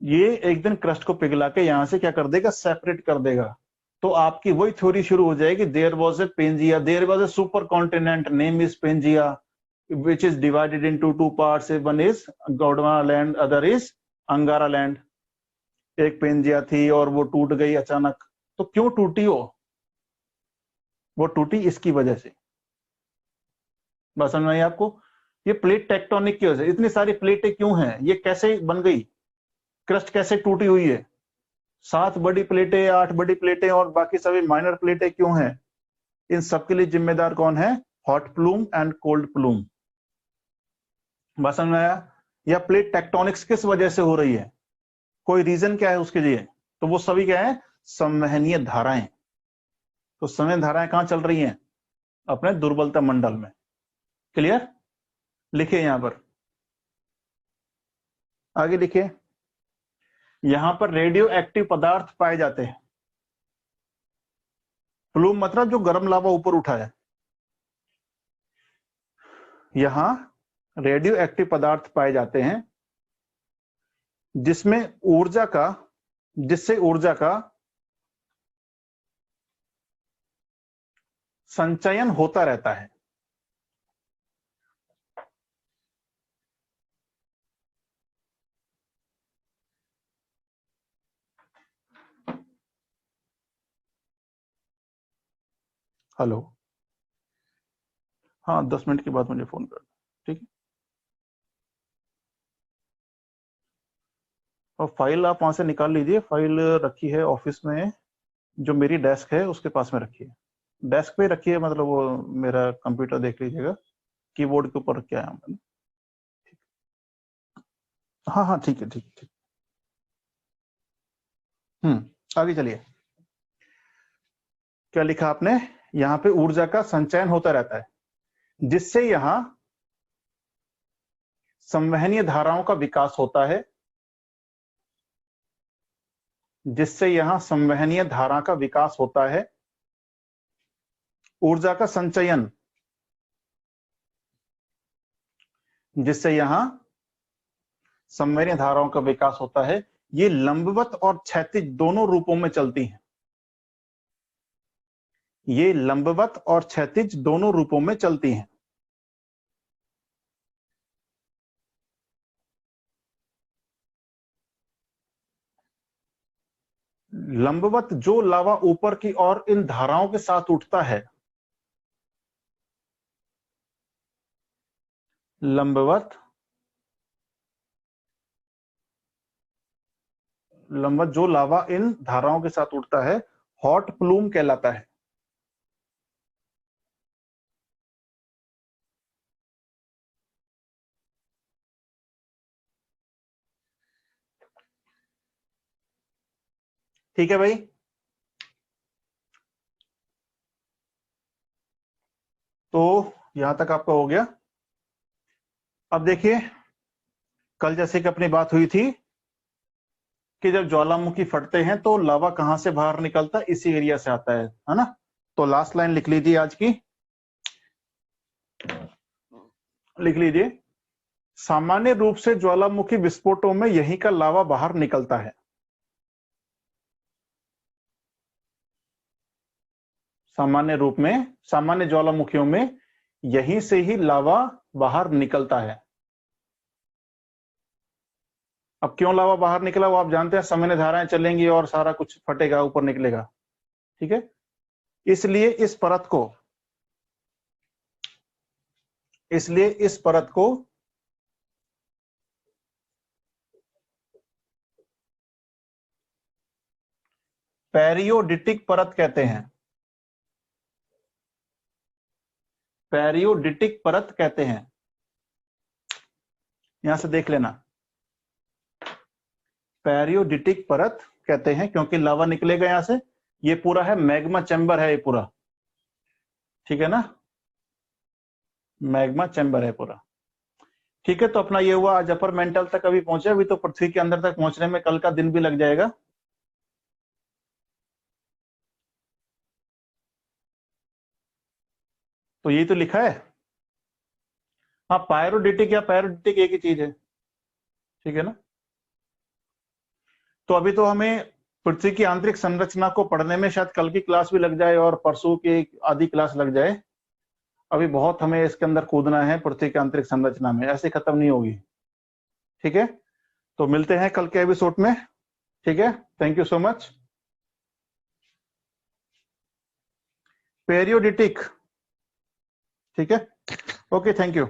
ये एक दिन क्रस्ट को पिघला के यहां से क्या कर देगा, सेपरेट कर देगा। तो आपकी वही थ्योरी शुरू हो जाएगी, there was a Pangea, there was a super continent name is Pangea which is divided into two parts. One is Gondwana land, other is अंगारा लैंड। एक पेंजिया थी और वो टूट गई अचानक। तो क्यों टूटी वो टूटी इसकी वजह से। बस समझ में आई आपको? ये प्लेट टेक्टोनिक की वजह से, इतनी सारी प्लेटें क्यों हैं, ये कैसे बन गई, क्रस्ट कैसे टूटी हुई है, 7 बड़ी प्लेटें, 8 बड़ी प्लेटें और बाकी सभी माइनर प्लेटें क्यों हैं, इन सबके लिए जिम्मेदार कौन है, hot plume and cold plume. बात समझ में आया? या प्लेट टेक्टोनिक्स किस वजह से हो रही है, कोई रीजन क्या है उसके लिए, तो वो सभी क्या है, संवहनीय धाराएं। तो संवहनीय धाराएं कहां चल रही हैं, अपने दुर्बलता मंडल में। क्लियर? लिखिए यहां पर, आगे लिखिए, यहां पर रेडियो एक्टिव पदार्थ पाए जाते हैं। प्लूम मतलब जो गर्म लावा ऊपर उठा है। यहां रेडियो एक्टिव पदार्थ पाए जाते हैं जिससे ऊर्जा का संचयन होता रहता है। हेलो, हाँ 10 मिनट के बाद मुझे फोन कर, ठीक है। और फाइल आप वहां से निकाल लीजिए, फाइल रखी है ऑफिस में, जो मेरी डेस्क है उसके पास में रखी है, डेस्क पे रखी है, मतलब वो मेरा कंप्यूटर देख लीजिएगा, कीबोर्ड के ऊपर रखा है हमने। हाँ हाँ ठीक है, ठीक ठीक। आगे चलिए, क्या लिखा आपने, यहाँ पे ऊर्जा का संचयन होता रहता है जिससे यहाँ संवहनीय धाराओं का विकास होता है, जिससे यहां संवहनीय धारा का विकास होता है। ऊर्जा का संचयन, जिससे यहां संवहनीय धाराओं का विकास होता है, ये लंबवत और क्षैतिज दोनों रूपों में चलती हैं। ये लंबवत और क्षैतिज दोनों रूपों में चलती हैं। लंबवत जो लावा ऊपर की ओर इन धाराओं के साथ उठता है, लंबवत जो लावा इन धाराओं के साथ उठता है हॉट प्लूम कहलाता है। ठीक है भाई, तो यहां तक आपका हो गया। अब देखिए, कल जैसे कि अपनी बात हुई थी कि जब ज्वालामुखी फटते हैं तो लावा कहां से बाहर निकलता है, इसी एरिया से आता है ना। तो लास्ट लाइन लिख लीजिए आज की, लिख लीजिए, सामान्य रूप से ज्वालामुखी विस्फोटों में यही का लावा बाहर निकलता है। सामान्य रूप में, सामान्य ज्वालामुखियों में यहीं से ही लावा बाहर निकलता है। अब क्यों लावा बाहर निकला वो आप जानते हैं, सामान्य धाराएं चलेंगी और सारा कुछ फटेगा, ऊपर निकलेगा। ठीक है, इसलिए इस परत को पेरियोडिटिक परत कहते हैं। पेरियोडिटिक परत कहते हैं, यहां से देख लेना, पेरियोडिटिक परत कहते हैं क्योंकि लावा निकलेगा यहां से। ये पूरा है मैग्मा चैम्बर है ये पूरा, ठीक है ना, मैग्मा चैम्बर है पूरा। ठीक है, तो अपना ये हुआ आज अपर मेंटल तक अभी पहुंचे, अभी तो पृथ्वी के अंदर तक पहुंचने में कल का दिन भी लग जाएगा। तो यही तो लिखा है। हाँ, पायरोडिटिक या पैरोडिटिक एक ही चीज है, ठीक है ना। तो अभी तो हमें पृथ्वी की आंतरिक संरचना को पढ़ने में शायद कल की क्लास भी लग जाए और परसों की आधी क्लास लग जाए। अभी बहुत हमें इसके अंदर कूदना है, पृथ्वी की आंतरिक संरचना में, ऐसे खत्म नहीं होगी। ठीक है, तो मिलते हैं कल के एपिसोड में। ठीक है, थैंक यू सो मच। पेरियोडिटिक, ठीक है, ओके, थैंक यू।